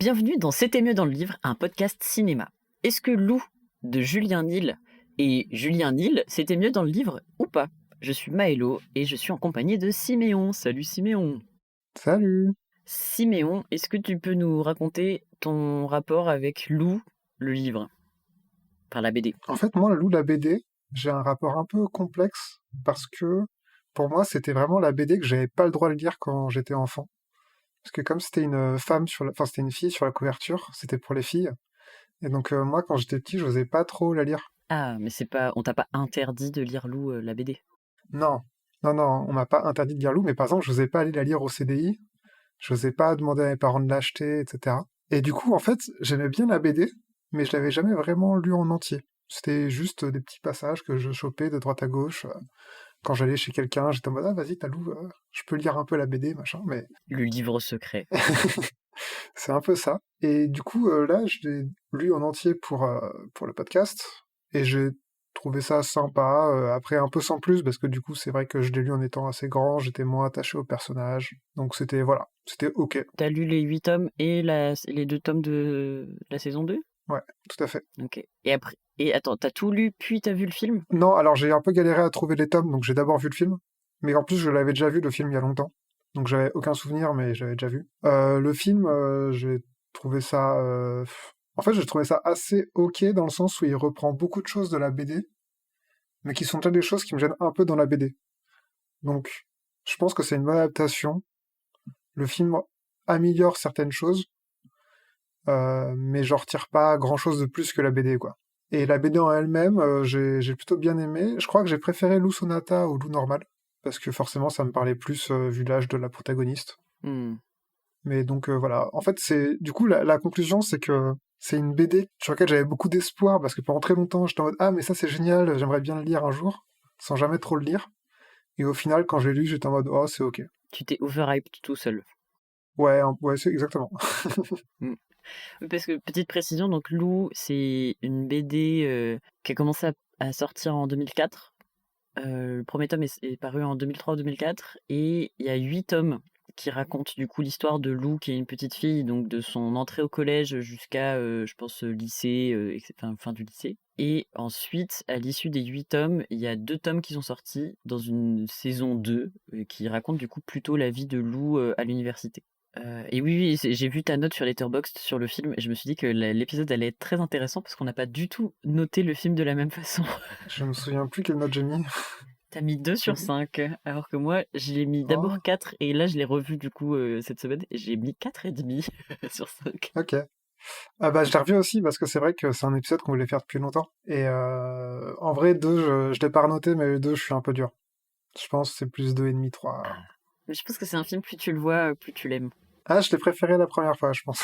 Bienvenue dans C'était mieux dans le livre, un podcast cinéma. Est-ce que Lou de Julien Nil et Julien Nil, c'était mieux dans le livre ou pas? Je suis Maëlo et je suis en compagnie de Siméon. Salut Siméon. Salut. Siméon, est-ce que tu peux nous raconter ton rapport avec Lou, le livre? Enfin, la BD. En fait, moi, Lou, la BD, j'ai un rapport un peu complexe parce que pour moi, c'était vraiment la BD que j'avais pas le droit de lire quand j'étais enfant. Parce que comme c'était une enfin, c'était une fille sur la couverture, c'était pour les filles. Et donc, moi, quand j'étais petit, j'osais pas trop la lire. Ah, mais c'est pas, on t'a pas interdit de lire Lou, la BD. Non, non, on m'a pas interdit de lire Lou, mais par exemple, j'osais pas aller la lire au CDI, j'osais pas demander à mes parents de l'acheter, etc. Et du coup, en fait, j'aimais bien la BD, mais je l'avais jamais vraiment lu en entier. C'était juste des petits passages que je chopais de droite à gauche. Quand j'allais chez quelqu'un, j'étais en mode, ah, vas-y, Talou, je peux lire un peu la BD, machin, mais Le livre secret. c'est un peu ça. Et du coup, là, je l'ai lu en entier pour le podcast, et j'ai trouvé ça sympa, après un peu sans plus, parce que du coup, c'est vrai que je l'ai lu en étant assez grand, j'étais moins attaché au personnage, donc c'était, voilà, c'était ok. T'as lu les 8 tomes et les 2 tomes de la saison 2? Ouais, tout à fait. Ok. Et après, et attends, t'as tout lu puis t'as vu le film? Non, alors j'ai un peu galéré à trouver les tomes, donc j'ai d'abord vu le film, mais en plus, je l'avais déjà vu, le film, il y a longtemps. Donc j'avais aucun souvenir, mais j'avais déjà vu. Le film, j'ai trouvé ça... En fait, j'ai trouvé ça assez ok dans le sens où il reprend beaucoup de choses de la BD, mais qui sont déjà des choses qui me gênent un peu dans la BD. Donc, je pense que c'est une bonne adaptation. Le film améliore certaines choses, mais j'en retire pas grand-chose de plus que la BD, quoi. Et la BD en elle-même, j'ai plutôt bien aimé. Je crois que j'ai préféré Lou Sonata au Lou normal, parce que forcément, ça me parlait plus vu l'âge de la protagoniste. Hmm. Mais donc voilà, en fait c'est du coup la conclusion c'est que c'est une BD sur laquelle j'avais beaucoup d'espoir parce que pendant très longtemps j'étais en mode ah mais ça c'est génial, j'aimerais bien le lire un jour, sans jamais trop le lire. Et au final quand j'ai lu j'étais en mode oh c'est ok. Tu t'es overhyped tout seul. Ouais, ouais c'est exactement. Hmm. Oui, parce que, petite précision, donc Lou, c'est une BD qui a commencé à sortir en 2004. Le premier tome est paru en 2003 ou 2004. Et il y a 8 tomes qui racontent du coup l'histoire de Lou, qui est une petite fille, donc de son entrée au collège jusqu'à, je pense, lycée, enfin, fin du lycée. Et ensuite, à l'issue des 8 tomes, il y a 2 tomes qui sont sortis dans une saison 2 qui raconte du coup plutôt la vie de Lou à l'université. Et oui, j'ai vu ta note sur Letterboxd sur le film et je me suis dit que l'épisode allait être très intéressant parce qu'on n'a pas du tout noté le film de la même façon. Je me souviens plus quelle note j'ai mis. T'as mis 2 sur 5, alors que moi, je l'ai mis Oh, d'abord 4 et là, je l'ai revu du coup cette semaine et j'ai mis 4,5 sur 5. ok. Ah bah je l'ai revu aussi parce que c'est vrai que c'est un épisode qu'on voulait faire depuis longtemps. Et en vrai 2 je l'ai pas renoté mais le 2 je suis un peu dur. Je pense que c'est plus 2,5, 3. Mais je pense que c'est un film, plus tu le vois, plus tu l'aimes. Ah je l'ai préféré la première fois je pense.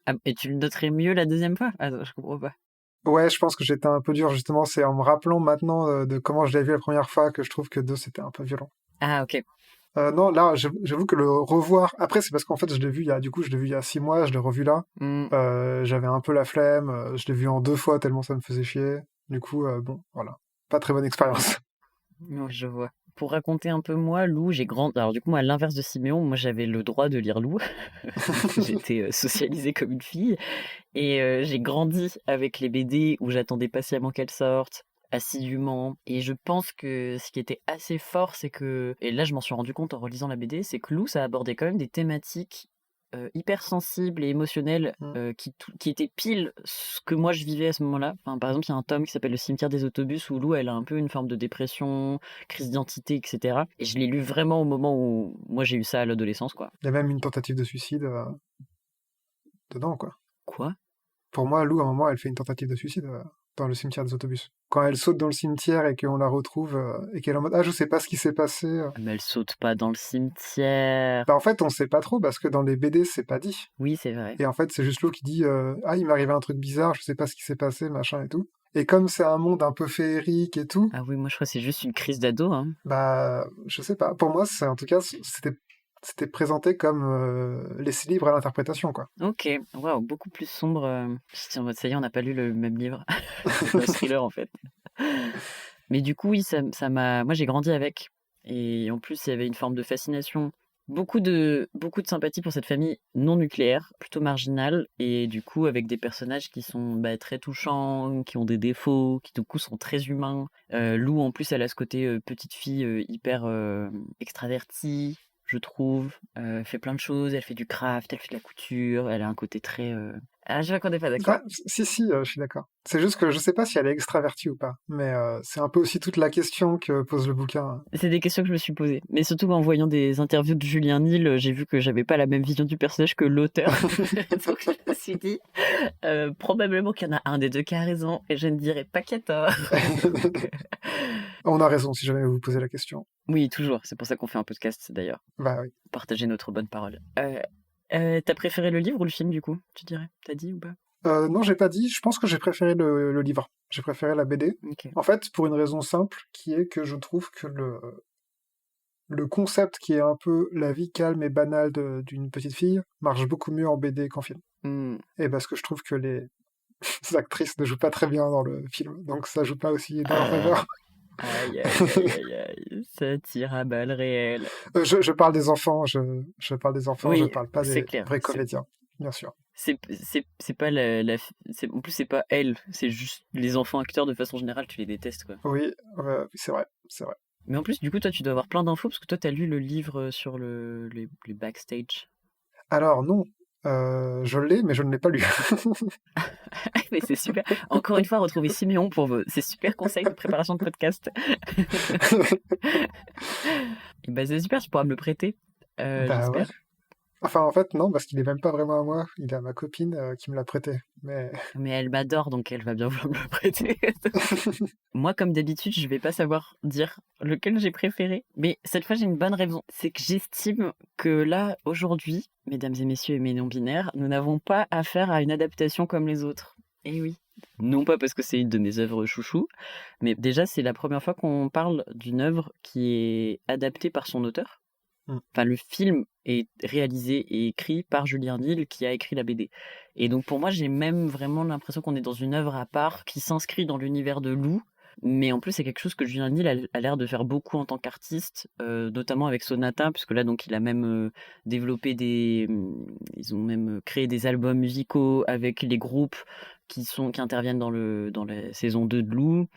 Ah, et tu le noterais mieux la deuxième fois? Attends, je comprends pas. Ouais, je pense que j'étais un peu dur, justement. C'est en me rappelant maintenant de comment je l'ai vu la première fois que je trouve que 2 c'était un peu violent. Ah, ok. Non, là, j'avoue que le revoir... Après, c'est parce qu'en fait, je l'ai vu il y a, du coup, je l'ai vu il y a 6 mois, je l'ai revu là. Hmm. J'avais un peu la flemme, je l'ai vu en 2 fois tellement ça me faisait chier. Du coup, bon, voilà. Pas très bonne expérience. Ouais, je vois. Pour raconter un peu moi, Lou, j'ai grandi. Alors du coup, moi, à l'inverse de Siméon, moi j'avais le droit de lire Lou. J'étais socialisée comme une fille. Et j'ai grandi avec les BD où j'attendais patiemment qu'elles sortent, assidûment. Et je pense que ce qui était assez fort, c'est que, et là je m'en suis rendu compte en relisant la BD, c'est que Lou, ça abordait quand même des thématiques hyper sensibles et émotionnelles Mm. qui étaient pile ce que moi je vivais à ce moment-là. Enfin, par exemple, il y a un tome qui s'appelle Le cimetière des autobus où Lou, elle a un peu une forme de dépression, crise d'identité, etc. Et je l'ai lu vraiment au moment où moi j'ai eu ça à l'adolescence, quoi. Il y a même une tentative de suicide dedans, quoi. Quoi? Pour moi, Lou, à un moment, elle fait une tentative de suicide dans le cimetière des autobus. Quand elle saute dans le cimetière et qu'on la retrouve et qu'elle est en mode ah je sais pas ce qui s'est passé. Mais elle saute pas dans le cimetière. Bah en fait on sait pas trop parce que dans les BD c'est pas dit. Oui, c'est vrai. Et en fait c'est juste Lou qui dit ah il m'est arrivé un truc bizarre, je sais pas ce qui s'est passé machin et tout. Et comme c'est un monde un peu féerique et tout, Ah oui, moi je crois que c'est juste une crise d'ado, hein. bah je sais pas. Pour moi c'est en tout cas c'était présenté comme laissé libre à l'interprétation quoi. Ok, waouh, beaucoup plus sombre. J'étais en mode, ça y est, on n'a pas lu le même livre. C'est un thriller en fait. Mais du coup, oui, ça m'a. Moi j'ai grandi avec. Et en plus, il y avait une forme de fascination beaucoup de sympathie pour cette famille non nucléaire, plutôt marginale, et du coup avec des personnages qui sont très touchants, qui ont des défauts, qui du coup sont très humains. Lou en plus elle a ce côté petite fille hyper extravertie, je trouve. Elle fait plein de choses, elle fait du craft, elle fait de la couture, elle a un côté très... Ah, je vois qu'on n'est pas d'accord. Ah, si, je suis d'accord. C'est juste que je sais pas si elle est extravertie ou pas, mais c'est un peu aussi toute la question que pose le bouquin. C'est des questions que je me suis posées. Mais surtout en voyant des interviews de Julien Nil, j'ai vu que j'avais pas la même vision du personnage que l'auteur. Donc je me suis dit, probablement qu'il y en a un des deux qui a raison, et je ne dirais pas qu'il y a tort. On a raison si jamais vous posez la question. Oui, toujours. C'est pour ça qu'on fait un podcast d'ailleurs. Bah oui. Partager notre bonne parole. T'as préféré le livre ou le film du coup, tu dirais? T'as dit ou pas? Non, j'ai pas dit. Je pense que j'ai préféré le livre. J'ai préféré la BD. Ok. En fait, pour une raison simple, qui est que je trouve que le concept qui est un peu la vie calme et banale d'une petite fille marche beaucoup mieux en BD qu'en film. Et parce que je trouve que les actrices ne jouent pas très bien dans le film, donc ça joue pas aussi dans leur faveur. Aïe, ça tire à balles réelles. Je parle des enfants, je parle des enfants, Oui, je parle pas c'est des clair. vrais comédiens, bien sûr. C'est pas en plus c'est pas elle, c'est juste les enfants acteurs de façon générale, tu les détestes quoi. Oui, c'est vrai, c'est vrai. Mais en plus du coup toi tu dois avoir plein d'infos parce que toi t'as lu le livre sur les backstage. Alors non, je l'ai, mais je ne l'ai pas lu. Mais c'est super. Encore une fois, retrouvez Siméon pour ses super conseils de préparation de podcast. Et bah c'est super, tu pourras me le prêter, Bah ouais. j'espère. Enfin, en fait, non, parce qu'il est même pas vraiment à moi. Il est à ma copine qui me l'a prêté. Mais Mais elle m'adore, donc elle va bien vouloir me le prêter. Moi, comme d'habitude, je vais pas savoir dire lequel j'ai préféré. Mais cette fois, j'ai une bonne raison. C'est que j'estime que là, aujourd'hui, mesdames et messieurs et mes non-binaires, nous n'avons pas affaire à une adaptation comme les autres. Et oui. Non pas parce que c'est une de mes œuvres chouchou, mais déjà, c'est la première fois qu'on parle d'une œuvre qui est adaptée par son auteur. Enfin, le film est réalisé et écrit par Julien Nil qui a écrit la BD. Et donc pour moi, j'ai même vraiment l'impression qu'on est dans une œuvre à part qui s'inscrit dans l'univers de Lou. Mais en plus, c'est quelque chose que Julien Nil a l'air de faire beaucoup en tant qu'artiste, notamment avec Sonata, puisque là, donc, il a même développé ils ont même créé des albums musicaux avec les groupes qui interviennent dans la saison 2 de Lou.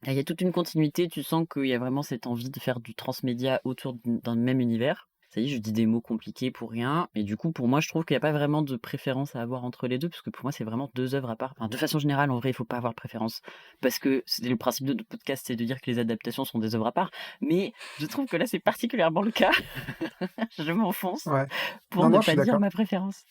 Il y a toute une continuité, tu sens qu'il y a vraiment cette envie de faire du transmédia autour d'un même univers. Ça y est, je dis des mots compliqués pour rien. Et du coup, pour moi, je trouve qu'il n'y a pas vraiment de préférence à avoir entre les deux, parce que pour moi, c'est vraiment deux œuvres à part. Enfin, de façon générale, en vrai, il ne faut pas avoir de préférence. Parce que c'est le principe de notre podcast, c'est de dire que les adaptations sont des œuvres à part. Mais je trouve que là, c'est particulièrement le cas. Je m'enfonce ouais. pour ne pas dire ma préférence.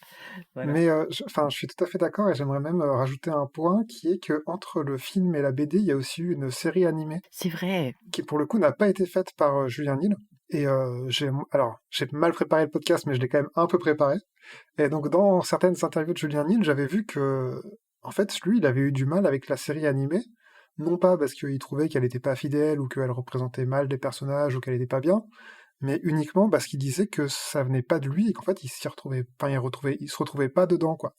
Voilà. Mais je suis tout à fait d'accord et j'aimerais même rajouter un point qui est que entre le film et la BD, il y a aussi eu une série animée. C'est vrai. Qui pour le coup n'a pas été faite par Julien Nil. Et j'ai mal préparé le podcast, mais je l'ai quand même un peu préparé. Et donc dans certaines interviews de Julien Nil, j'avais vu que en fait lui, il avait eu du mal avec la série animée, non pas parce qu'il trouvait qu'elle n'était pas fidèle ou qu'elle représentait mal des personnages ou qu'elle n'était pas bien, mais uniquement parce qu'il disait que ça venait pas de lui et qu'en fait il se retrouvait pas dedans quoi.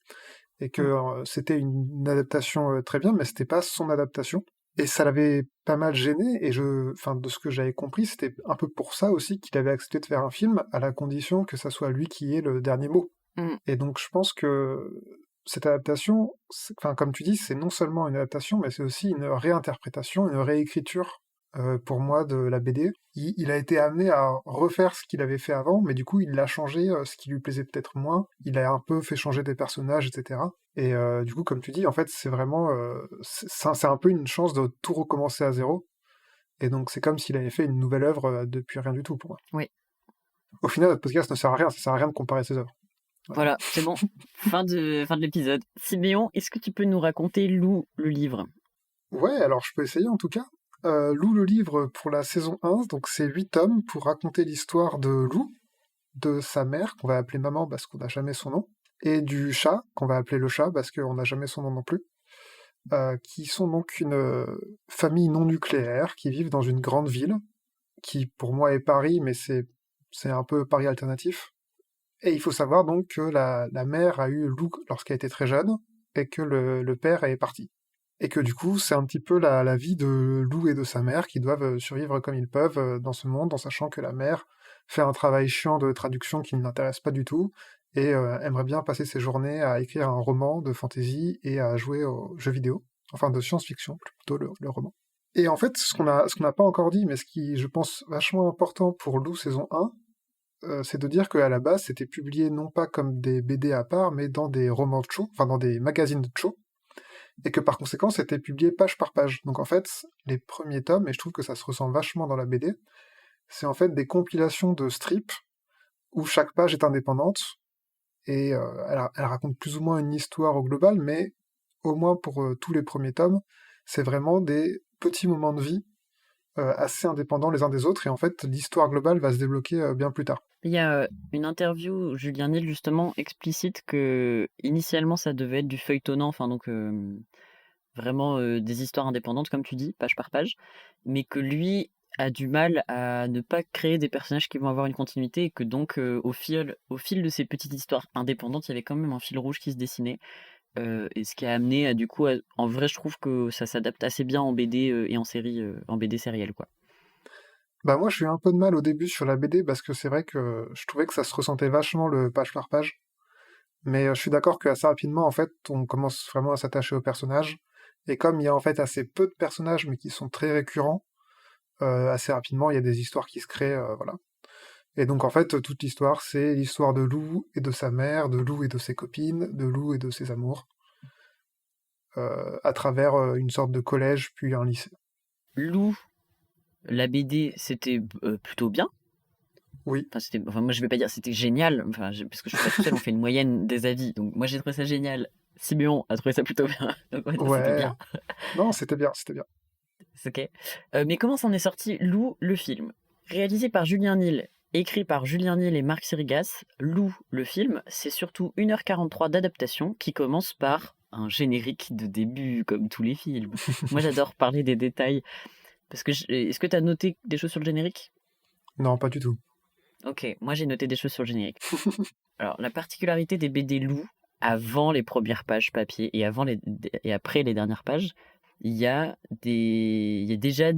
Et que c'était une adaptation très bien, mais c'était pas son adaptation. Et ça l'avait pas mal gêné, et de ce que j'avais compris, c'était un peu pour ça aussi qu'il avait accepté de faire un film, à la condition que ça soit lui qui ait le dernier mot. Et donc je pense que cette adaptation, comme tu dis, c'est non seulement une adaptation, mais c'est aussi une réinterprétation, une réécriture pour moi de la BD. Il a été amené à refaire ce qu'il avait fait avant, mais du coup il l'a changé, ce qui lui plaisait peut-être moins. Il a un peu fait changer des personnages, etc. Et du coup, comme tu dis, en fait, c'est vraiment, c'est un peu une chance de tout recommencer à zéro. Et donc c'est comme s'il avait fait une nouvelle œuvre depuis rien du tout pour moi. Oui. Au final, notre podcast ne sert à rien, ça sert à rien de comparer ses œuvres. Voilà, c'est bon. fin de l'épisode. Siméon, est-ce que tu peux nous raconter Lou, le livre? Ouais, alors je peux essayer en tout cas. Lou, le livre pour la saison 1, donc c'est 8 tomes pour raconter l'histoire de Lou, de sa mère, qu'on va appeler maman parce qu'on n'a jamais son nom, et du chat, qu'on va appeler le chat parce qu'on n'a jamais son nom non plus, qui sont donc une famille non nucléaire qui vivent dans une grande ville, qui pour moi est Paris, mais c'est un peu Paris alternatif. Et il faut savoir donc que la mère a eu Lou lorsqu'elle était très jeune, et que le père est parti. Et que du coup, c'est un petit peu la vie de Lou et de sa mère qui doivent survivre comme ils peuvent dans ce monde, en sachant que la mère fait un travail chiant de traduction qui ne l'intéresse pas du tout, et aimerait bien passer ses journées à écrire un roman de fantasy et à jouer aux jeux vidéo, enfin de science-fiction plutôt le roman. Et en fait, ce qu'on n'a pas encore dit, mais ce qui, je pense, vachement important pour Lou saison 1, c'est de dire qu'à la base, c'était publié non pas comme des BD à part, mais dans des romans de show, enfin dans des magazines de show, et que par conséquent, c'était publié page par page. Donc en fait, les premiers tomes, et je trouve que ça se ressent vachement dans la BD, c'est en fait des compilations de strips où chaque page est indépendante, et elle raconte plus ou moins une histoire au global, mais au moins pour tous les premiers tomes, c'est vraiment des petits moments de vie assez indépendants les uns des autres, et en fait, l'histoire globale va se débloquer bien plus tard. Il y a une interview où Julien Nil justement explicite que initialement ça devait être du feuilletonnant, enfin donc vraiment des histoires indépendantes comme tu dis, page par page, mais que lui a du mal à ne pas créer des personnages qui vont avoir une continuité et que donc au fil de ces petites histoires indépendantes, il y avait quand même un fil rouge qui se dessinait. Et ce qui a amené à, du coup, en vrai, je trouve que ça s'adapte assez bien en BD et en série, en BD sérielle, quoi. Bah moi, j'ai eu un peu de mal au début sur la BD, parce que c'est vrai que je trouvais que ça se ressentait vachement le page par page, mais je suis d'accord qu'assez rapidement, en fait, on commence vraiment à s'attacher aux personnages, et comme il y a en fait assez peu de personnages, mais qui sont très récurrents, assez rapidement, il y a des histoires qui se créent, voilà. Et donc en fait, toute l'histoire, c'est l'histoire de Lou et de sa mère, de Lou et de ses copines, de Lou et de ses amours, à travers une sorte de collège, puis un lycée. Lou, la BD, c'était plutôt bien. Oui. Enfin, moi, je vais pas dire c'était génial, enfin, parce que je suis pas tout seul, on fait une moyenne des avis. Donc, moi, j'ai trouvé ça génial. Simeon a trouvé ça plutôt bien. Donc, on va dire c'était Ouais. bien. Non, c'était bien, c'était bien. C'est ok. Mais comment s'en est sorti Lou, le film? Réalisé par Julien Nil, écrit par Julien Nil et Marc Sirigas, Lou, le film, c'est surtout 1h43 d'adaptation qui commence par un générique de début, comme tous les films. Moi, j'adore parler des détails. Parce que est-ce que tu as noté des choses sur le générique? Non, pas du tout. Ok, moi j'ai noté des choses sur le générique. Alors, la particularité des BD Lou, avant les premières pages papier et après les dernières pages, il y a déjà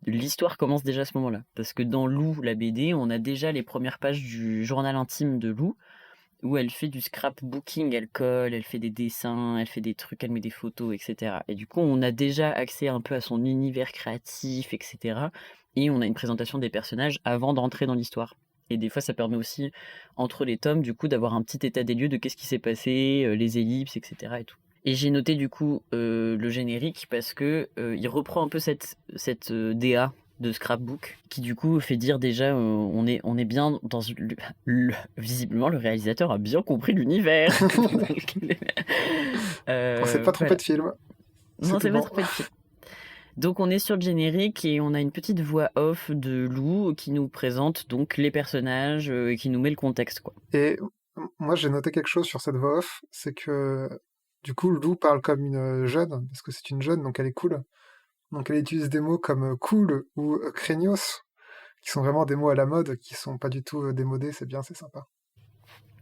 l'histoire commence déjà à ce moment-là. Parce que dans Lou, la BD, on a déjà les premières pages du journal intime de Lou, où elle fait du scrapbooking, elle colle, elle fait des dessins, elle fait des trucs, elle met des photos, etc. Et du coup, on a déjà accès un peu à son univers créatif, etc. Et on a une présentation des personnages avant d'entrer dans l'histoire. Et des fois, ça permet aussi, entre les tomes, du coup, d'avoir un petit état des lieux de qu'est-ce qui s'est passé, les ellipses, etc. et tout. Et j'ai noté du coup le générique parce que il reprend un peu cette DA de scrapbook qui du coup fait dire déjà on est bien dans visiblement le réalisateur a bien compris l'univers. On s'est pas trompé Voilà. de film, c'est Non, tout c'est pas bon. trop de film. Donc on est sur le générique et on a une petite voix off de Lou qui nous présente donc les personnages et qui nous met le contexte quoi. Et moi, j'ai noté quelque chose sur cette voix off, c'est que du coup, Lou parle comme une jeune, parce que c'est une jeune, donc elle est cool. Donc elle utilise des mots comme cool ou craignos, qui sont vraiment des mots à la mode, qui sont pas du tout démodés, c'est bien, c'est sympa.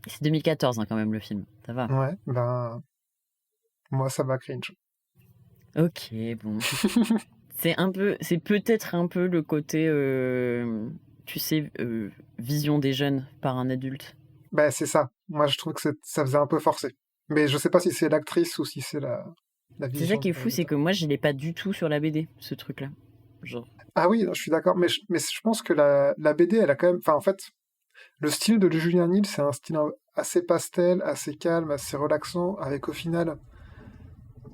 C'est 2014 hein, quand même le film, ça va. Ouais, ben, moi, ça va cringe. Ok, bon. C'est peut-être un peu le côté, tu sais, vision des jeunes par un adulte. Ben, c'est ça. Moi, je trouve que ça faisait un peu forcé. Mais je sais pas si c'est l'actrice ou si c'est la C'est ça vision qui du est fou, c'est réalisateur. que moi, je l'ai pas du tout sur la BD, ce truc-là. Genre, Ah oui, je suis d'accord, mais je pense que la BD, elle a quand même... Enfin, en fait, le style de Julien Nil, c'est un style assez pastel, assez calme, assez relaxant, avec au final...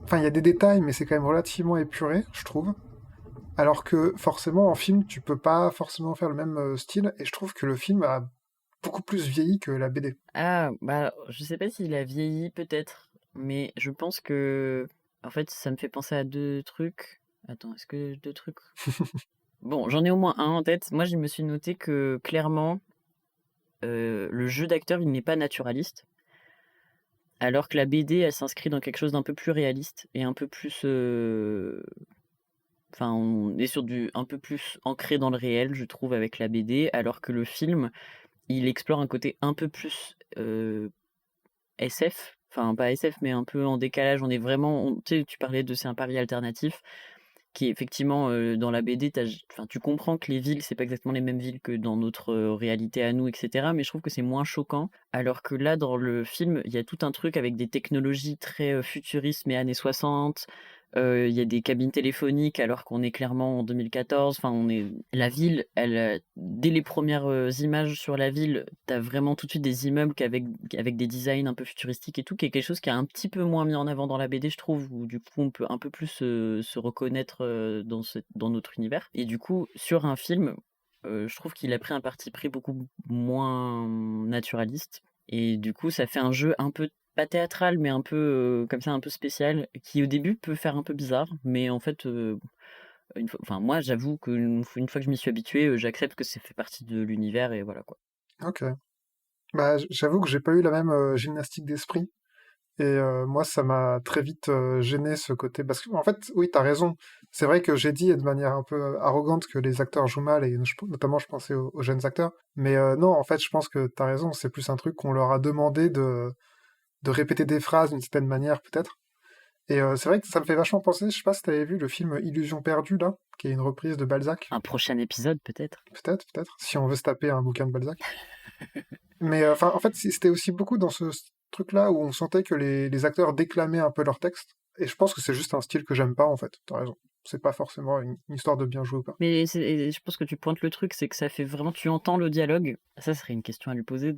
Enfin, il y a des détails, mais c'est quand même relativement épuré, je trouve. Alors que, forcément, en film, tu peux pas forcément faire le même style, et je trouve que le film a beaucoup plus vieilli que la BD. ah, bah, je sais pas s'il a vieilli, peut-être, mais je pense que, en fait, ça me fait penser à deux trucs. Attends, est-ce que deux trucs? Bon, j'en ai au moins un en tête. Moi, je me suis noté que, clairement, le jeu d'acteur, il n'est pas naturaliste. Alors que la BD, elle s'inscrit dans quelque chose d'un peu plus réaliste et un peu plus. Enfin, on est sur du un peu plus ancré dans le réel, je trouve, avec la BD, alors que le film, il explore un côté un peu plus SF. Enfin, pas SF, mais un peu en décalage. On est vraiment. Tu sais, tu parlais de c'est un pari alternatif. qui est effectivement dans la BD, enfin, tu comprends que les villes, c'est pas exactement les mêmes villes que dans notre réalité à nous, etc. Mais je trouve que c'est moins choquant. Alors que là, dans le film, il y a tout un truc avec des technologies très futuristes, mais années 60. Il y a des cabines téléphoniques alors qu'on est clairement en 2014. Enfin, la ville, dès les premières images sur la ville, t'as vraiment tout de suite des immeubles avec des designs un peu futuristiques et tout, qui est quelque chose qui est un petit peu moins mis en avant dans la BD, je trouve, où du coup on peut un peu plus se reconnaître dans notre univers. Et du coup, sur un film, je trouve qu'il a pris un parti pris beaucoup moins naturaliste. Et du coup, ça fait un jeu un peu pas théâtral, mais un peu comme ça, un peu spécial, qui au début peut faire un peu bizarre, mais en fait, enfin moi, j'avoue qu'une fois que je m'y suis habitué, j'accepte que ça fait partie de l'univers et voilà quoi. Ok. Bah, j'avoue que j'ai pas eu la même gymnastique d'esprit. Et moi, ça m'a très vite gêné ce côté. Parce qu'en fait, oui, t'as raison. C'est vrai que j'ai dit de manière un peu arrogante que les acteurs jouent mal, et notamment je pensais aux jeunes acteurs. Mais non, en fait, je pense que t'as raison. C'est plus un truc qu'on leur a demandé de répéter des phrases d'une certaine manière, peut-être. Et c'est vrai que ça me fait vachement penser, je sais pas si t'avais vu le film Illusion perdue, là, qui est une reprise de Balzac. Un prochain épisode peut-être. Peut-être, si on veut se taper un bouquin de Balzac. Mais enfin, en fait, c'était aussi beaucoup dans ce truc-là où on sentait que les acteurs déclamaient un peu leur texte. Et je pense que c'est juste un style que j'aime pas, en fait. T'as raison. C'est pas forcément une histoire de bien jouer ou pas. Mais et je pense que tu pointes le truc, c'est que ça fait vraiment, tu entends le dialogue. Ça serait une question à lui poser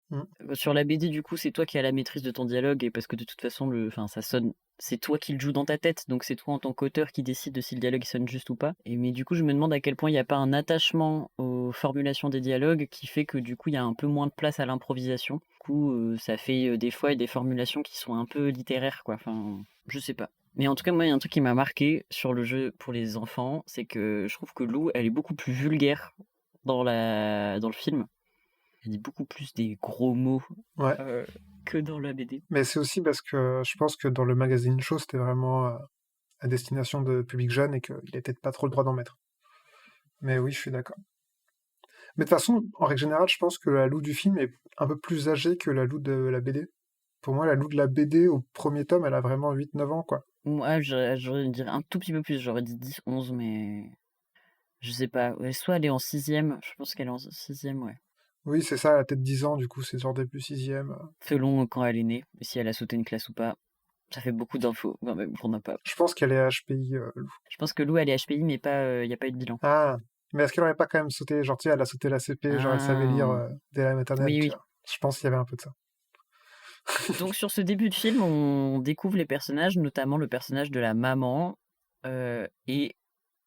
Mm. sur la BD, du coup, c'est toi qui as la maîtrise de ton dialogue, et parce que de toute façon, enfin, ça sonne, c'est toi qui le joues dans ta tête, donc c'est toi en tant qu'auteur qui décide de si le dialogue sonne juste ou pas. Mais du coup, je me demande à quel point il n'y a pas un attachement aux formulations des dialogues qui fait que du coup, il y a un peu moins de place à l'improvisation. Du coup, ça fait des fois des formulations qui sont un peu littéraires, quoi. Enfin, je sais pas. Mais en tout cas, moi, il y a un truc qui m'a marqué sur le jeu pour les enfants, c'est que je trouve que Lou, elle est beaucoup plus vulgaire dans le film. Elle dit beaucoup plus des gros mots Ouais. euh, que dans la BD. Mais c'est aussi parce que je pense que dans le magazine Show, c'était vraiment à destination de public jeune et qu'il avait peut-être pas trop le droit d'en mettre. Mais oui, je suis d'accord. Mais de toute façon, en règle générale, je pense que la Lou du film est un peu plus âgée que la Lou de la BD. Pour moi, la Lou de la BD, au premier tome, elle a vraiment 8-9 ans, quoi. Moi, j'aurais dit un tout petit peu plus, j'aurais dit 10, 11, mais je sais pas. Ouais, soit elle est en sixième, je pense qu'elle est en sixième, ouais. Oui, c'est ça, elle a peut-être 10 ans, du coup, c'est genre début sixième. Selon quand elle est née, et si elle a sauté une classe ou pas. Ça fait beaucoup d'infos, quand même, pour n'a pas. Je pense qu'elle est HPI, Lou. Je pense que Lou, elle est HPI, mais pas, il n'y a pas eu de bilan. Ah, mais est-ce qu'elle aurait pas quand même sauté, genre, tu sais, elle a sauté la CP, genre, elle savait lire Ah, dès la maternelle, oui, tu oui. vois. Je pense qu'il y avait un peu de ça. Donc sur ce début de film, on découvre les personnages, notamment le personnage de la maman et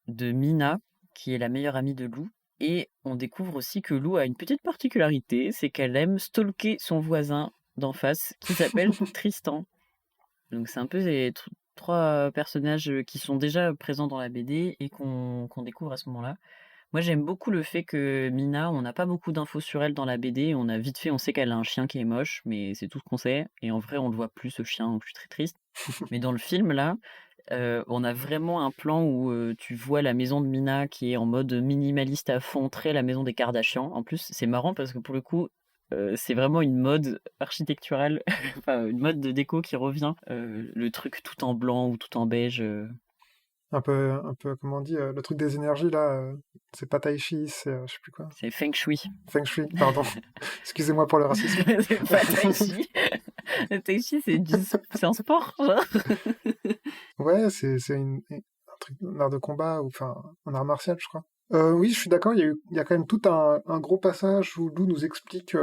de Mina, qui est la meilleure amie de Lou. Et on découvre aussi que Lou a une petite particularité, c'est qu'elle aime stalker son voisin d'en face, qui s'appelle Tristan. Donc c'est un peu les trois personnages qui sont déjà présents dans la BD et qu'on découvre à ce moment-là. Moi, j'aime beaucoup le fait que Mina, on n'a pas beaucoup d'infos sur elle dans la BD. On a vite fait, on sait qu'elle a un chien qui est moche, mais c'est tout ce qu'on sait. Et en vrai, on le voit plus, ce chien, donc je suis très triste. Mais dans le film, là, on a vraiment un plan où tu vois la maison de Mina qui est en mode minimaliste à fond, très la maison des Kardashians. En plus, c'est marrant parce que pour le coup, c'est vraiment une mode architecturale, enfin une mode de déco qui revient. Le truc tout en blanc ou tout en beige. Un peu, comment on dit, le truc des énergies, là, c'est pas Tai Chi, c'est, je sais plus quoi. C'est Feng Shui. Feng Shui, pardon. Excusez-moi pour le racisme. C'est pas Tai Chi. Le Tai Chi, c'est un sport, genre. Ouais, c'est un truc, un art de combat, ou enfin, un art martial, je crois. Oui, je suis d'accord, il y a quand même tout un gros passage où Lou nous explique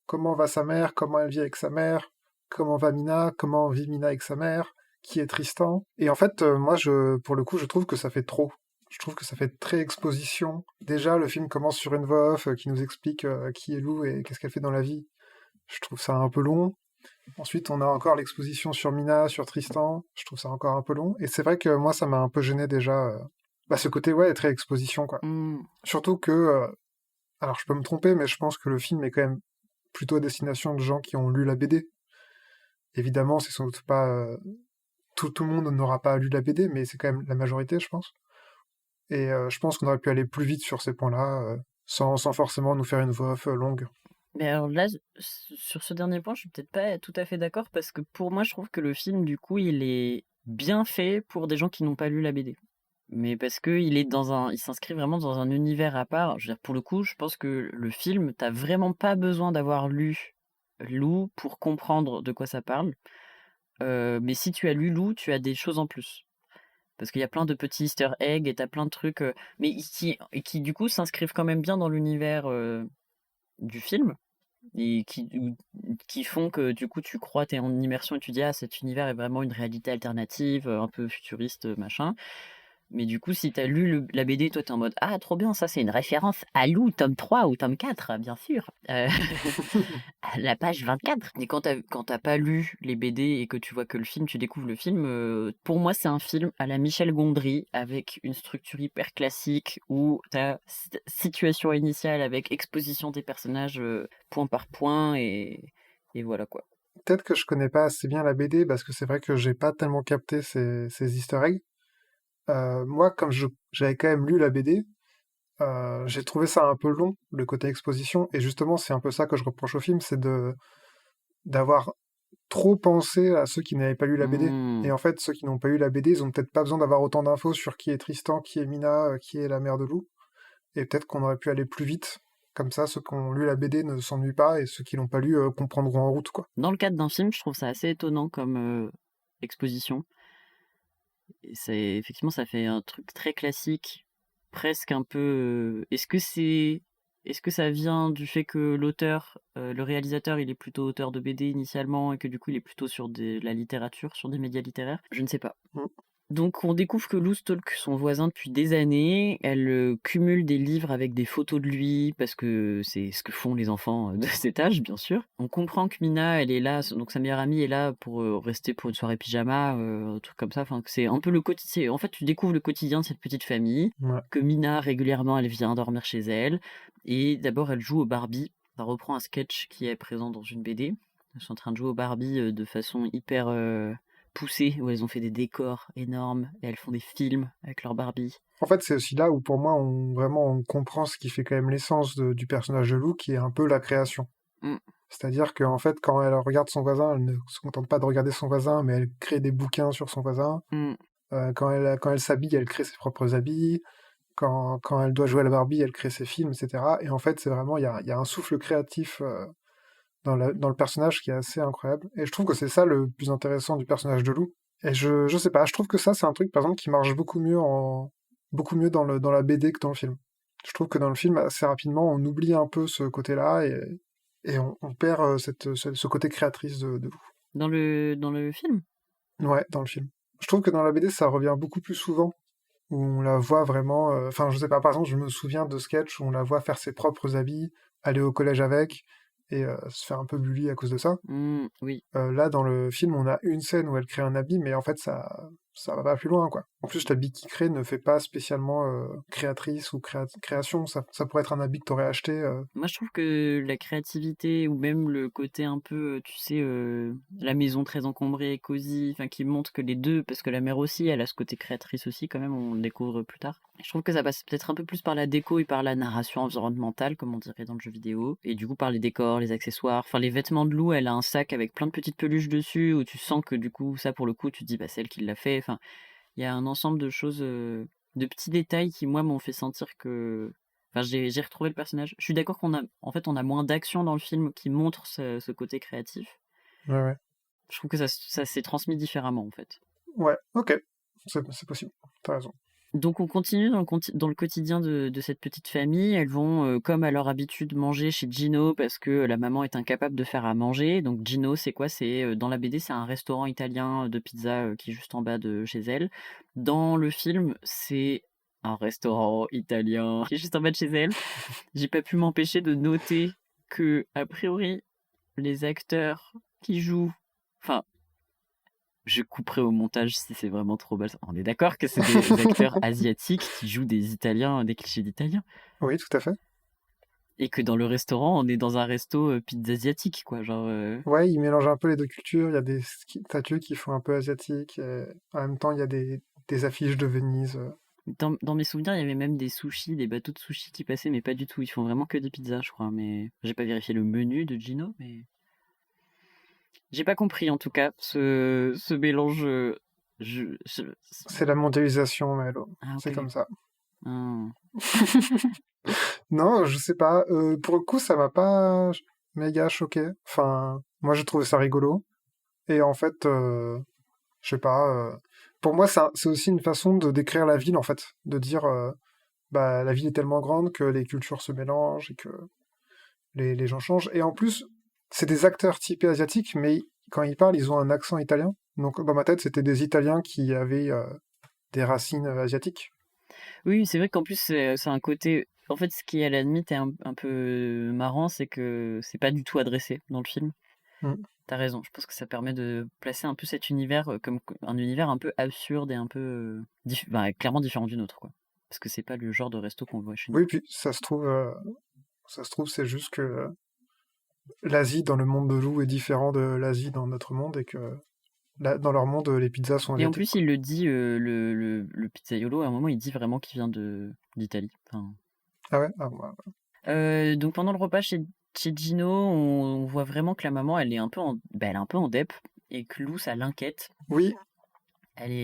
comment va sa mère, comment elle vit avec sa mère, comment va Mina, comment vit Mina avec sa mère, qui est Tristan. Et en fait, moi, pour le coup, je trouve que ça fait trop. Je trouve que ça fait très exposition. Déjà, le film commence sur une voix off qui nous explique qui est Lou et qu'est-ce qu'elle fait dans la vie. Je trouve ça un peu long. Ensuite, on a encore l'exposition sur Mina, sur Tristan. Je trouve ça encore un peu long. Et c'est vrai que moi, ça m'a un peu gêné déjà. Ce côté, ouais, très exposition, quoi. Hmm. Surtout que, alors je peux me tromper, mais je pense que le film est quand même plutôt à destination de gens qui ont lu la BD. Évidemment, c'est sans doute pas... tout le monde n'aura pas lu la BD, mais c'est quand même la majorité, je pense. Et je pense qu'on aurait pu aller plus vite sur ces points-là, sans forcément nous faire une voix off longue. Mais alors là, sur ce dernier point, je suis peut-être pas tout à fait d'accord parce que pour moi, je trouve que le film, du coup, il est bien fait pour des gens qui n'ont pas lu la BD. Mais parce que il s'inscrit vraiment dans un univers à part. Je veux dire, pour le coup, je pense que le film, t'as vraiment pas besoin d'avoir lu Lou pour comprendre de quoi ça parle. Mais si tu as lu Lou, tu as des choses en plus. Parce qu'il y a plein de petits easter eggs et t'as plein de trucs, mais qui du coup s'inscrivent quand même bien dans l'univers du film et qui font que du coup tu crois, t'es en immersion et tu dis ah cet univers est vraiment une réalité alternative, un peu futuriste, machin. Mais du coup, si t'as lu la BD, toi t'es en mode ah trop bien, ça c'est une référence à Lou, tome 3 ou tome 4, bien sûr. À la page 24. Et quand t'as pas lu les BD et que tu vois que le film, tu découvres le film, pour moi c'est un film à la Michel Gondry avec une structure hyper classique où t'as situation initiale avec exposition des personnages point par point et voilà quoi. Peut-être que je connais pas assez bien la BD parce que c'est vrai que j'ai pas tellement capté ces easter eggs. Moi, comme j'avais quand même lu la BD, j'ai trouvé ça un peu long, le côté exposition, et justement, c'est un peu ça que je reproche au film, c'est d'avoir trop pensé à ceux qui n'avaient pas lu la BD. Hmm. Et en fait, ceux qui n'ont pas eu la BD, ils ont peut-être pas besoin d'avoir autant d'infos sur qui est Tristan, qui est Mina, qui est la mère de Lou. Et peut-être qu'on aurait pu aller plus vite. Comme ça, ceux qui ont lu la BD ne s'ennuient pas, et ceux qui l'ont pas lu comprendront en route, quoi. Dans le cadre d'un film, je trouve ça assez étonnant comme exposition. Et effectivement, ça fait un truc très classique, presque un peu. Est-ce que ça vient du fait que l'auteur, le réalisateur, il est plutôt auteur de BD initialement et que du coup il est plutôt sur la littérature, sur des médias littéraires? Je ne sais pas. Mm. Donc on découvre que Lou stalk son voisin depuis des années. Elle cumule des livres avec des photos de lui parce que c'est ce que font les enfants de cet âge, bien sûr. On comprend que Mina, elle est là, donc sa meilleure amie est là pour rester pour une soirée pyjama, un truc comme ça. Enfin, que c'est un peu le quotidien. En fait, tu découvres le quotidien de cette petite famille. Ouais. Que Mina régulièrement, elle vient dormir chez elle. Et d'abord, elle joue au Barbie. Ça reprend un sketch qui est présent dans une BD. Ils sont en train de jouer au Barbie de façon hyper poussées, où elles ont fait des décors énormes et elles font des films avec leur Barbie. En fait, c'est aussi là où, pour moi, on comprend ce qui fait quand même l'essence du personnage de Lou, qui est un peu la création. Mm, C'est-à-dire qu'en fait, quand elle regarde son voisin, elle ne se contente pas de regarder son voisin, mais elle crée des bouquins sur son voisin. mm. Quand elle s'habille, elle crée ses propres habits. Quand elle doit jouer à la Barbie, elle crée ses films, etc. Et en fait, c'est vraiment, il y a un souffle créatif dans le personnage qui est assez incroyable. Et je trouve que c'est ça le plus intéressant du personnage de Lou. Et je sais pas, je trouve que ça, c'est un truc, par exemple, qui marche beaucoup mieux dans la BD que dans le film. Je trouve que dans le film, assez rapidement, on oublie un peu ce côté-là et on perd ce côté créatrice de Lou. Dans le film. Ouais, dans le film. Je trouve que dans la BD, ça revient beaucoup plus souvent, où on la voit vraiment. Enfin, je sais pas, par exemple, je me souviens de sketchs où on la voit faire ses propres habits, aller au collège avec, et se faire un peu bully à cause de ça. Oui. Là, dans le film, on a une scène où elle crée un habit, mais en fait, ça va pas plus loin, quoi. En plus, l'habit qu'il crée ne fait pas spécialement créatrice ou création. Ça pourrait être un habit que t'aurais acheté. Moi, je trouve que la créativité ou même le côté un peu, tu sais, la maison très encombrée, cosy, enfin, qui montre que les deux, parce que la mère aussi, elle a ce côté créatrice aussi, quand même, on le découvre plus tard. Je trouve que ça passe peut-être un peu plus par la déco et par la narration environnementale, comme on dirait dans le jeu vidéo, et du coup par les décors, les accessoires, enfin les vêtements de Lou, elle a un sac avec plein de petites peluches dessus, où tu sens que du coup, ça pour le coup, tu te dis, bah c'est elle qui l'a fait, enfin, il y a un ensemble de choses, de petits détails qui, moi, m'ont fait sentir que. Enfin, j'ai retrouvé le personnage. Je suis d'accord qu'on a moins d'action dans le film qui montre ce côté créatif. Ouais, ouais. Je trouve que ça s'est transmis différemment, en fait. Ouais, ok. C'est possible. T'as raison. Donc on continue dans le quotidien de cette petite famille. Elles vont, comme à leur habitude, manger chez Gino parce que la maman est incapable de faire à manger. Donc Gino, c'est quoi? C'est dans la BD, c'est un restaurant italien de pizza qui est juste en bas de chez elle. Dans le film, c'est un restaurant italien qui est juste en bas de chez elle. J'ai pas pu m'empêcher de noter que, a priori, les acteurs qui jouent, enfin, je couperai au montage si c'est vraiment trop bas. On est d'accord que c'est des acteurs asiatiques qui jouent des Italiens, des clichés d'Italiens. Oui, tout à fait. Et que dans le restaurant, on est dans un resto pizza asiatique, quoi. Genre, Ouais, il mélange un peu les deux cultures. Il y a des statues qui font un peu asiatiques. Et en même temps, il y a des affiches de Venise. dans mes souvenirs, il y avait même des sushis, des bateaux de sushis qui passaient, mais pas du tout. Ils font vraiment que des pizzas, je crois. Mais j'ai pas vérifié le menu de Gino, mais j'ai pas compris en tout cas ce mélange C'est la mondialisation, Melo. Ah, C'est ok. comme ça. Ah. Non, je sais pas. Pour le coup, ça m'a pas méga choqué. Enfin, moi, j'ai trouvé ça rigolo. Et en fait, je sais pas. Pour moi, c'est aussi une façon de décrire la ville, en fait. De dire, bah, la ville est tellement grande que les cultures se mélangent et que les gens changent. Et en plus, c'est des acteurs typés asiatiques, mais quand ils parlent, ils ont un accent italien. Donc, dans ma tête, c'était des Italiens qui avaient des racines asiatiques. Oui, c'est vrai qu'en plus, c'est un côté. En fait, ce qui, à la limite, est un peu marrant, c'est que c'est pas du tout adressé dans le film. Mm. T'as raison, je pense que ça permet de placer un peu cet univers comme un univers un peu absurde et un peu clairement différent du nôtre, quoi. Parce que c'est pas le genre de resto qu'on voit chez nous. Oui, puis ça se trouve, c'est juste que l'Asie dans le monde de Lou est différent de l'Asie dans notre monde et que dans leur monde, les pizzas sont Et en asiatiques, plus, quoi. il le dit, le pizzaiolo, à un moment, il dit vraiment qu'il vient d'Italie. Enfin, Ah ouais? Ah, bah, donc pendant le repas chez Gino, on voit vraiment que la maman, elle est un peu elle est un peu en dep et que Lou, ça l'inquiète. oui,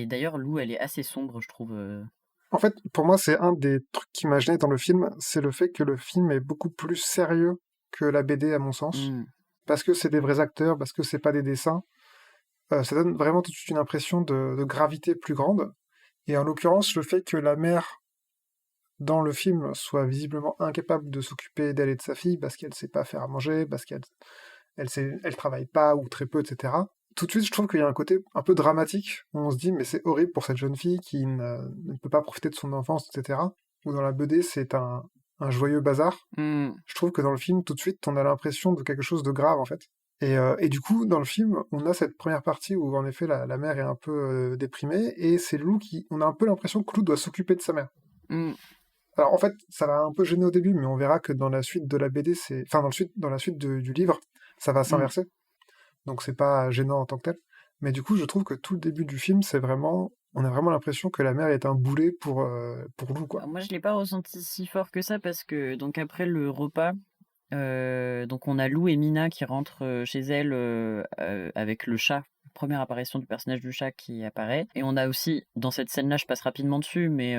D'ailleurs, Lou, elle est assez sombre, je trouve. en fait, pour moi, c'est un des trucs qui m'a gêné dans le film, c'est le fait que le film est beaucoup plus sérieux que la BD, à mon sens. Hmm. Parce que c'est des vrais acteurs, parce que c'est pas des dessins. Ça donne vraiment tout de suite une impression de gravité plus grande. Et en l'occurrence, le fait que la mère, dans le film, soit visiblement incapable de s'occuper d'elle et de sa fille, parce qu'elle sait pas faire à manger, parce qu'elle travaille pas ou très peu, etc. Tout de suite, je trouve qu'il y a un côté un peu dramatique, où on se dit, mais c'est horrible pour cette jeune fille qui ne peut pas profiter de son enfance, etc. Ou dans la BD, c'est un joyeux bazar. Hmm. Je trouve que dans le film, tout de suite, on a l'impression de quelque chose de grave, en fait. Et du coup, dans le film, on a cette première partie où, en effet, la mère est un peu déprimée, et c'est Lou qui... On a un peu l'impression que Lou doit s'occuper de sa mère. Hmm. Alors, en fait, ça va un peu gêner au début, mais on verra que dans la suite de la BD, c'est... Enfin, dans la suite du livre, ça va Hmm. s'inverser. Donc c'est pas gênant en tant que tel. Mais du coup, je trouve que tout le début du film, c'est vraiment, on a vraiment l'impression que la mère est un boulet pour Lou, quoi. Moi, je l'ai pas ressenti si fort que ça parce que donc après le repas, donc on a Lou et Mina qui rentrent chez elle avec le chat. Première apparition du personnage du chat qui apparaît. Et on a aussi, dans cette scène-là, je passe rapidement dessus, mais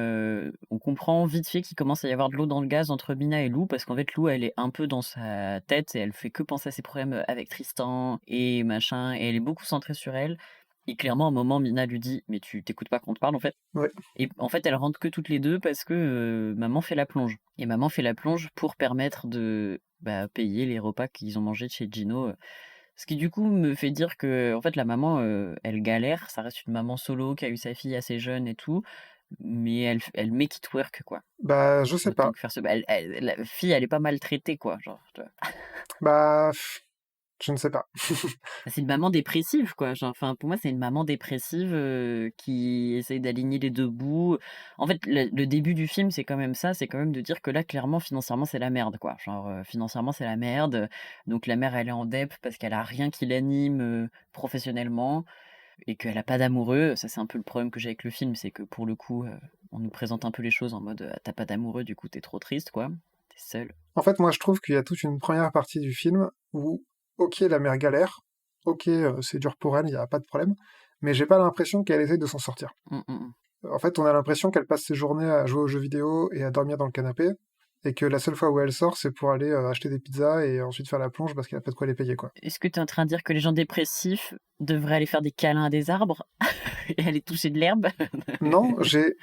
on comprend vite fait qu'il commence à y avoir de l'eau dans le gaz entre Mina et Lou, parce qu'en fait, Lou, elle est un peu dans sa tête et elle fait que penser à ses problèmes avec Tristan et machin, et elle est beaucoup centrée sur elle. Et clairement, à un moment, Mina lui dit, mais tu t'écoutes pas quand on te parle, en fait. Ouais. Et en fait, elles rentrent que toutes les deux parce que maman fait la plonge. Et maman fait la plonge pour permettre de payer les repas qu'ils ont mangés chez Gino. Ce qui du coup me fait dire que en fait la maman, elle galère. Ça reste une maman solo qui a eu sa fille assez jeune et tout, mais elle make it work quoi. Bah, je sais Autant pas. que faire ce. La fille, elle est pas maltraitée quoi. Genre, tu vois. Bah, je ne sais pas. C'est une maman dépressive, quoi. Genre, enfin, pour moi, c'est une maman dépressive qui essaye d'aligner les deux bouts. En fait, le début du film, c'est quand même ça. C'est quand même de dire que là, clairement, financièrement, c'est la merde, quoi. Genre, financièrement, c'est la merde. Donc, la mère, elle est en dep parce qu'elle a rien qui l'anime professionnellement et qu'elle a pas d'amoureux. Ça, c'est un peu le problème que j'ai avec le film. C'est que pour le coup, on nous présente un peu les choses en mode t'as pas d'amoureux, du coup, t'es trop triste, quoi. T'es seul. En fait, moi, je trouve qu'il y a toute une première partie du film où, ok, la mère galère, ok, c'est dur pour elle, il n'y a pas de problème, mais j'ai pas l'impression qu'elle essaie de s'en sortir. Hum, hum, hum. En fait, on a l'impression qu'elle passe ses journées à jouer aux jeux vidéo et à dormir dans le canapé, et que la seule fois où elle sort, c'est pour aller acheter des pizzas et ensuite faire la plonge parce qu'elle a pas de quoi les payer, quoi. Est-ce que tu es en train de dire que les gens dépressifs devraient aller faire des câlins à des arbres et aller toucher de l'herbe? Non, j'ai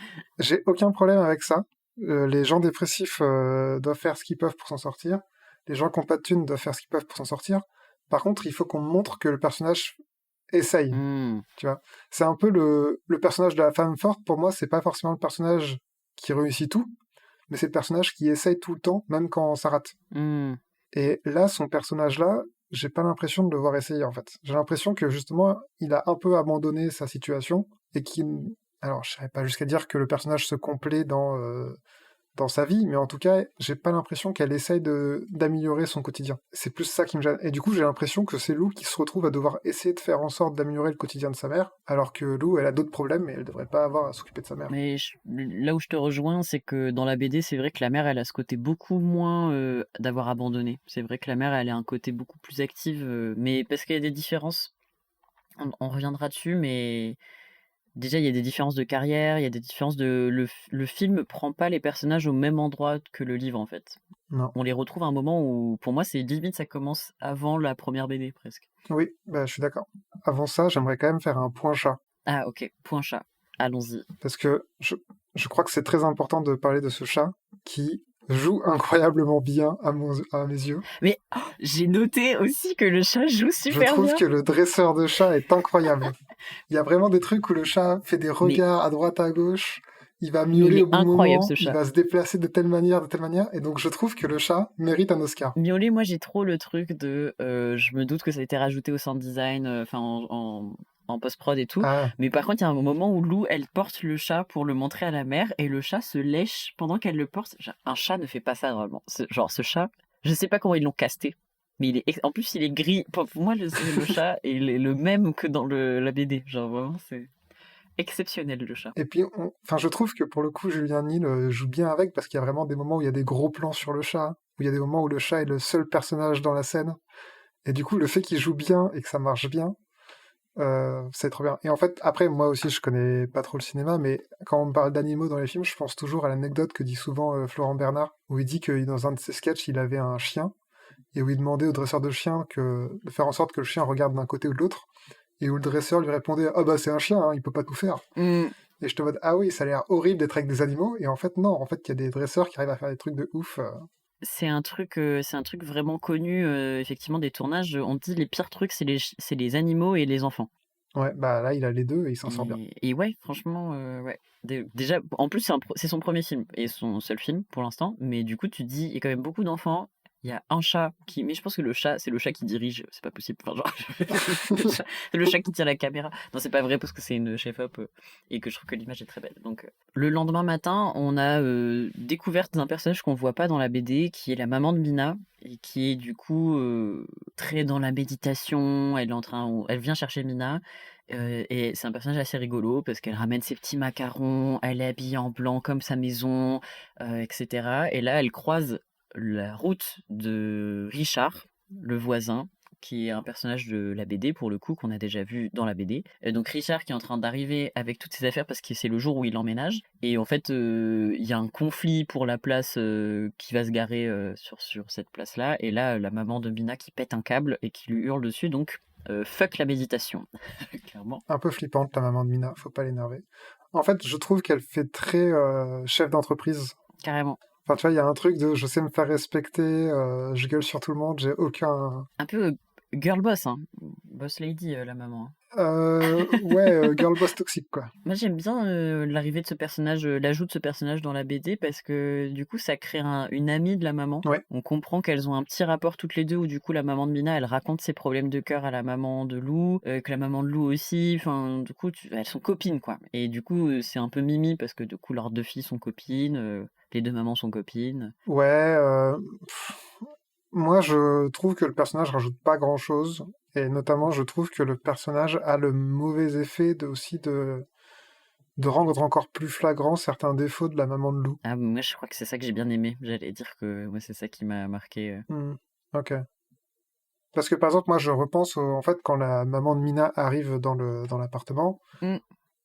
aucun problème avec ça. Les gens dépressifs doivent faire ce qu'ils peuvent pour s'en sortir. Les gens qui n'ont pas de thunes doivent faire ce qu'ils peuvent pour s'en sortir. Par contre, il faut qu'on montre que le personnage essaye, Hmm. tu vois. C'est un peu le personnage de la femme forte, pour moi, c'est pas forcément le personnage qui réussit tout, mais c'est le personnage qui essaye tout le temps, même quand ça rate. Hmm. Et là, son personnage-là, j'ai pas l'impression de le voir essayer, en fait. J'ai l'impression que, justement, il a un peu abandonné sa situation, et qu'il... Alors, je serais pas jusqu'à dire que le personnage se complaît dans sa vie, mais en tout cas, j'ai pas l'impression qu'elle essaye d'améliorer son quotidien. C'est plus ça qui me gêne. Et du coup, j'ai l'impression que c'est Lou qui se retrouve à devoir essayer de faire en sorte d'améliorer le quotidien de sa mère, alors que Lou, elle a d'autres problèmes, et elle devrait pas avoir à s'occuper de sa mère. Mais là où je te rejoins, c'est que dans la BD, c'est vrai que la mère, elle a ce côté beaucoup moins d'avoir abandonné. C'est vrai que la mère, elle a un côté beaucoup plus active, mais parce qu'il y a des différences. On reviendra dessus, mais déjà, il y a des différences de carrière, il y a des différences de... Le film prend pas les personnages au même endroit que le livre, en fait. Non. On les retrouve à un moment où, pour moi, c'est limite, ça commence avant la première BD, presque. Oui, bah, je suis d'accord. Avant ça, j'aimerais quand même faire un point chat. Ah, ok, point chat. Allons-y. Parce que je crois que c'est très important de parler de ce chat qui joue incroyablement bien à mes yeux. Mais j'ai noté aussi que le chat joue Je super trouve bien. que le dresseur de chat est incroyable. Il y a vraiment des trucs où le chat fait des Mais, regards à droite, à gauche, il va mais il miauler est au bon incroyable, moment, ce il chat. va se déplacer de telle manière, et donc je trouve que le chat mérite un Oscar. Miauler, moi, j'ai trop le truc de... je me doute que ça a été rajouté au sound design, enfin, en post-prod et tout. Ah, Mais par contre, il y a un moment où Lou, elle porte le chat pour le montrer à la mère, et le chat se lèche pendant qu'elle le porte. Genre, un chat ne fait pas ça, vraiment. Genre, ce chat, je sais pas comment ils l'ont casté. Mais en plus, il est gris. Pour moi, le chat, il est le même que dans la BD. Genre, vraiment, c'est exceptionnel, le chat. et puis, enfin, je trouve que pour le coup, Julien Nil joue bien avec, parce qu'il y a vraiment des moments où il y a des gros plans sur le chat, où il y a des moments où le chat est le seul personnage dans la scène. Et du coup, le fait qu'il joue bien et que ça marche bien, c'est trop bien. Et en fait, après, moi aussi, je connais pas trop le cinéma, mais quand on me parle d'animaux dans les films, je pense toujours à l'anecdote que dit souvent Florent Bernard, où il dit que dans un de ses sketchs, il avait un chien, et où il demandait au dresseur de chien de faire en sorte que le chien regarde d'un côté ou de l'autre, et où le dresseur lui répondait « Ah bah c'est un chien, hein, il peut pas tout faire ». Hmm. Et je te mode « Ah oui, ça a l'air horrible d'être avec des animaux », et en fait non, en fait il y a des dresseurs qui arrivent à faire des trucs de ouf. C'est un truc vraiment connu, effectivement, des tournages. On dit les pires trucs, c'est les animaux et les enfants. Ouais, bah là il a les deux et il s'en sort bien. Et ouais, franchement, ouais. Déjà, en plus, c'est son premier film et son seul film pour l'instant. Mais du coup, tu te dis, il y a quand même beaucoup d'enfants. Il y a un chat qui. Mais je pense que le chat, c'est le chat qui dirige. C'est pas possible. Enfin, genre, c'est le chat qui tient la caméra. Non, c'est pas vrai parce que c'est une chef-op et que je trouve que l'image est très belle. Donc, le lendemain matin, on a découverte d'un personnage qu'on voit pas dans la BD qui est la maman de Mina et qui est du coup très dans la méditation. Elle vient chercher Mina. Et c'est un personnage assez rigolo parce qu'elle ramène ses petits macarons, elle est habillée en blanc comme sa maison, etc. Et là, elle croise la route de Richard, le voisin, qui est un personnage de la BD pour le coup qu'on a déjà vu dans la BD. Donc Richard qui est en train d'arriver avec toutes ses affaires parce que c'est le jour où il emménage. Et en fait, il y a un conflit pour la place qui va se garer sur cette place-là. Et là, la maman de Mina qui pète un câble et qui lui hurle dessus. Donc fuck la méditation, clairement. Un peu flippante, la maman de Mina, faut pas l'énerver. En fait, je trouve qu'elle fait très chef d'entreprise. Carrément. Enfin, tu vois, il y a un truc de je sais me faire respecter, je gueule sur tout le monde, j'ai aucun. Un peu girl boss, hein. Boss lady, la maman. Ouais, girl boss toxique, quoi. Moi, j'aime bien l'arrivée de ce personnage, l'ajout de ce personnage dans la BD parce que du coup, ça crée une amie de la maman. Ouais. On comprend qu'elles ont un petit rapport toutes les deux où du coup, la maman de Mina, elle raconte ses problèmes de cœur à la maman de Lou, que la maman de Lou aussi. Enfin, du coup, elles sont copines, quoi. Et du coup, c'est un peu mimi parce que du coup, leurs deux filles sont copines, les deux mamans sont copines. Ouais, moi je trouve que le personnage rajoute pas grand-chose, et notamment je trouve que le personnage a le mauvais effet de rendre encore plus flagrant certains défauts de la maman de Lou. Ah, moi, je crois que c'est ça que j'ai bien aimé. J'allais dire que moi, c'est ça qui m'a marqué. Ok. Parce que par exemple, moi je repense en fait quand la maman de Mina arrive dans l'appartement. Mm.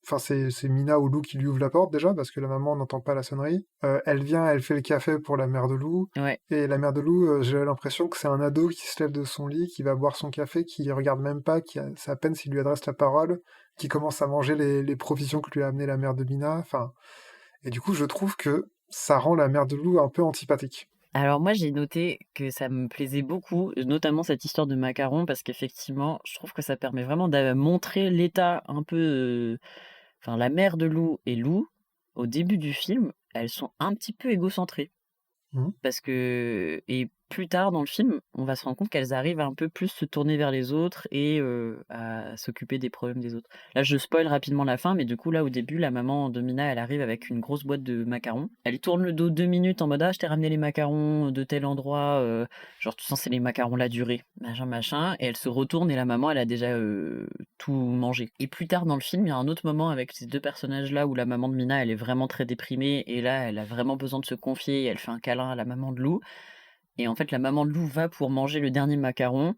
Enfin, c'est Mina ou Lou qui lui ouvre la porte déjà, parce que la maman n'entend pas la sonnerie. Elle vient, elle fait le café pour la mère de Lou. Ouais. Et la mère de Lou, j'ai l'impression que c'est un ado qui se lève de son lit, qui va boire son café, qui regarde même pas, c'est à peine s'il lui adresse la parole, qui commence à manger les provisions que lui a amené la mère de Mina. Enfin, et du coup, je trouve que ça rend la mère de Lou un peu antipathique. Alors moi j'ai noté que ça me plaisait beaucoup, notamment cette histoire de macarons, parce qu'effectivement je trouve que ça permet vraiment de montrer l'état un peu... Enfin la mère de Lou et Lou, au début du film, elles sont un petit peu égocentrées. Mhm. Parce que... Et plus tard dans le film, on va se rendre compte qu'elles arrivent à un peu plus se tourner vers les autres et à s'occuper des problèmes des autres. Là, je spoil rapidement la fin, mais du coup, là, au début, la maman de Mina, elle arrive avec une grosse boîte de macarons. Elle lui tourne le dos 2 minutes en mode « Ah, je t'ai ramené les macarons de tel endroit. Genre, tu sens c'est les macarons la durée. Machin, machin. » Et elle se retourne et la maman, elle a déjà tout mangé. Et plus tard dans le film, il y a un autre moment avec ces deux personnages-là où la maman de Mina, elle est vraiment très déprimée. Et là, elle a vraiment besoin de se confier. Elle fait un câlin à la maman de Lou. Et en fait, la maman de Lou va pour manger le dernier macaron.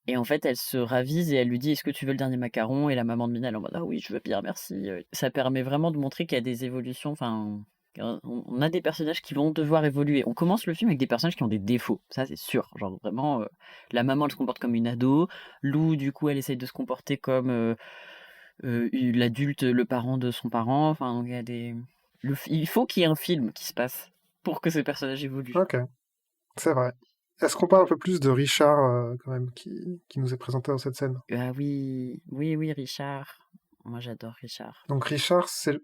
Et en fait, elle se ravise et elle lui dit: «Est-ce que tu veux le dernier macaron?» Et la maman de Mina, elle est en mode: «Ah oui, je veux bien, merci». Ça permet vraiment de montrer qu'il y a des évolutions, enfin, on a des personnages qui vont devoir évoluer. On commence le film avec des personnages qui ont des défauts, ça c'est sûr. Genre vraiment, la maman, elle se comporte comme une ado. Lou, du coup, elle essaye de se comporter comme, l'adulte, le parent de son parent. Enfin, donc il y a des il faut qu'il y ait un film qui se passe pour que ces personnages évoluent. Ok, c'est vrai. Est-ce qu'on parle un peu plus de Richard, quand même, qui nous est présenté dans cette scène? Ah oui, oui, oui, Richard. Moi, j'adore Richard. Donc Richard, c'est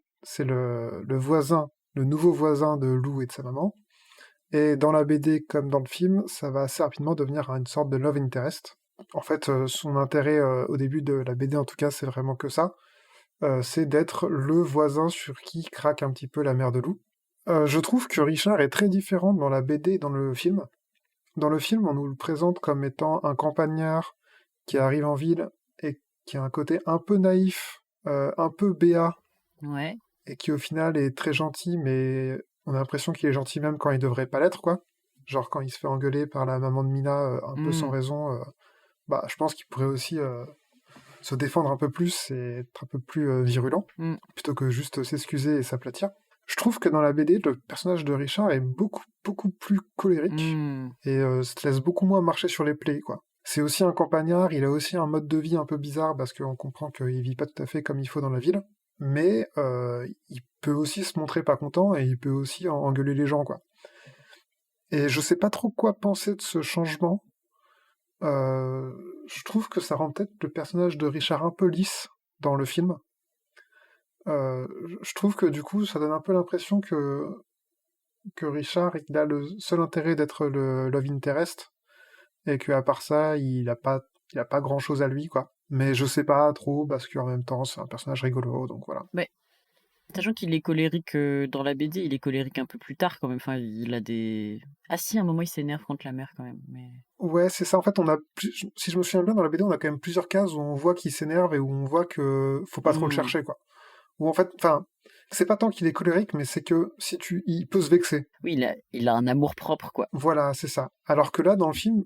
le voisin, le nouveau voisin de Lou et de sa maman. Et dans la BD comme dans le film, ça va assez rapidement devenir une sorte de love interest. En fait, son intérêt au début de la BD, en tout cas, c'est vraiment que ça. C'est d'être le voisin sur qui craque un petit peu la mère de Lou. Je trouve que Richard est très différent dans la BD et dans le film. Dans le film, on nous le présente comme étant un campagnard qui arrive en ville et qui a un côté un peu naïf, un peu béat, Ouais. et qui au final est très gentil, mais on a l'impression qu'il est gentil même quand il devrait pas l'être, quoi. Genre quand il se fait engueuler par la maman de Mina un peu sans Mmh. raison, bah je pense qu'il pourrait aussi se défendre un peu plus et être un peu plus virulent, Mmh. plutôt que juste s'excuser et s'aplatir. Je trouve que dans la BD, le personnage de Richard est beaucoup, beaucoup plus colérique Mmh. et se laisse beaucoup moins marcher sur les plaies, quoi. C'est aussi un campagnard, il a aussi un mode de vie un peu bizarre parce qu'on comprend qu'il vit pas tout à fait comme il faut dans la ville, mais il peut aussi se montrer pas content et il peut aussi engueuler les gens, quoi. Et je sais pas trop quoi penser de ce changement. Euh, je trouve que ça rend peut-être le personnage de Richard un peu lisse dans le film. Je trouve que du coup, ça donne un peu l'impression que Richard, il a le seul intérêt d'être le love interest, et qu'à part ça, il a pas grand-chose à lui, quoi. Mais je sais pas trop, parce qu'en même temps, c'est un personnage rigolo, donc voilà. Ouais. Sachant qu'il est colérique dans la BD, il est colérique un peu plus tard quand même. Enfin, il a des. Ah si, à un moment, il s'énerve contre la mère quand même. Mais. Ouais, c'est ça. En fait, si je me souviens bien, dans la BD, on a quand même plusieurs cases où on voit qu'il s'énerve et où on voit que faut pas trop le Mmh. chercher, quoi. Où en fait, enfin, c'est pas tant qu'il est colérique, mais c'est que il peut se vexer. Oui, il a un amour propre, quoi. Voilà, c'est ça. Alors que là, dans le film,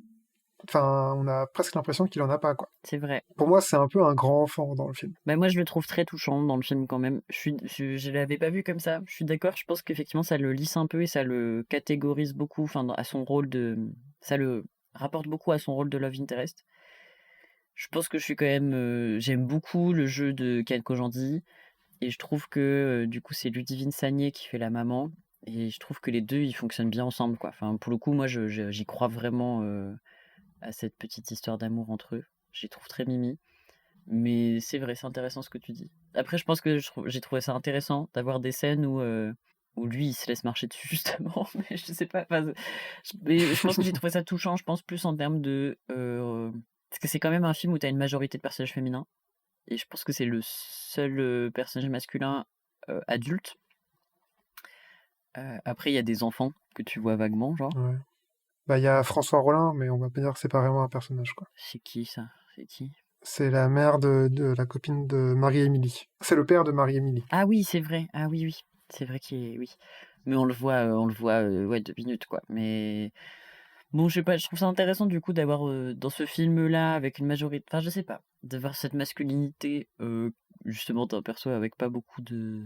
enfin, on a presque l'impression qu'il en a pas, quoi. C'est vrai. Pour moi, c'est un peu un grand enfant dans le film. Bah, moi, je le trouve très touchant dans le film quand même. Je l'avais pas vu comme ça. Je suis d'accord. Je pense qu'effectivement, ça le lisse un peu et ça le catégorise beaucoup. Enfin, à son rôle de. Ça le rapporte beaucoup à son rôle de love interest. Je pense que je suis quand même. J'aime beaucoup le jeu de Ken Kojandi. Et je trouve que du coup, c'est Ludivine Sagné qui fait la maman. Et je trouve que les deux, ils fonctionnent bien ensemble, quoi. Enfin, pour le coup, moi, j'y crois vraiment à cette petite histoire d'amour entre eux. J'y trouve très mimi. Mais c'est vrai, c'est intéressant ce que tu dis. Après, je pense que j'ai trouvé ça intéressant d'avoir des scènes où lui, il se laisse marcher dessus, justement. Mais je sais pas. Enfin, mais je pense que j'ai trouvé ça touchant. Je pense plus en termes de. Parce que c'est quand même un film où tu as une majorité de personnages féminins. Et je pense que c'est le seul personnage masculin adulte. Après, il y a des enfants que tu vois vaguement, genre. Ouais. Bah, il y a François Rollin, mais on va pas dire que c'est pas vraiment un personnage, quoi. C'est qui ça? C'est qui? C'est la mère de la copine de Marie-Émilie. C'est le père de Marie-Émilie. Ah oui, c'est vrai. Ah oui, oui. C'est vrai qu'il est. Oui. Mais on le voit, ouais, 2 minutes, quoi. Mais bon, je sais pas, je trouve ça intéressant du coup d'avoir dans ce film-là, avec une majorité. Enfin, je sais pas, d'avoir cette masculinité, justement, d'un perso avec pas beaucoup de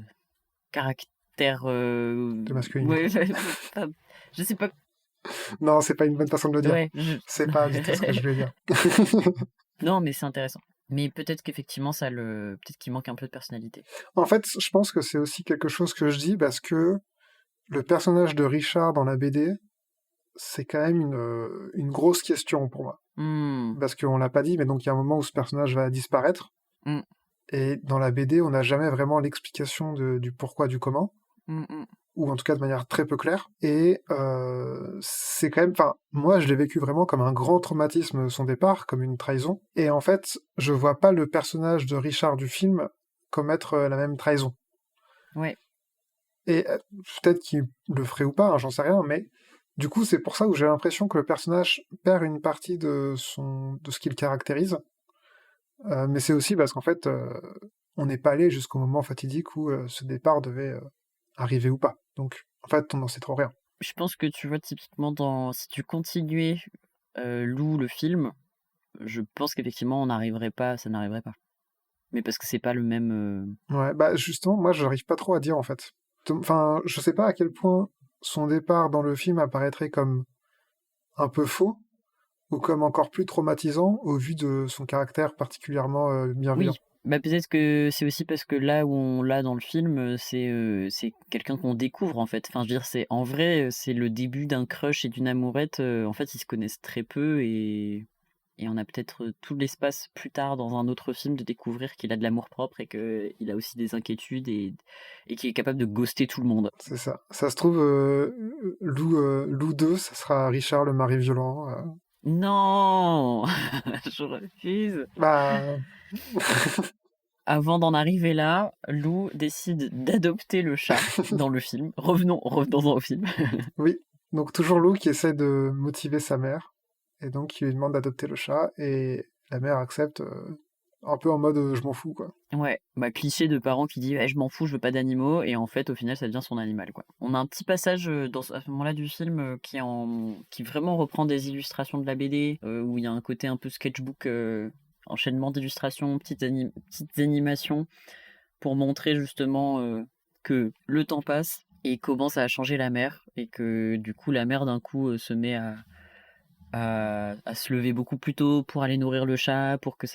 caractère. De Ouais, masculinité. enfin, je sais pas. Non, c'est pas une bonne façon de le dire. Ouais, C'est pas du tout ce que je voulais dire. non, mais c'est intéressant. Mais peut-être qu'effectivement, peut-être qu'il manque un peu de personnalité. En fait, je pense que c'est aussi quelque chose que je dis parce que le personnage de Richard dans la BD, c'est quand même une grosse question pour moi. Hmm, Parce qu'on l'a pas dit, mais donc il y a un moment où ce personnage va disparaître. hmm, Et dans la BD, on n'a jamais vraiment l'explication du pourquoi, du comment, hmm, hmm. ou en tout cas de manière très peu claire. Et c'est quand même, enfin, moi je l'ai vécu vraiment comme un grand traumatisme son départ, comme une trahison. Et en fait, je vois pas le personnage de Richard du film commettre la même trahison. Ouais. Et peut-être qu'il le ferait ou pas, hein, j'en sais rien, mais du coup c'est pour ça où j'ai l'impression que le personnage perd une partie de ce qu'il caractérise. Mais c'est aussi parce qu'en fait, on n'est pas allé jusqu'au moment fatidique où ce départ devait arriver ou pas. Donc, en fait, on n'en sait trop rien. Je pense que tu vois, typiquement, si tu continuais Lou, le film, je pense qu'effectivement, ça n'arriverait pas. Mais parce que c'est pas le même. Ouais, bah justement, moi, j'arrive pas trop à dire, en fait. Enfin, je sais pas à quel point son départ dans le film apparaîtrait comme un peu faux, ou comme encore plus traumatisant au vu de son caractère particulièrement bienveillant. Oui, bah peut-être que c'est aussi parce que là où on l'a dans le film, c'est quelqu'un qu'on découvre en fait. Enfin, je veux dire, c'est en vrai, c'est le début d'un crush et d'une amourette. En fait, ils se connaissent très peu et on a peut-être tout l'espace plus tard dans un autre film de découvrir qu'il a de l'amour-propre et qu'il a aussi des inquiétudes et qu'il est capable de ghoster tout le monde. C'est ça. Ça se trouve, Lou 2, ça sera Richard le mari violent. Non! Je refuse. Bah, Avant d'en arriver là, Lou décide d'adopter le chat dans le film. Revenons au film. oui. Donc toujours Lou qui essaie de motiver sa mère, et donc qui lui demande d'adopter le chat, et la mère accepte un peu en mode je m'en fous, quoi. Ouais, bah cliché de parent qui dit je m'en fous, je veux pas d'animaux, et en fait au final ça devient son animal quoi. On a un petit passage à ce moment-là du film qui vraiment reprend des illustrations de la BD, où il y a un côté un peu sketchbook, enchaînement d'illustrations, petites animations pour montrer justement que le temps passe et commence à changer la mère et que du coup la mère d'un coup se met à se lever beaucoup plus tôt pour aller nourrir le chat, pour que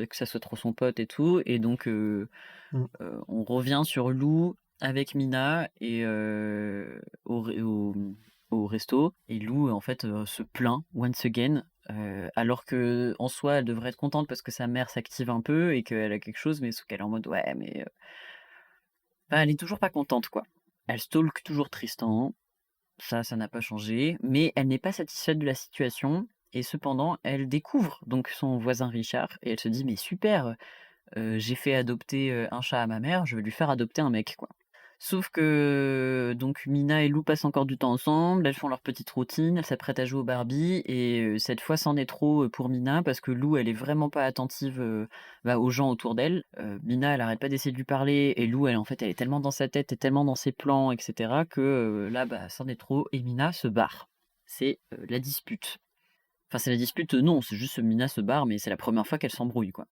que ça soit trop son pote et tout. Et donc, Mm. on revient sur Lou avec Mina et au resto. Et Lou, en fait, se plaint once again. Alors que en soi, elle devrait être contente parce que sa mère s'active un peu et qu'elle a quelque chose, mais sauf qu'elle est en mode ouais, mais enfin, elle est toujours pas contente quoi. Elle stalk toujours Tristan, ça n'a pas changé, mais elle n'est pas satisfaite de la situation et cependant, elle découvre donc son voisin Richard et elle se dit: «Mais super, j'ai fait adopter, un chat à ma mère, je vais lui faire adopter un mec, quoi». Sauf que donc Mina et Lou passent encore du temps ensemble, elles font leur petite routine, elles s'apprêtent à jouer au Barbie et cette fois, c'en est trop, pour Mina parce que Lou, elle est vraiment pas attentive, aux gens autour d'elle. Mina, elle arrête pas d'essayer de lui parler et Lou, en fait, elle est tellement dans sa tête et tellement dans ses plans et cetera que, là, bah, c'en est trop et Mina se barre. C'est, la dispute. Enfin, c'est la dispute, non, c'est juste Mina se barre, mais c'est la première fois qu'elle s'embrouille, quoi.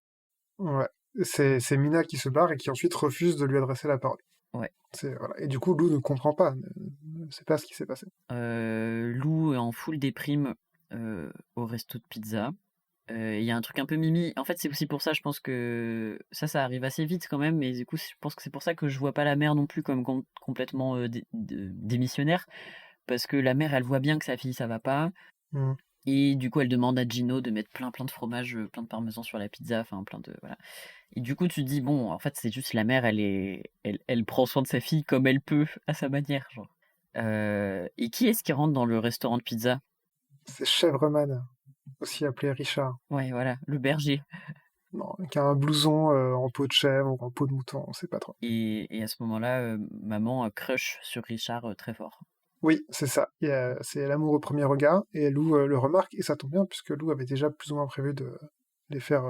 Ouais. C'est Mina qui se barre et qui ensuite refuse de lui adresser la parole. Ouais. Voilà. Et du coup, Lou ne comprend pas, ne sait pas ce qui s'est passé. Lou est en full déprime au resto de pizza. Il y a un truc un peu mimi. En fait, c'est aussi pour ça, je pense que ça arrive assez vite quand même. Mais du coup, je pense que c'est pour ça que je vois pas la mère non plus comme complètement démissionnaire. Parce que la mère, elle voit bien que sa fille, ça va pas. Mm. Et du coup, elle demande à Gino de mettre plein de fromage, plein de parmesan sur la pizza. Enfin, plein de. Voilà. Et du coup, tu te dis, bon, en fait, c'est juste la mère, elle prend soin de sa fille comme elle peut, à sa manière, genre. Et qui est-ce qui rentre dans le restaurant de pizza? C'est Chèvreman, aussi appelé Richard. Ouais, voilà, le berger. Non, qui a un blouson en peau de chèvre ou en peau de mouton, on sait pas trop. Et à ce moment-là, maman crush sur Richard très fort. Oui, c'est ça. C'est l'amour au premier regard, et Lou le remarque, et ça tombe bien, puisque Lou avait déjà plus ou moins prévu de les faire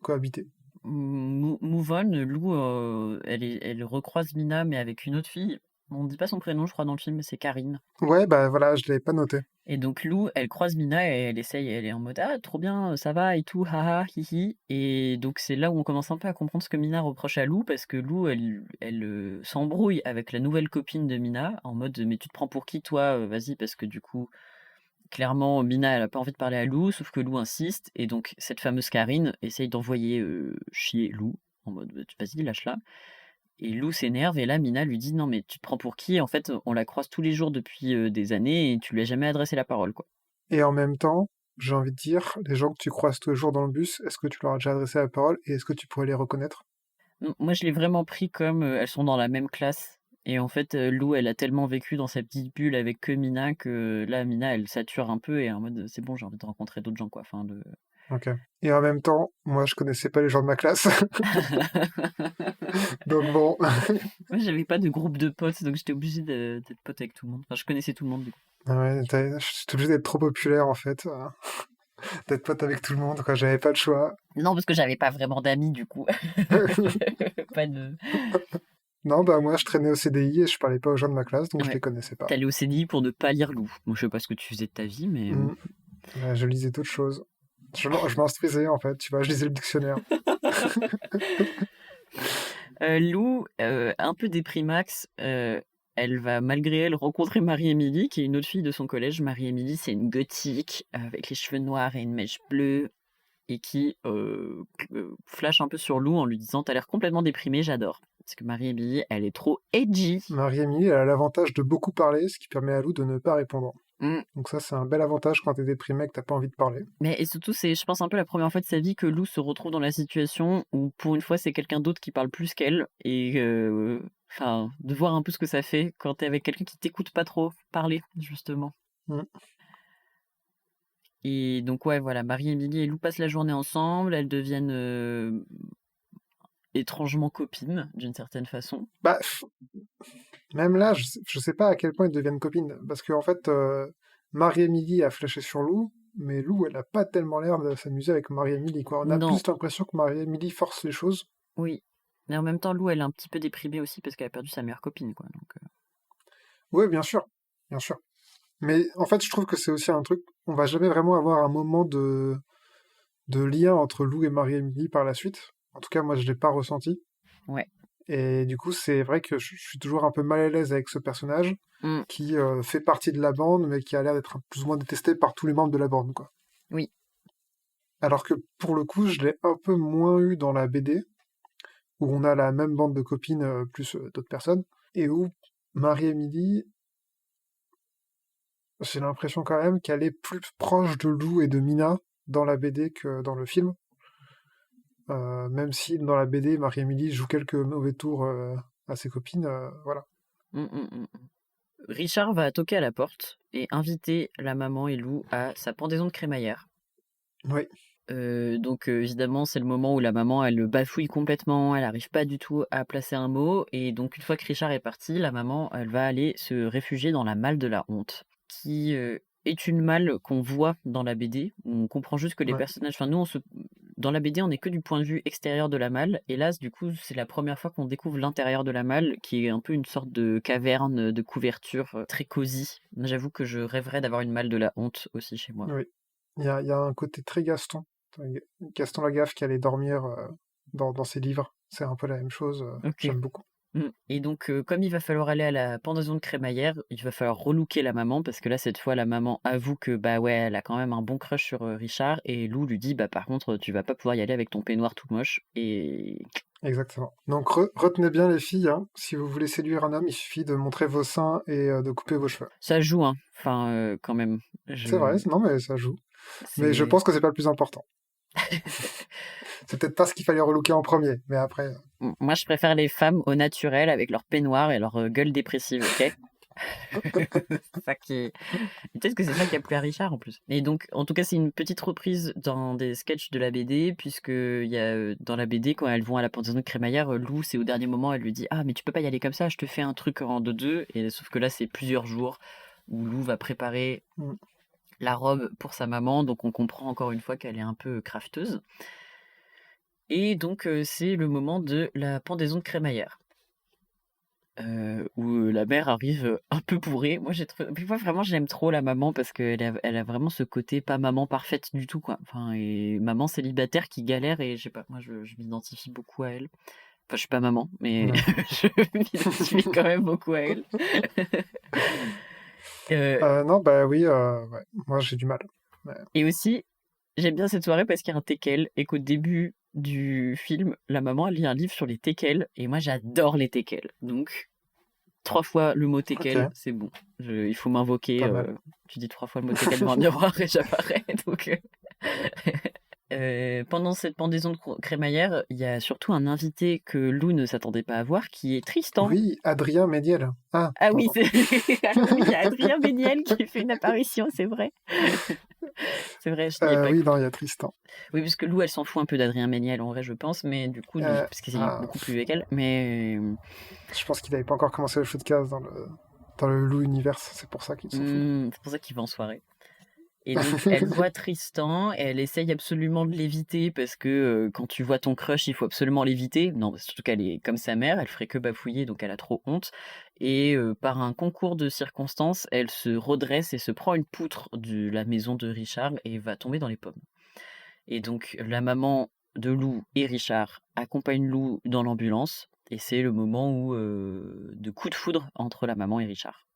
cohabiter. Move on, Lou, elle recroise Mina, mais avec une autre fille. On ne dit pas son prénom, je crois, dans le film, mais c'est Karine. Ouais, bah voilà, je l'avais pas noté. Et donc Lou, elle croise Mina et elle est en mode ah trop bien, ça va et tout, haha, hihi. Et donc c'est là où on commence un peu à comprendre ce que Mina reproche à Lou parce que Lou, elle s'embrouille avec la nouvelle copine de Mina en mode mais tu te prends pour qui toi, vas-y parce que du coup clairement Mina elle a pas envie de parler à Lou sauf que Lou insiste et donc cette fameuse Karine essaye d'envoyer chier Lou en mode bah, vas-y lâche-la. Et Lou s'énerve et là Mina lui dit non mais tu te prends pour qui? En fait on la croise tous les jours depuis des années et tu lui as jamais adressé la parole quoi. Et en même temps, j'ai envie de dire, les gens que tu croises tous les jours dans le bus, est-ce que tu leur as déjà adressé la parole, et est-ce que tu pourrais les reconnaître? Moi je l'ai vraiment pris comme elles sont dans la même classe et en fait Lou elle a tellement vécu dans sa petite bulle avec que Mina que là Mina elle sature un peu et est en mode c'est bon j'ai envie de rencontrer d'autres gens quoi. Enfin de... Ok. Et en même temps, moi je connaissais pas les gens de ma classe. Donc bon. Moi j'avais pas de groupe de potes donc j'étais obligée d'être pote avec tout le monde. Enfin je connaissais tout le monde du coup. Ouais, j'étais obligé d'être trop populaire en fait. D'être pote avec tout le monde, quoi. J'avais pas le choix. Non parce que j'avais pas vraiment d'amis du coup. Pas de... Non, bah moi je traînais au CDI et je parlais pas aux gens de ma classe, donc je Ouais. les connaissais pas. T'allais au CDI pour ne pas lire Lou. Moi je sais pas ce que tu faisais de ta vie mais... Bah, je lisais d'autres choses. Je m'instruisais, en fait, tu vois, je lisais le dictionnaire. Lou, un peu déprimax, elle va malgré elle rencontrer Marie-Émilie, qui est une autre fille de son collège. Marie-Émilie, c'est une gothique avec les cheveux noirs et une mèche bleue et qui flash un peu sur Lou en lui disant t'as l'air complètement déprimée, j'adore. Parce que Marie-Émilie, elle est trop edgy. Marie-Émilie, elle a l'avantage de beaucoup parler, ce qui permet à Lou de ne pas répondre. Mm. Donc ça, c'est un bel avantage quand t'es déprimé et que t'as pas envie de parler. Mais et surtout, c'est, je pense, un peu la première fois de sa vie que Lou se retrouve dans la situation où, pour une fois, c'est quelqu'un d'autre qui parle plus qu'elle. Et enfin, de voir un peu ce que ça fait quand t'es avec quelqu'un qui t'écoute pas trop parler, justement. Mm. Et donc, ouais, voilà, Marie-Émilie et Lou passent la journée ensemble. Elles deviennent étrangement copines, d'une certaine façon. Bah, même là, je sais pas à quel point ils deviennent copines. Parce qu'en fait, Marie-Émilie a flashé sur Lou, mais Lou, elle a pas tellement l'air de s'amuser avec Marie-Émilie, quoi. On a Non, plus l'impression que Marie-Émilie force les choses. oui. Mais en même temps, Lou, elle est un petit peu déprimée aussi parce qu'elle a perdu sa meilleure copine, quoi. Donc, Oui, bien sûr, bien sûr. Mais en fait, je trouve que c'est aussi un truc, on va jamais vraiment avoir un moment de lien entre Lou et Marie-Émilie par la suite. En tout cas, moi, je l'ai pas ressenti. ouais. Et du coup, c'est vrai que je suis toujours un peu mal à l'aise avec ce personnage Mm, qui fait partie de la bande, mais qui a l'air d'être plus ou moins détesté par tous les membres de la bande, quoi. oui. Alors que pour le coup, je l'ai un peu moins eu dans la BD, où on a la même bande de copines plus d'autres personnes, et où Marie-Émilie, j'ai l'impression quand même qu'elle est plus proche de Lou et de Mina dans la BD que dans le film. Même si dans la BD, Marie-Émilie joue quelques mauvais tours à ses copines, voilà. Mm, mm, mm. Richard va toquer à la porte et inviter la maman et Lou à sa pendaison de crémaillère. Oui, Donc évidemment, c'est le moment où la maman, elle le bafouille complètement, elle n'arrive pas du tout à placer un mot. Et donc une fois que Richard est parti, la maman, elle va aller se réfugier dans la malle de la honte, qui est une malle qu'on voit dans la BD. On comprend juste que les ouais. personnages... Enfin, nous, dans la BD, on n'est que du point de vue extérieur de la malle. Et là, du coup, c'est la première fois qu'on découvre l'intérieur de la malle, qui est un peu une sorte de caverne de couverture très cosy. J'avoue que je rêverais d'avoir une malle de la honte aussi chez moi. Oui. Il y a un côté très Gaston. Gaston Lagaffe qui allait dormir dans ses livres. C'est un peu la même chose. Ok. J'aime beaucoup. Et donc, comme il va falloir aller à la pendaison de crémaillère, il va falloir relooker la maman, parce que là, cette fois, la maman avoue que, bah ouais, elle a quand même un bon crush sur Richard, et Lou lui dit, bah par contre, tu vas pas pouvoir y aller avec ton peignoir tout moche, et Exactement. Donc retenez bien les filles, hein. Si vous voulez séduire un homme, il suffit de montrer vos seins et de couper vos cheveux. ça joue, hein, enfin, quand même, C'est vrai, je... non mais ça joue. Mais je c'est... pense que c'est pas le plus important. C'est peut-être pas ce qu'il fallait relooker en premier, mais après. Moi, je préfère les femmes au naturel, avec leur peignoir et leur gueule dépressive, ok? C'est ça qui... Peut-être que c'est ça qui a plu à Richard en plus. Et donc, en tout cas, c'est une petite reprise dans des sketchs de la BD, puisque il y a, dans la BD, quand elles vont à la pendaison de crémaillère, Lou, c'est au dernier moment, elle lui dit ah, mais tu peux pas y aller comme ça, je te fais un truc en 2-2. Et sauf que là, c'est plusieurs jours où Lou va préparer Mm. la robe pour sa maman, donc on comprend encore une fois qu'elle est un peu crafteuse. Et donc, c'est le moment de la pendaison de crémaillère. Où la mère arrive un peu bourrée. Moi, vraiment, je l'aime trop, la maman, parce elle a vraiment ce côté pas maman parfaite du tout, quoi. Enfin, et maman célibataire qui galère, et je sais pas, moi, je m'identifie beaucoup à elle. Enfin, je suis pas maman, mais Ouais. je m'identifie quand même beaucoup à elle. Euh, Non, bah oui, ouais. Moi j'ai du mal. Ouais. et aussi, j'aime bien cette soirée parce qu'il y a un teckel, et qu'au début du film, la maman, elle lit un livre sur les teckels, et moi, j'adore les teckels. Donc, 3 fois le mot Ok, teckel, c'est bon. Il faut m'invoquer. pas mal. Tu dis 3 fois le mot teckel devant un miroir et j'apparais. Donc, pendant cette pendaison de crémaillère, il y a surtout un invité que Lou ne s'attendait pas à voir, qui est Tristan. Oui, Adrien Méniel. Ah, Ah oui, pardon. alors oui, il y a Adrien Méniel qui fait une apparition, c'est vrai. C'est vrai, je n'y ai pas Oui, cru. non, il y a Tristan. Oui, parce que Lou, elle s'en fout un peu d'Adrien Méniel, en vrai, je pense, mais du coup, donc, parce qu'il est Ah, beaucoup plus avec elle. Mais je pense qu'il n'avait pas encore commencé le show de case dans le Lou Universe, c'est pour ça qu'il s'en fout. c'est pour ça qu'il va en soirée. Et donc, elle voit Tristan, et elle essaye absolument de l'éviter, parce que quand tu vois ton crush, il faut absolument l'éviter. Non, surtout qu'elle est comme sa mère, elle ferait que bafouiller, donc elle a trop honte. Et par un concours de circonstances, elle se redresse et se prend une poutre de la maison de Richard et va tomber dans les pommes. Et donc, la maman de Lou et Richard accompagnent Lou dans l'ambulance. Et c'est le moment où, de coup de foudre entre la maman et Richard,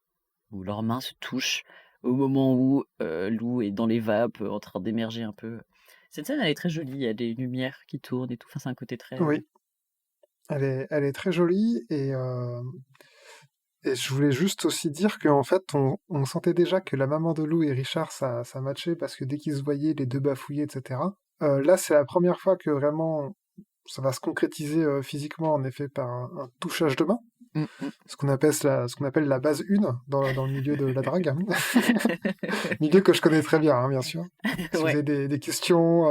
où leurs mains se touchent au moment où Lou est dans les vapes, en train d'émerger un peu. Cette scène, elle est très jolie. Il y a des lumières qui tournent et tout. Enfin, c'est un côté très. Oui, elle est très jolie et je voulais juste aussi dire qu'en fait, on sentait déjà que la maman de Lou et Richard, ça matchait parce que dès qu'ils se voyaient, les deux bafouillaient, etc. Là, c'est la première fois que vraiment ça va se concrétiser physiquement, en effet, par un touchage de main. Mm, mm. Ce qu'on appelle la base 1 dans le milieu de la drague. Milieu que je connais très bien, hein, bien sûr. Si vous Ouais. avez des questions,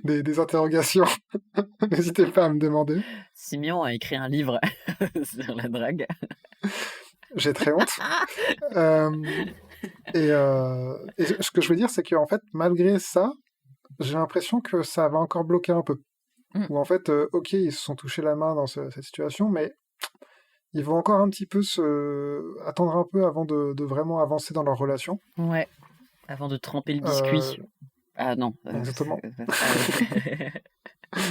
des interrogations, n'hésitez pas à me demander. Simeon a écrit un livre sur la drague. J'ai très honte. Et ce que je veux dire, c'est qu'en fait, malgré ça, j'ai l'impression que ça va encore bloquer un peu. Mm. Ou en fait, ok, ils se sont touchés la main dans cette situation, mais ils vont encore un petit peu attendre un peu avant de vraiment avancer dans leur relation. Ouais. Avant de tremper le Euh, biscuit. Ah non. exactement. Ouais.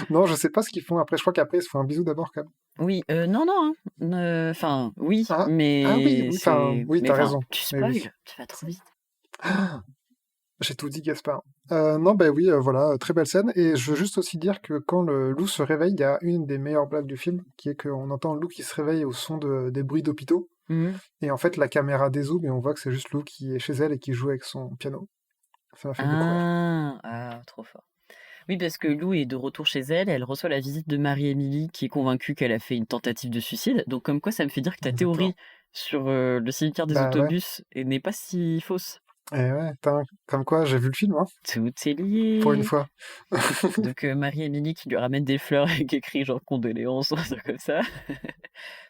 Non, je sais pas ce qu'ils font après. Je crois qu'après, ils se font un bisou d'abord, quand même. Oui, non, non. Enfin, oui, Ah, ah oui, mais oui, enfin, c'est. oui, Mais t'as enfin, raison. tu Mais oui. spoil, tu vas trop vite. J'ai tout dit, Gaspard. Non, ben oui, voilà, très belle scène. Et je veux juste aussi dire que quand le loup se réveille, il y a une des meilleures blagues du film, qui est qu'on entend le loup qui se réveille au son des bruits d'hôpitaux. Mhm. Et en fait, la caméra dézoome et on voit que c'est juste Lou qui est chez elle et qui joue avec son piano. Ça m'a fait beaucoup rire. Trop fort. Oui, parce que Lou est de retour chez elle, elle reçoit la visite de Marie-Émilie qui est convaincue qu'elle a fait une tentative de suicide. Donc comme quoi, ça me fait dire que ta Exactement. théorie sur le cimetière des Bah ouais. autobus n'est pas si fausse. Et ouais, comme quoi, j'ai vu le film, hein, Tout est pour une lié. fois. Donc Marie-Émilie qui lui ramène des fleurs et qui écrit genre condoléances, un truc comme ça.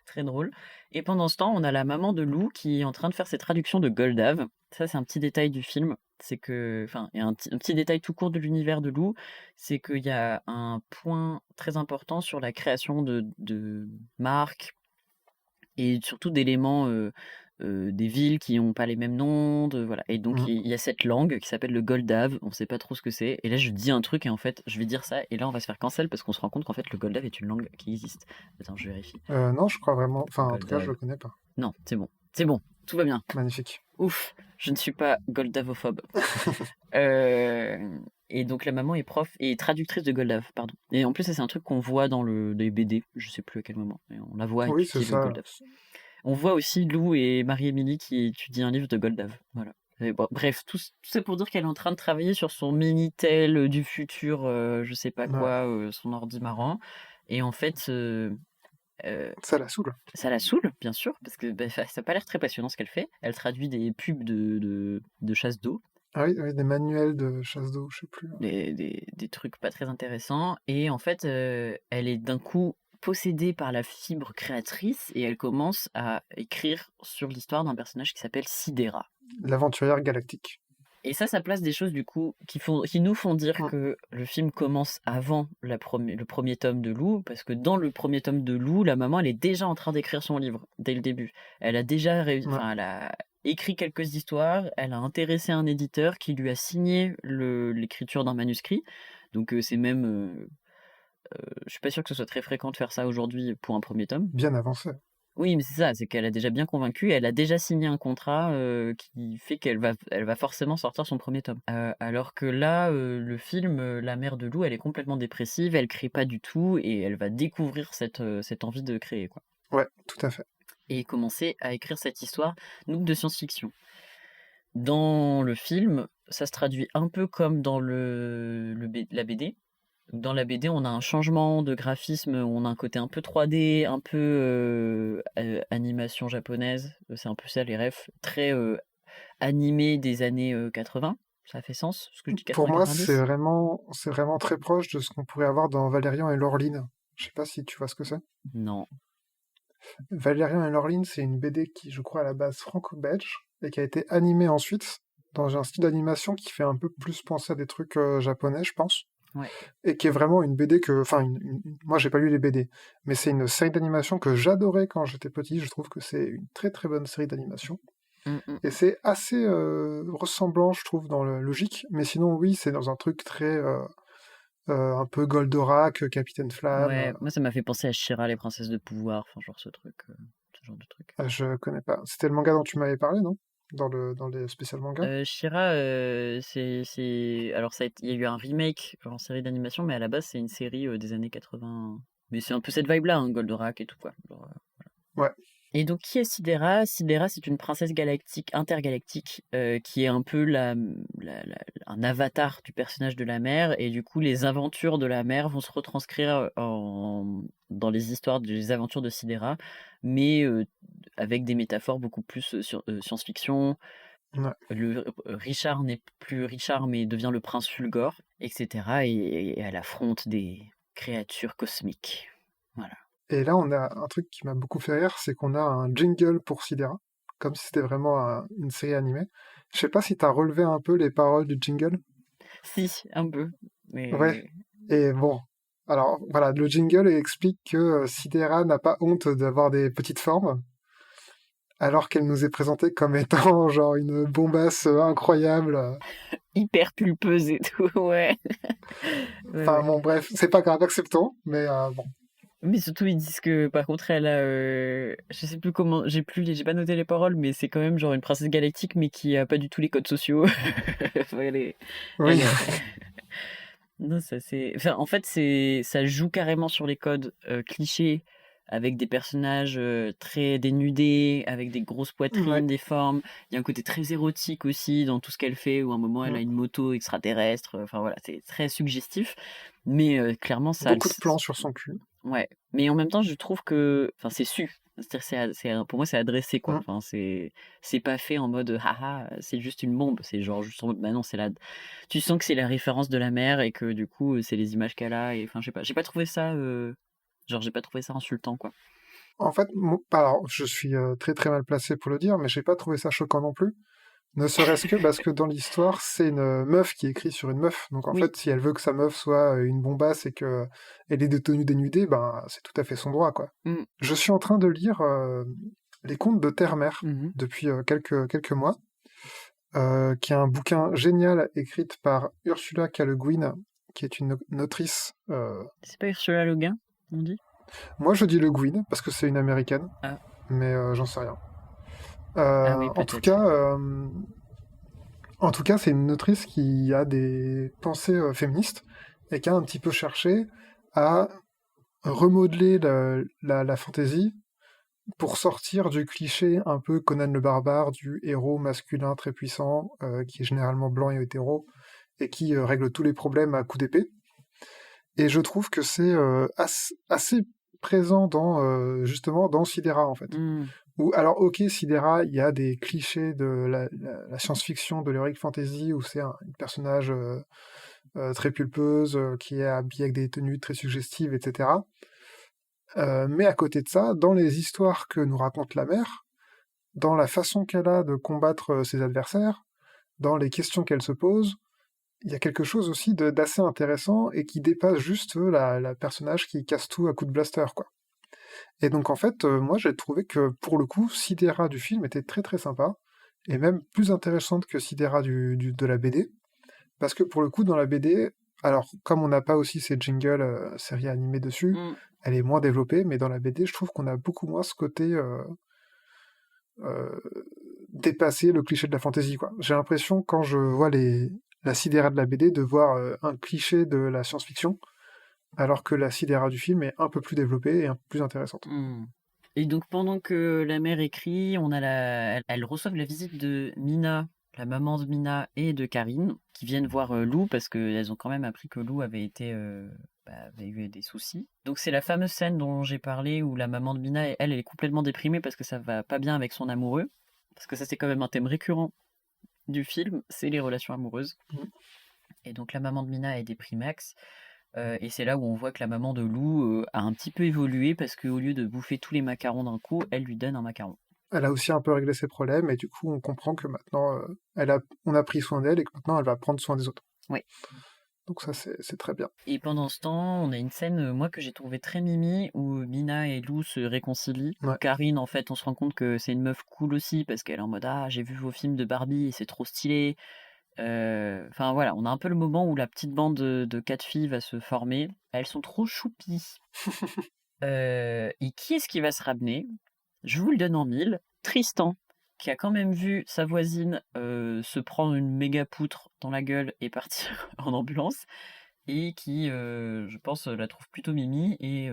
Très drôle. Et pendant ce temps, on a la maman de Lou qui est en train de faire ses traductions de Goldave. Ça, c'est un petit détail du film. C'est que, enfin, et un petit détail tout court de l'univers de Lou, c'est qu'il y a un point très important sur la création de marques et surtout d'éléments des villes qui n'ont pas les mêmes noms. Voilà. Et donc, Mm. il y a cette langue qui s'appelle le Goldave. On ne sait pas trop ce que c'est. Et là, je dis un truc et en fait, je vais dire ça. Et là, on va se faire cancel parce qu'on se rend compte qu'en fait, le Goldave est une langue qui existe. Attends, je vérifie. Non, je crois vraiment. Enfin, en tout cas, je Goldave. le connais pas. Non, c'est bon. C'est bon. Tout va bien. Magnifique. Ouf, je ne suis pas goldavophobe. Et donc la maman est prof et traductrice de Goldave, pardon. Et en plus, ça, c'est un truc qu'on voit dans les BD, je sais plus à quel moment. Mais on la voit Oui, c'est étudier le ça. Goldave. On voit aussi Lou et Marie-Émilie qui étudient un livre de Goldave. Voilà. Et bon, bref, tout ça pour dire qu'elle est en train de travailler sur son Minitel du futur, je sais pas Ouais. quoi, son ordi marrant. Et en fait, Ça la saoule. ça la saoule, bien sûr, parce que ça n'a pas l'air très passionnant ce qu'elle fait. Elle traduit des pubs de chasse d'eau, Ah oui, oui, des manuels de chasse d'eau, je sais plus. des trucs pas très intéressants. Et en fait, elle est d'un coup possédée par la fibre créatrice et elle commence à écrire sur l'histoire d'un personnage qui s'appelle Sidera. L'aventurière galactique. Et ça place des choses du coup qui nous font dire Mm. que le film commence avant le premier tome de Lou, parce que dans le premier tome de Lou, la maman elle est déjà en train d'écrire son livre dès le début. Elle a déjà Ouais. enfin elle a écrit quelques histoires, elle a intéressé un éditeur qui lui a signé l'écriture d'un manuscrit. Donc c'est même je suis pas sûr que ce soit très fréquent de faire ça aujourd'hui pour un premier tome. Bien avancé. Oui, mais c'est ça, c'est qu'elle a déjà bien convaincu, elle a déjà signé un contrat qui fait elle va forcément sortir son premier tome. Alors que là, le film, la mère de Lou, elle est complètement dépressive, elle crée pas du tout et elle va découvrir cette envie de créer, quoi. Ouais, tout à fait. Et commencer à écrire cette histoire, donc de science-fiction. Dans le film, ça se traduit un peu comme dans la BD. Dans la BD, on a un changement de graphisme, on a un côté un peu 3D, un peu animation japonaise, c'est un peu ça les refs, très animé des années 80, ça fait sens, ce que je dis Pour moi, c'est 80-90? vraiment très proche de ce qu'on pourrait avoir dans Valérian et Laureline. Je sais pas si tu vois ce que c'est. Non. Valérian et Laureline, c'est une BD qui, je crois, à la base franco-belge et qui a été animée ensuite dans un style d'animation qui fait un peu plus penser à des trucs japonais, je pense. Ouais. Et qui est vraiment une BD que... Enfin, moi, j'ai pas lu les BD, mais c'est une série d'animation que j'adorais quand j'étais petit. Je trouve que c'est une très très bonne série d'animation. Mm, mm. Et c'est assez ressemblant, je trouve, dans la logique. Mais sinon, oui, c'est dans un truc très un peu Goldorak, Capitaine Flamme. Ouais, moi ça m'a fait penser à She-Ra, les princesses de pouvoir, enfin genre ce truc, ce genre de truc. Je connais pas. C'était le manga dont tu m'avais parlé, non? Dans les spécial mangas? She-Ra, alors il y a eu un remake en série d'animation, mais à la base c'est une série des années 80. Mais c'est un peu cette vibe-là, hein, Goldorak et tout quoi. Genre, Ouais. Et donc, qui est Sidera? Sidera, c'est une princesse galactique, intergalactique, qui est un peu un avatar du personnage de la mer. Et du coup, les aventures de la mer vont se retranscrire dans les histoires des aventures de Sidera, mais avec des métaphores beaucoup plus science-fiction. Ouais. Richard n'est plus Richard, mais devient le prince Fulgore, etc. Et elle affronte des créatures cosmiques. Voilà. Et là, on a un truc qui m'a beaucoup fait rire, c'est qu'on a un jingle pour Sidera, comme si c'était vraiment une série animée. Je sais pas si t'as relevé un peu les paroles du jingle. Si, un peu. Ouais. Mais Et bon, alors voilà, le jingle explique que Sidera n'a pas honte d'avoir des petites formes, alors qu'elle nous est présentée comme étant genre une bombasse incroyable. hyper pulpeuse et tout, ouais. Ouais, Enfin ouais. bon, bref, c'est pas grave, acceptons, mais bon. Mais surtout, ils disent que, par contre, elle a, je sais plus comment, j'ai pas noté les paroles, mais c'est quand même genre une princesse galactique, mais qui a pas du tout les codes sociaux. Enfin, Oui, elle est- Non, enfin, en fait, ça joue carrément sur les codes clichés, avec des personnages très dénudés, avec des grosses ouais. poitrines, des formes. Il y a un côté très érotique aussi dans tout ce qu'elle fait, où à un moment elle a Mm. une moto extraterrestre. Enfin voilà, c'est très suggestif. Mais clairement, Beaucoup de plans sur son cul. ouais. Mais en même temps, je trouve que, enfin, c'est su. C'est-à-dire, pour moi, c'est adressé, quoi. Mm. Enfin, c'est pas fait en mode, haha, c'est juste une bombe. C'est genre, juste en mode, bah non, tu sens que c'est la référence de la mère et que du coup, c'est les images qu'elle a. Et enfin, je sais pas, j'ai pas trouvé ça insultant, quoi. En fait, alors, je suis très très mal placé pour le dire, mais j'ai pas trouvé ça choquant non plus. Ne serait-ce que parce que dans l'histoire, c'est une meuf qui écrit sur une meuf. Donc en Oui. fait, si elle veut que sa meuf soit une bombasse et que elle ait des tenues dénudées, ben c'est tout à fait son droit, quoi. Mm. Je suis en train de lire Les Contes de Terre-Mère Mhm. depuis quelques mois, qui est un bouquin génial écrit par Ursula K. Le Guin, qui est une autrice. C'est pas Ursula Le Guin, on dit? Moi, je dis Le Guin parce que c'est une américaine, Ah, mais j'en sais rien. ah oui, En tout peut-être. cas, c'est une autrice qui a des pensées féministes et qui a un petit peu cherché à remodeler la fantasy pour sortir du cliché un peu Conan le barbare du héros masculin très puissant qui est généralement blanc et hétéro et qui règle tous les problèmes à coups d'épée. Et je trouve que c'est assez présent justement dans Sidera en fait. Mm. Ou alors ok, Sidera, il y a des clichés de la science-fiction, de l'heroic fantasy où c'est une personnage très pulpeuse qui est habillée avec des tenues très suggestives, etc. Mais à côté de ça, dans les histoires que nous raconte la mère, dans la façon qu'elle a de combattre ses adversaires, dans les questions qu'elle se pose, il y a quelque chose aussi d'assez intéressant et qui dépasse juste la personnage qui casse tout à coups de blaster, quoi. Et donc en fait, moi j'ai trouvé que pour le coup, Sidera du film était très très sympa, et même plus intéressante que Sidera de la BD, parce que pour le coup, dans la BD, alors comme on n'a pas aussi ces jingles séries animées dessus, Mm. elle est moins développée, mais dans la BD, je trouve qu'on a beaucoup moins ce côté euh, dépasser le cliché de la fantasy, quoi. J'ai l'impression, quand je vois la Sidera de la BD, de voir un cliché de la science-fiction, alors que la Sidera du film est un peu plus développée et un peu plus intéressante. Mm. Et donc pendant que la mère écrit, elles reçoivent la visite de Mina, la maman de Mina et de Karine, qui viennent voir Lou parce qu'elles ont quand même appris que Lou avait eu des soucis. Donc c'est la fameuse scène dont j'ai parlé où la maman de Mina, elle est complètement déprimée parce que ça va pas bien avec son amoureux. Parce que ça c'est quand même un thème récurrent du film, c'est les relations amoureuses. Mm. Et donc la maman de Mina est déprimax. Et c'est là où on voit que la maman de Lou a un petit peu évolué parce qu'au lieu de bouffer tous les macarons d'un coup, elle lui donne un macaron. Elle a aussi un peu réglé ses problèmes, et du coup, on comprend que maintenant, on a pris soin d'elle et que maintenant, elle va prendre soin des autres. Oui. Donc ça, c'est très bien. Et pendant ce temps, on a une scène, moi, que j'ai trouvée très mimi, où Mina et Lou se réconcilient. Ouais. Karine, en fait, on se rend compte que c'est une meuf cool aussi, parce qu'elle est en mode «Ah, j'ai vu vos films de Barbie et c'est trop stylé». Enfin voilà, on a un peu le moment où la petite bande de 4 filles va se former. Elles sont trop choupies. Et qui est-ce qui va se ramener? Je vous le donne en mille. Tristan, qui a quand même vu sa voisine se prendre une méga poutre dans la gueule et partir en ambulance, et qui, je pense, la trouve plutôt mimi et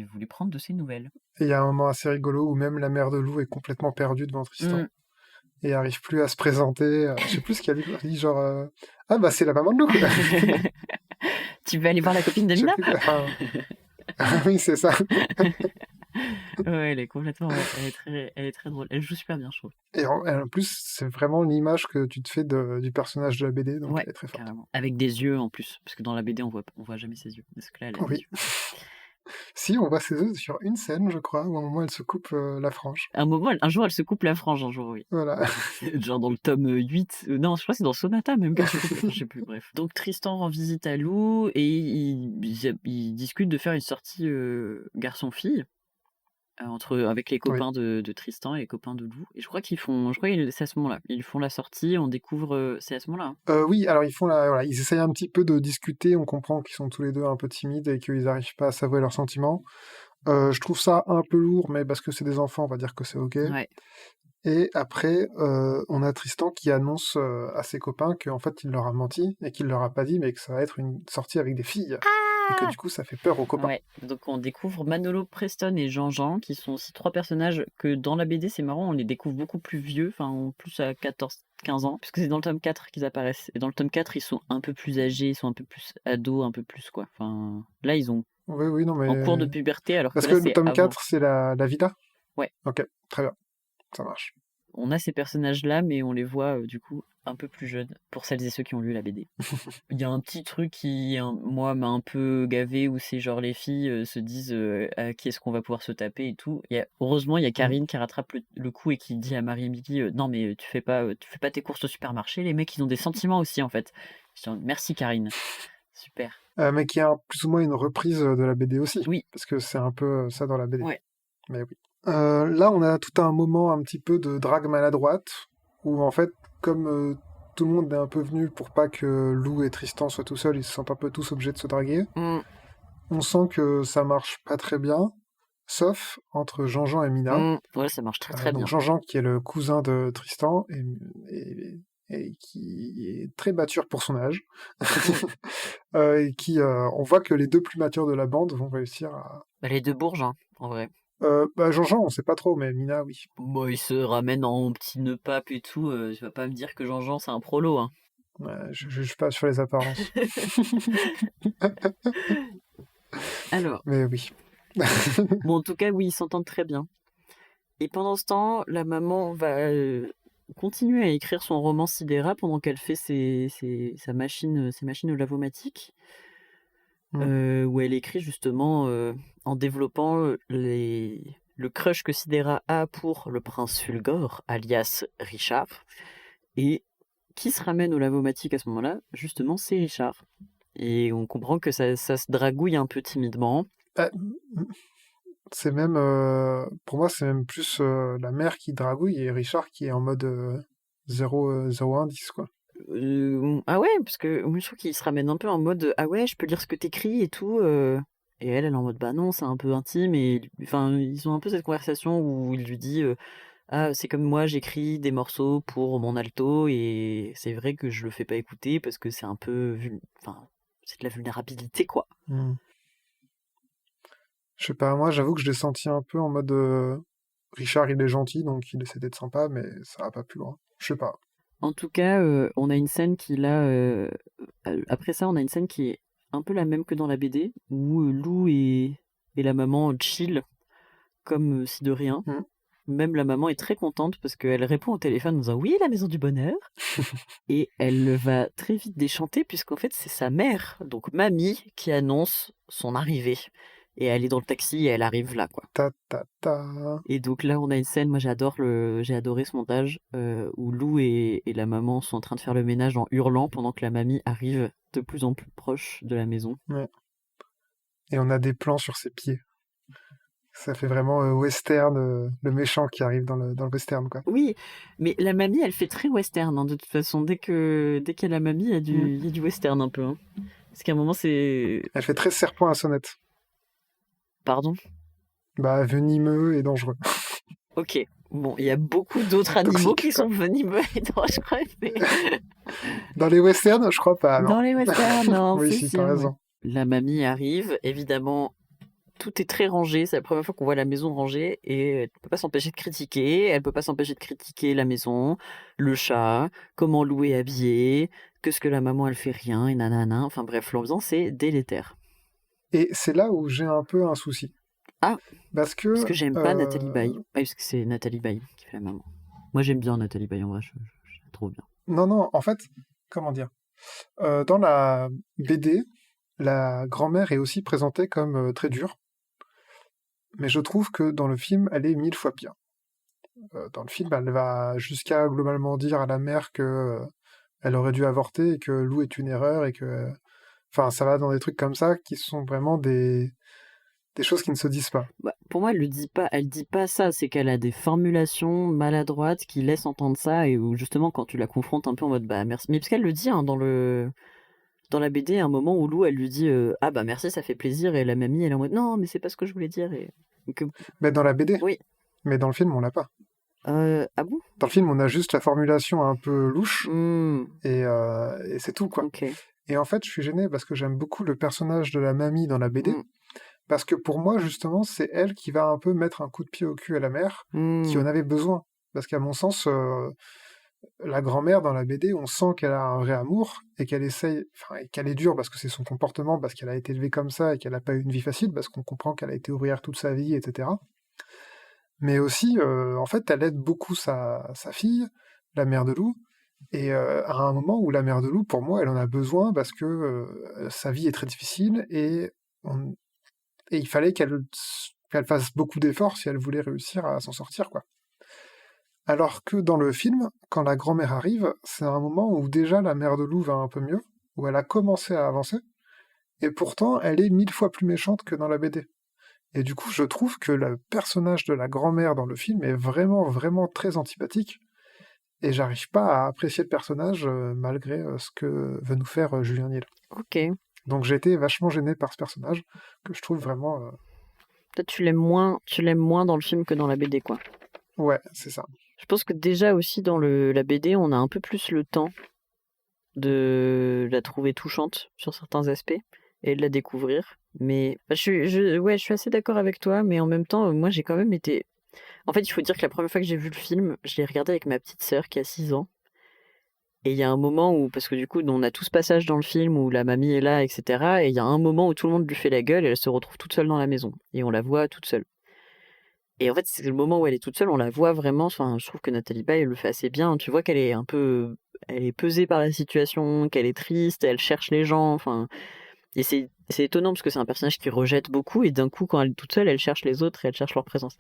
voulait prendre de ses nouvelles. Et il y a un moment assez rigolo où même la mère de Lou est complètement perdue devant Tristan. Et arrive plus à se présenter. Je sais plus ce qu'elle dit. Elle dit genre ah bah c'est la maman de Lou. Tu veux aller voir la copine de Je sais Mina? plus. Ah oui, c'est ça. Ouais, elle est complètement. Elle est très drôle. Elle joue super bien, je trouve. Et en plus, c'est vraiment l'image que tu te fais du personnage de la BD, donc Ouais, elle est très forte. carrément. Avec des yeux en plus, parce que dans la BD on voit jamais ses yeux. Parce que là, elle a des Oui. yeux. Si, on voit ses yeux sur une scène, je crois, où à un moment elle se coupe la frange. Un jour, elle se coupe la frange, un jour, oui. Voilà. Genre dans le tome 8. Non, je crois que c'est dans Sonata même qu'elle se coupe la frange, je sais plus, bref. Donc Tristan rend visite à Lou et ils discutent de faire une sortie garçon-fille. Avec les copains de Tristan et les copains de Lou. Et je crois c'est à ce moment-là. Ils font la sortie, on découvre. C'est à ce moment-là. Oui, alors ils essayent un petit peu de discuter, on comprend qu'ils sont tous les deux un peu timides et qu'ils n'arrivent pas à s'avouer leurs sentiments. Je trouve ça un peu lourd, mais parce que c'est des enfants, on va dire que c'est ok. Ouais. Et après, on a Tristan qui annonce à ses copains qu'en fait il leur a menti et qu'il leur a pas dit, mais que ça va être une sortie avec des filles. Et que du coup ça fait peur aux copains. Ouais, donc on découvre Manolo, Preston et Jean-Jean, qui sont aussi 3 personnages que dans la BD, c'est marrant, on les découvre beaucoup plus vieux, enfin plus à 14-15 ans, puisque c'est dans le tome 4 qu'ils apparaissent. Et dans le tome 4, ils sont un peu plus âgés, ils sont un peu plus ados, un peu plus quoi. Enfin, là, ils ont Oui, non mais... en cours de puberté, alors Parce que que là, le c'est tome avant. 4, c'est la villa. Ouais. Ok, très bien, ça marche. On a ces personnages-là, mais on les voit du coup un peu plus jeunes, pour celles et ceux qui ont lu la BD. Il y a un petit truc qui, moi, m'a un peu gavé, où c'est genre les filles se disent à qui est-ce qu'on va pouvoir se taper et tout. Heureusement, il y a Karine qui rattrape le coup et qui dit à Marie-Émilie non, mais tu fais pas tes courses au supermarché, les mecs, ils ont des sentiments aussi, en fait. Je dis, merci Karine. Super. Mais qui a plus ou moins une reprise de la BD aussi. Oui. Parce que c'est un peu ça dans la BD. Ouais. Mais oui. Là, on a tout un moment un petit peu de drague maladroite, où en fait, comme tout le monde est un peu venu pour pas que Lou et Tristan soient tout seuls, ils se sentent un peu tous obligés de se draguer. On sent que ça marche pas très bien, sauf entre Jean-Jean et Mina. Ouais, ça marche très donc bien. Jean-Jean qui est le cousin de Tristan et qui est très mature pour son âge. Et qui, on voit que les deux plus matures de la bande vont réussir à... Les deux bourges, hein, en vrai. Jean-Jean, on sait pas trop, mais Mina, oui. Bon, il se ramène en petit nœud pape et tout. Tu vas pas me dire que Jean-Jean, c'est un prolo, hein. Je juge pas sur les apparences. Alors. Mais oui. Bon, en tout cas, oui, ils s'entendent très bien. Et pendant ce temps, la maman va continuer à écrire son roman Sidera pendant qu'elle fait ses machines au lavomatique, où elle écrit justement en développant le crush que Sidera a pour le prince Fulgore, alias Richard. Et qui se ramène au lavomatique à ce moment-là? Justement, c'est Richard. Et on comprend que ça se dragouille un peu timidement. C'est même, pour moi, c'est même plus la mère qui dragouille et Richard qui est en mode 0-1-10, quoi. Ah ouais, parce que moi je trouve qu'il se ramène un peu en mode ah ouais, je peux lire ce que t'écris et tout. Et elle est en mode bah non, c'est un peu intime. Et enfin, ils ont un peu cette conversation où il lui dit ah, c'est comme moi, j'écris des morceaux pour mon alto et c'est vrai que je le fais pas écouter parce que c'est un peu. Enfin, c'est de la vulnérabilité quoi. Je sais pas, moi j'avoue que je l'ai senti un peu en mode Richard il est gentil donc il essaie d'être sympa mais ça va pas plus loin. Je sais pas. En tout cas, on a une scène après ça, on a une scène qui est un peu la même que dans la BD, où Lou et la maman chill comme si de rien. Même la maman est très contente parce qu'elle répond au téléphone en disant oui, la maison du bonheur. Et elle va très vite déchanter puisqu'en fait c'est sa mère, donc mamie, qui annonce son arrivée. Et elle est dans le taxi et elle arrive là, quoi. Et donc là, on a une scène, moi j'ai adoré ce montage, où Lou et la maman sont en train de faire le ménage en hurlant pendant que la mamie arrive de plus en plus proche de la maison. Ouais. Et on a des plans sur ses pieds. Ça fait vraiment western, le méchant qui arrive dans le western, quoi. Oui, mais la mamie, elle fait très western, hein, de toute façon. Dès qu'il y a la mamie, Mm. il y a du western un peu. Hein. Parce qu'à un moment, c'est... Elle fait très serpent à sonnette. Pardon? Bah, venimeux et dangereux. Ok. Bon, il y a beaucoup d'autres animaux Toxique, qui quoi. sont venimeux et dangereux, mais... Dans les westerns, je crois pas, non. Dans les westerns, non, Oui, c'est si, t'as sûr. Ouais. raison. La mamie arrive, évidemment, tout est très rangé. C'est la première fois qu'on voit la maison rangée et elle peut pas s'empêcher de critiquer. Elle peut pas s'empêcher de critiquer la maison, le chat, comment Lou est habillé, que ce que la maman elle fait rien et nanana. Enfin bref, l'ambiance est délétère. Et c'est là où j'ai un peu un souci. Ah, Parce parce que... que j'aime pas Nathalie Baye. Ah, parce que c'est Nathalie Baye qui fait la maman. Moi j'aime bien Nathalie Baye en vrai, je la trouve bien. Non, en fait, comment dire dans la BD, la grand-mère est aussi présentée comme très dure. Mais je trouve que dans le film, elle est 1000 fois pire. Dans le film, elle va jusqu'à globalement dire à la mère que elle aurait dû avorter et que Lou est une erreur et que... Enfin, ça va dans des trucs comme ça qui sont vraiment des choses qui ne se disent pas. Bah, pour moi, elle dit pas ça, c'est qu'elle a des formulations maladroites qui laissent entendre ça et où justement quand tu la confrontes un peu en mode bah merci, mais parce qu'elle le dit hein, dans la BD, à un moment où Lou elle lui dit ah bah merci, ça fait plaisir et la mamie elle est en mode non mais c'est pas ce que je voulais dire et donc, Mais dans la BD. oui. Mais dans le film, on l'a pas. Ah bon? Dans le film, on a juste la formulation un peu louche et c'est tout, quoi. Ok. Et en fait, je suis gêné parce que j'aime beaucoup le personnage de la mamie dans la BD. Parce que pour moi, justement, c'est elle qui va un peu mettre un coup de pied au cul à la mère, qui en avait besoin. Parce qu'à mon sens, la grand-mère dans la BD, on sent qu'elle a un vrai amour et qu'elle essaye, enfin, et qu'elle est dure parce que c'est son comportement, parce qu'elle a été élevée comme ça et qu'elle n'a pas eu une vie facile, parce qu'on comprend qu'elle a été ouvrière toute sa vie, etc. Mais aussi, en fait, elle aide beaucoup sa fille, la mère de Lou, et à un moment où la mère de Lou, pour moi, elle en a besoin parce que sa vie est très difficile et il fallait qu'elle fasse beaucoup d'efforts si elle voulait réussir à s'en sortir, quoi. Alors que dans le film, quand la grand-mère arrive, c'est un moment où déjà la mère de Lou va un peu mieux, où elle a commencé à avancer, et pourtant elle est 1000 fois plus méchante que dans la BD. Et du coup, je trouve que le personnage de la grand-mère dans le film est vraiment, vraiment très antipathique, et j'arrive pas à apprécier le personnage malgré ce que veut nous faire Julien Niel. Ok. Donc j'ai été vachement gêné par ce personnage, que je trouve vraiment... Peut-être tu l'aimes moins dans le film que dans la BD quoi. Ouais, c'est ça. Je pense que déjà aussi dans la BD, on a un peu plus le temps de la trouver touchante sur certains aspects et de la découvrir. Mais bah, je suis assez d'accord avec toi, mais en même temps, moi j'ai quand même été... En fait, il faut dire que la première fois que j'ai vu le film, je l'ai regardé avec ma petite sœur qui a 6 ans. Et il y a un moment où, parce que du coup, on a tout ce passage dans le film où la mamie est là, etc. Et il y a un moment où tout le monde lui fait la gueule et elle se retrouve toute seule dans la maison. Et on la voit toute seule. Et en fait, c'est le moment où elle est toute seule, on la voit vraiment. Enfin, je trouve que Nathalie Baye, elle le fait assez bien. Tu vois qu'elle est un peu, elle est pesée par la situation, qu'elle est triste, elle cherche les gens. Enfin, et c'est étonnant parce que c'est un personnage qui rejette beaucoup et d'un coup, quand elle est toute seule, elle cherche les autres et elle cherche leur présence.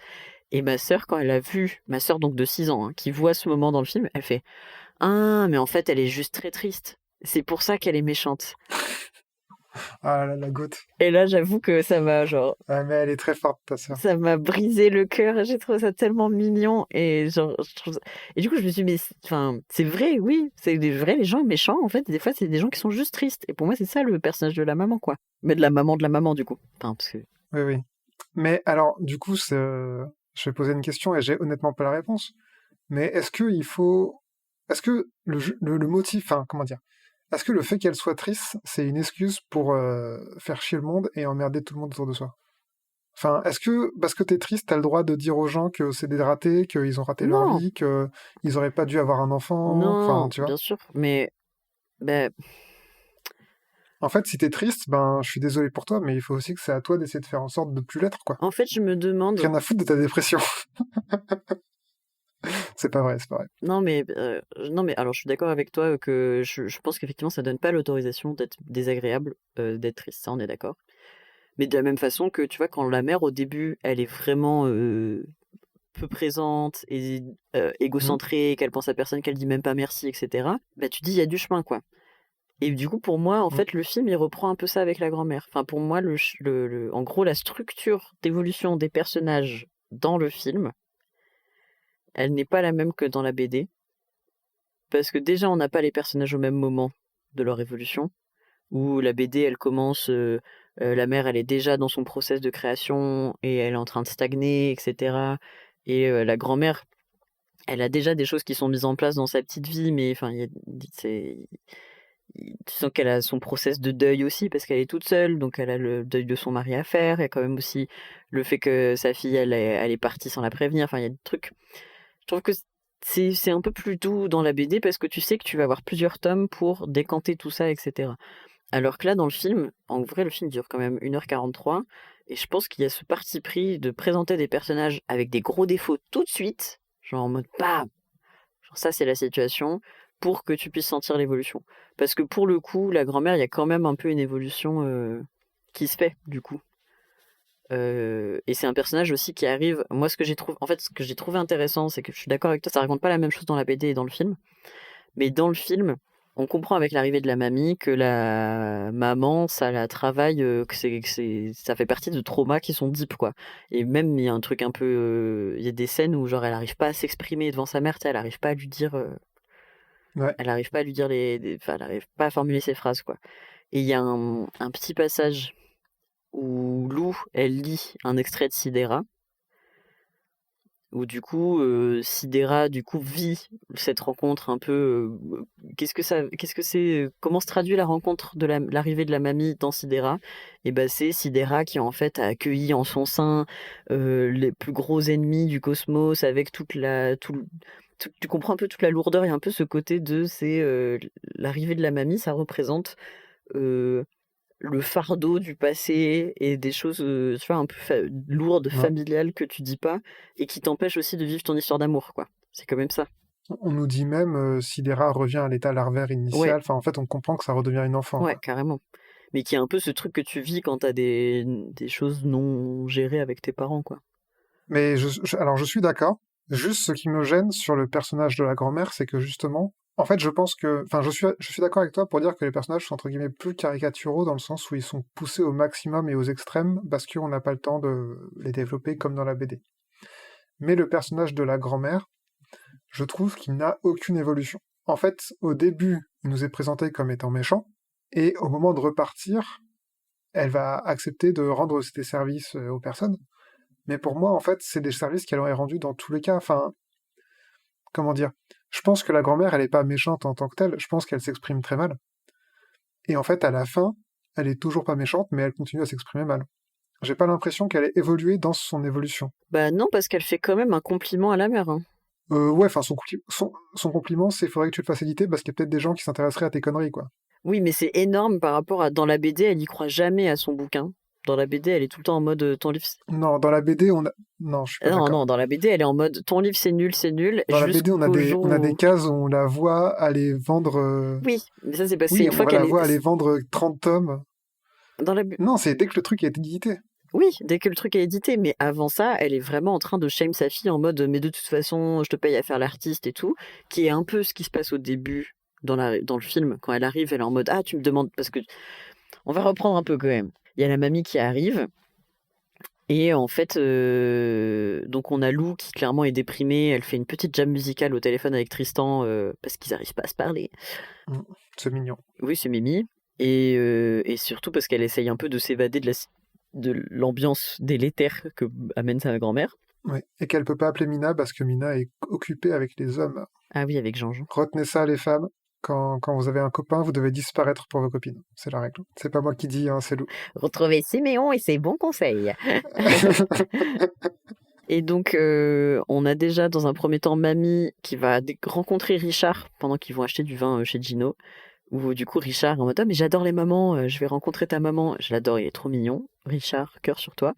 Et ma sœur, quand elle a vu, ma sœur donc de 6 ans, hein, qui voit ce moment dans le film, elle fait ah, mais en fait, elle est juste très triste. C'est pour ça qu'elle est méchante. Ah la gote. Et là, j'avoue que ça m'a genre. Ah, mais elle est très forte, ta sœur. Ça m'a brisé le cœur et j'ai trouvé ça tellement mignon et genre et du coup je me suis dit mais enfin c'est vrai oui c'est vrai les gens méchants en fait des fois c'est des gens qui sont juste tristes et pour moi c'est ça le personnage de la maman quoi mais de la maman du coup enfin parce que Oui. Mais alors, du coup, je vais poser une question et j'ai honnêtement pas la réponse. Mais est-ce que le motif, enfin, comment dire, est-ce que le fait qu'elle soit triste, c'est une excuse pour faire chier le monde et emmerder tout le monde autour de soi? Enfin, est-ce que, parce que t'es triste, t'as le droit de dire aux gens que c'est des ratés, qu'ils ont raté leur non vie, qu'ils auraient pas dû avoir un enfant, enfin, non tu vois? bien sûr mais ben En fait, si t'es triste, ben, je suis désolé pour toi, mais il faut aussi que c'est à toi d'essayer de faire en sorte de plus l'être, quoi. en fait je me demande Rien à foutre de ta dépression. C'est pas vrai. non mais alors je suis d'accord avec toi que je pense qu'effectivement ça donne pas l'autorisation d'être désagréable d'être triste ça on est d'accord mais de la même façon que tu vois quand la mère au début elle est vraiment peu présente et Mhm. égocentrée, qu'elle pense à personne, qu'elle dit même pas merci, etc. Bah tu dis il y a du chemin quoi. Et du coup, pour moi, en Mm. fait, le film, il reprend un peu ça avec la grand-mère. Enfin, pour moi, en gros, la structure d'évolution des personnages dans le film, elle n'est pas la même que dans la BD. Parce que déjà, on n'a pas les personnages au même moment de leur évolution. Où la BD, elle commence, la mère, elle est déjà dans son process de création et elle est en train de stagner, etc. Et la grand-mère, elle a déjà des choses qui sont mises en place dans sa petite vie, mais enfin, tu sens qu'elle a son process de deuil aussi parce qu'elle est toute seule, donc elle a le deuil de son mari à faire. Il y a quand même aussi le fait que sa fille, elle est partie sans la prévenir. Enfin, il y a des trucs. Je trouve que c'est un peu plus doux dans la BD parce que tu sais que tu vas avoir plusieurs tomes pour décanter tout ça, etc. Alors que là, dans le film, en vrai, le film dure quand même 1h43, et je pense qu'il y a ce parti pris de présenter des personnages avec des gros défauts tout de suite, genre en mode bam, genre ça c'est la situation, pour que tu puisses sentir l'évolution. Parce que pour le coup, la grand-mère, il y a quand même un peu une évolution qui se fait, du coup. Et c'est un personnage aussi qui arrive. Moi, ce que j'ai trouvé intéressant, c'est que je suis d'accord avec toi, ça raconte pas la même chose dans la BD et dans le film. Mais dans le film, on comprend avec l'arrivée de la mamie que la maman, ça la travaille, ça fait partie de traumas qui sont deep, quoi. Et même, il y a un truc un peu. Il y a des scènes où, genre, elle arrive pas à s'exprimer devant sa mère, tu sais, elle arrive pas à lui dire. Ouais. Elle arrive pas à lui dire enfin, elle arrive pas à formuler ses phrases, quoi. Et il y a un petit passage où Lou, elle lit un extrait de Sidera, où du coup, Sidera, du coup, vit cette rencontre un peu. Qu'est-ce que c'est, comment se traduit la rencontre de l'arrivée de la mamie dans Sidera? Et ben, c'est Sidera qui en fait a accueilli en son sein les plus gros ennemis du cosmos avec tu comprends un peu toute la lourdeur et un peu ce côté c'est l'arrivée de la mamie, ça représente euh, le fardeau du passé et des choses, tu vois, un peu lourdes, Ouais. familiales que tu dis pas et qui t'empêchent aussi de vivre ton histoire d'amour, quoi. C'est quand même ça. On nous dit même Sidera revient à l'état larvaire Ouais, initial. Enfin, en fait, on comprend que ça redevient une enfant, ouais, quoi. carrément. Mais qui est un peu ce truc que tu vis quand t'as des choses non gérées avec tes parents, quoi. Mais alors, je suis d'accord. Juste ce qui me gêne sur le personnage de la grand-mère, c'est que justement, en fait, je pense que, enfin, je suis d'accord avec toi pour dire que les personnages sont entre guillemets plus caricaturaux dans le sens où ils sont poussés au maximum et aux extrêmes parce qu'on n'a pas le temps de les développer comme dans la BD. Mais le personnage de la grand-mère, je trouve qu'il n'a aucune évolution. En fait, au début, il nous est présenté comme étant méchant, et au moment de repartir, elle va accepter de rendre des services aux personnes. Mais pour moi, en fait, c'est des services qu'elle aurait rendus dans tous les cas. Enfin, comment dire? Je pense que la grand-mère, elle est pas méchante en tant que telle. Je pense qu'elle s'exprime très mal. Et en fait, à la fin, elle est toujours pas méchante, mais elle continue à s'exprimer mal. J'ai pas l'impression qu'elle ait évolué dans son évolution. Bah non, parce qu'elle fait quand même un compliment à la mère, hein. Ouais, enfin, son compliment, c'est faudrait que tu le fasses éditer parce qu'il y a peut-être des gens qui s'intéresseraient à tes conneries, quoi. Oui, mais c'est énorme par rapport à dans la BD, elle y croit jamais à son bouquin. Dans la BD, elle est tout le temps en mode ton livre. Non, dans la BD, on a... Non, je suis pas Non, d'accord. non, dans la BD, elle est en mode ton livre c'est nul, Dans la BD, jusqu'au jour on a des où. cases où on la voit aller vendre... Oui, mais ça c'est passé Oui, une on fois qu'elle la est. voit aller vendre 30 tomes. Dans la... Non, c'est dès que le truc est édité. Oui, dès que le truc est édité, mais avant ça, elle est vraiment en train de shame sa fille en mode mais de toute façon, je te paye à faire l'artiste et tout, qui est un peu ce qui se passe au début dans le film. Quand elle arrive, elle est en mode ah, tu me demandes. Parce que. On va reprendre un peu quand même. Il y a la mamie qui arrive. Et en fait, donc on a Lou qui clairement est déprimée. Elle fait une petite jam musicale au téléphone avec Tristan parce qu'ils n'arrivent pas à se parler. C'est mignon. Oui, c'est Mimi. Et surtout parce qu'elle essaye un peu de s'évader de l'ambiance délétère que amène sa grand-mère. Oui. Et qu'elle peut pas appeler Mina parce que Mina est occupée avec les hommes. Ah oui, avec Jean-Jean. Retenez ça, les femmes. Quand vous avez un copain, vous devez disparaître pour vos copines. C'est la règle. C'est pas moi qui dis, hein, c'est Lou. Retrouvez Siméon et ses bons conseils. Et donc, on a déjà dans un premier temps Mamie qui va rencontrer Richard pendant qu'ils vont acheter du vin chez Gino. Où du coup Richard est en mode ah mais j'adore les mamans, je vais rencontrer ta maman, je l'adore, il est trop mignon, Richard, cœur sur toi.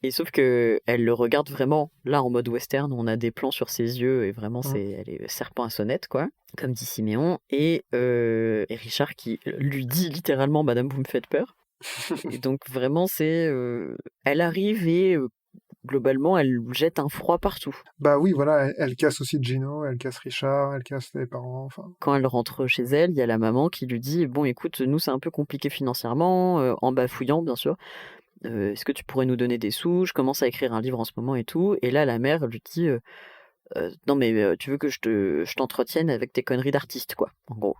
Et sauf que elle le regarde vraiment là en mode western, où on a des plans sur ses yeux et vraiment elle est serpent à sonnette quoi, comme dit Siméon. Et Richard qui lui dit littéralement Madame vous me faites peur. Et donc vraiment elle arrive et globalement, elle jette un froid partout. Bah oui, voilà, elle casse aussi Gino, elle casse Richard, elle casse les parents, enfin... Quand elle rentre chez elle, il y a la maman qui lui dit: «Bon écoute, nous c'est un peu compliqué financièrement», en bafouillant bien sûr. «Est-ce que tu pourrais nous donner des sous? Je commence à écrire un livre en ce moment et tout», et là la mère lui dit: «Non mais tu veux que je t'entretienne avec tes conneries d'artiste quoi», en gros.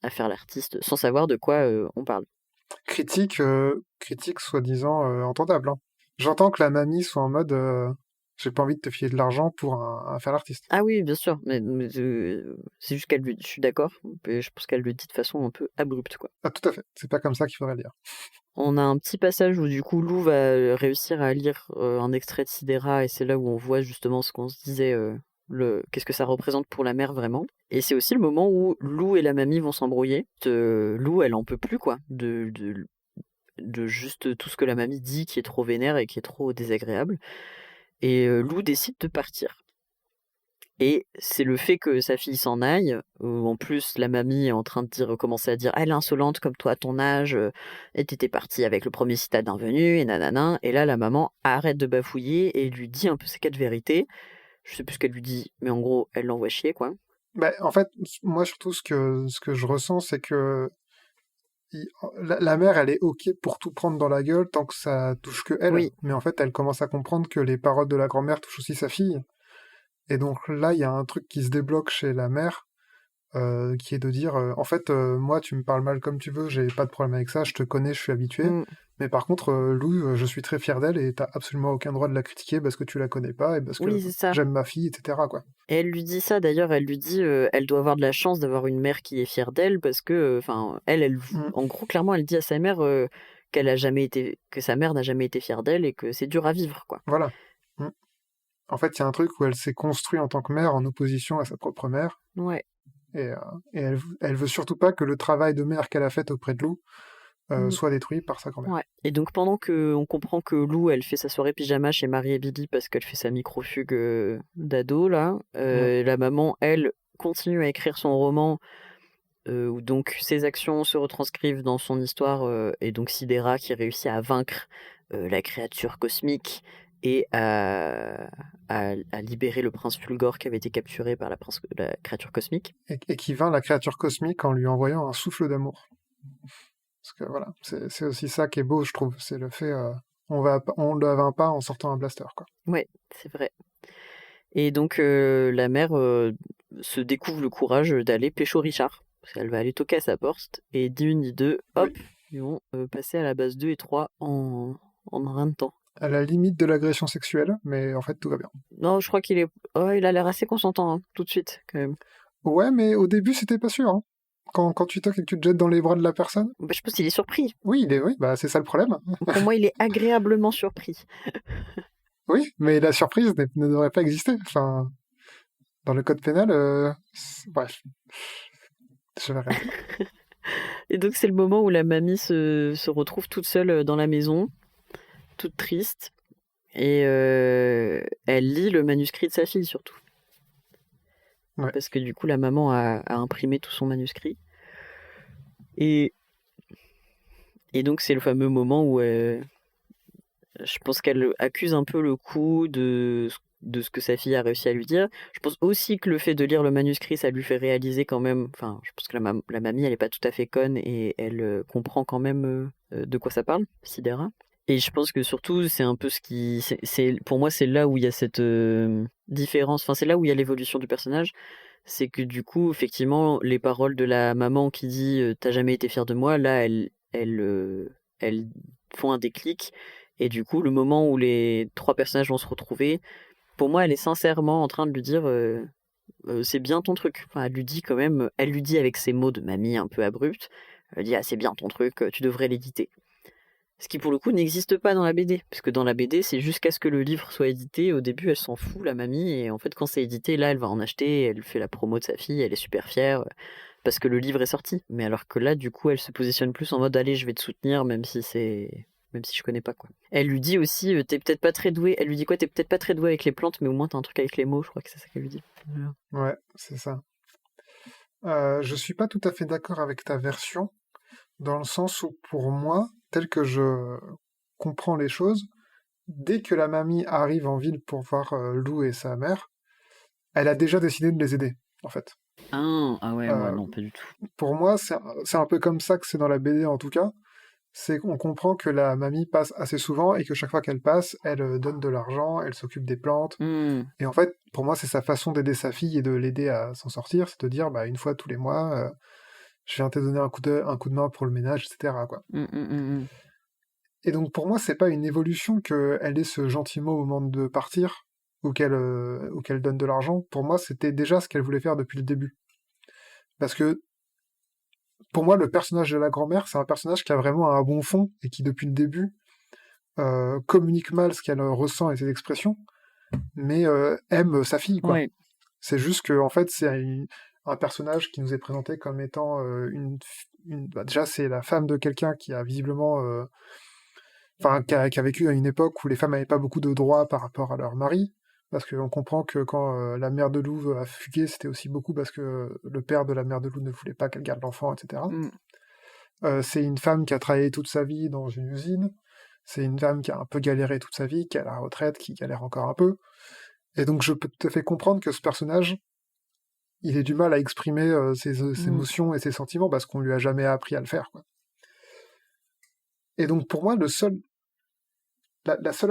À faire l'artiste sans savoir de quoi, on parle. Critique soi-disant entendable, hein. J'entends que la mamie soit en mode j'ai pas envie de te filer de l'argent pour un faire l'artiste. Ah oui, bien sûr, mais c'est juste qu'elle lui je suis d'accord, mais je pense qu'elle le dit de façon un peu abrupte, quoi. Ah, tout à fait. C'est pas comme ça qu'il faudrait le dire. On a un petit passage où du coup Lou va réussir à lire un extrait de Sidera, et c'est là où on voit justement ce qu'on se disait, qu'est-ce que ça représente pour la mère vraiment. Et c'est aussi le moment où Lou et la mamie vont s'embrouiller. Lou, elle en peut plus, quoi, de juste tout ce que la mamie dit qui est trop vénère et qui est trop désagréable. Et Lou décide de partir. Et c'est le fait que sa fille s'en aille, où en plus la mamie est en train de commencer à dire «Elle est insolente comme toi à ton âge, et t'étais partie avec le premier citadin venu, et nanana», et là la maman arrête de bafouiller et lui dit un peu ses quatre vérités. Je sais plus ce qu'elle lui dit, mais en gros elle l'envoie chier, quoi. Bah, en fait, moi surtout ce que je ressens, c'est que la mère, elle est ok pour tout prendre dans la gueule tant que ça touche que elle. Oui, Mais en fait, elle commence à comprendre que les paroles de la grand-mère touchent aussi sa fille. Et donc là, il y a un truc qui se débloque chez la mère, qui est de dire, en fait, moi, tu me parles mal comme tu veux, j'ai pas de problème avec ça, je te connais, je suis habitué. mm, Mais par contre, Lou, je suis très fier d'elle et t'as absolument aucun droit de la critiquer parce que tu la connais pas et parce que oui c'est ça. j'aime ma fille, etc., quoi. Et elle lui dit ça d'ailleurs, elle lui dit elle doit avoir de la chance d'avoir une mère qui est fière d'elle parce que, enfin, Mm. en gros, clairement, elle dit à sa mère que sa mère n'a jamais été fière d'elle et que c'est dur à vivre, quoi. Voilà. Mm. En fait, il y a un truc où elle s'est construite en tant que mère en opposition à sa propre mère. Ouais. Et, elle veut surtout pas que le travail de mère qu'elle a fait auprès de Lou Mm. soit détruit par sa grand-mère. Ouais. Et donc pendant que on comprend que Lou, elle fait sa soirée pyjama chez Marie et Billy parce qu'elle fait sa microfugue d'ado là, Mm. la maman, elle, continue à écrire son roman où donc ses actions se retranscrivent dans son histoire, et donc Sidera qui réussit à vaincre la créature cosmique et à libérer le prince Fulgore qui avait été capturé par la créature cosmique. Et qui vainc la créature cosmique en lui envoyant un souffle d'amour. Parce que voilà, c'est aussi ça qui est beau, je trouve. C'est le fait, on le vainc pas en sortant un blaster, quoi. Ouais, c'est vrai. Et donc la mère se découvre le courage d'aller pécho Richard. Parce qu'elle va aller toquer à sa porte et ni une ni deux, hop, Oui. ils vont passer à la base 2 et 3 en rien de temps. À la limite de l'agression sexuelle, mais en fait, tout va bien. Non, je crois qu'il est. Oh, il a l'air assez consentant, hein, tout de suite, quand même. Ouais, mais au début, c'était pas sûr, hein. Quand tu toques et que tu te jettes dans les bras de la personne, Bah, je pense qu'il est surpris. oui, bah c'est ça le problème. Pour moi, il est agréablement surpris. Oui, mais la surprise ne devrait pas exister. Enfin, dans le code pénal, bref, je vais rien dire. Et donc, c'est le moment où la mamie se retrouve toute seule dans la maison, toute triste. Et elle lit le manuscrit de sa fille, surtout. Ouais. Parce que du coup, la maman a imprimé tout son manuscrit. Et donc, c'est le fameux moment où je pense qu'elle accuse un peu le coup de ce que sa fille a réussi à lui dire. Je pense aussi que le fait de lire le manuscrit, ça lui fait réaliser quand même. Enfin, je pense que la mamie, elle est pas tout à fait conne et elle comprend quand même de quoi ça parle, Sidera. Et je pense que surtout, c'est un peu ce qui. Pour moi, c'est là où il y a cette différence. Enfin, c'est là où il y a l'évolution du personnage. C'est que du coup, effectivement, les paroles de la maman qui dit t'as jamais été fière de moi, là, elles font un déclic. Et du coup, le moment où les trois personnages vont se retrouver, pour moi, elle est sincèrement en train de lui dire c'est bien ton truc. Enfin, elle lui dit quand même, elle lui dit avec ses mots de mamie un peu abrupte, elle dit ah c'est bien ton truc, tu devrais l'éditer. Ce qui pour le coup n'existe pas dans la BD, parce que dans la BD c'est jusqu'à ce que le livre soit édité. Au début elle s'en fout la mamie, et en fait quand c'est édité là elle va en acheter, elle fait la promo de sa fille, elle est super fière parce que le livre est sorti. Mais alors que là du coup elle se positionne plus en mode allez je vais te soutenir même si je connais pas quoi. Elle lui dit aussi t'es peut-être pas très doué. Elle lui dit quoi? T'es peut-être pas très doué avec les plantes, mais au moins t'as un truc avec les mots. Je crois que c'est ça qu'elle lui dit. Voilà. Ouais, c'est ça. Je suis pas tout à fait d'accord avec ta version, dans le sens où pour moi, tel que je comprends les choses, dès que la mamie arrive en ville pour voir Lou et sa mère, elle a déjà décidé de les aider, en fait. Ah ouais, moi Euh, non, pas du tout. pour moi, c'est un peu comme ça que c'est dans la BD en tout cas. C'est qu'on comprend que la mamie passe assez souvent et que chaque fois qu'elle passe, elle donne de l'argent, elle s'occupe des plantes. Hmm. Et en fait, pour moi, c'est sa façon d'aider sa fille et de l'aider à s'en sortir, c'est de dire, bah, une fois tous les mois, je viens te donner un coup de main pour le ménage, etc., quoi. Hmm. Et donc pour moi, c'est pas une évolution qu'elle ait ce gentil mot au moment de partir ou qu'elle donne de l'argent. Pour moi, c'était déjà ce qu'elle voulait faire depuis le début. Parce que pour moi, le personnage de la grand-mère, c'est un personnage qui a vraiment un bon fond et qui depuis le début communique mal ce qu'elle ressent et ses expressions, mais aime sa fille, quoi. Ouais. C'est juste que en fait, c'est un personnage qui nous est présenté comme étant bah, déjà, c'est la femme de quelqu'un qui a visiblement enfin, qui a vécu à une époque où les femmes n'avaient pas beaucoup de droits par rapport à leur mari, parce qu'on comprend que quand la mère de Lou a fugué, c'était aussi beaucoup parce que le père de la mère de Lou ne voulait pas qu'elle garde l'enfant, etc. Hmm. C'est une femme qui a travaillé toute sa vie dans une usine, c'est une femme qui a un peu galéré toute sa vie, qui est à la retraite, qui galère encore un peu, et donc je peux tout à fait comprendre que ce personnage, il ait du mal à exprimer ses émotions et ses sentiments parce qu'on lui a jamais appris à le faire, quoi. Et donc pour moi, la seule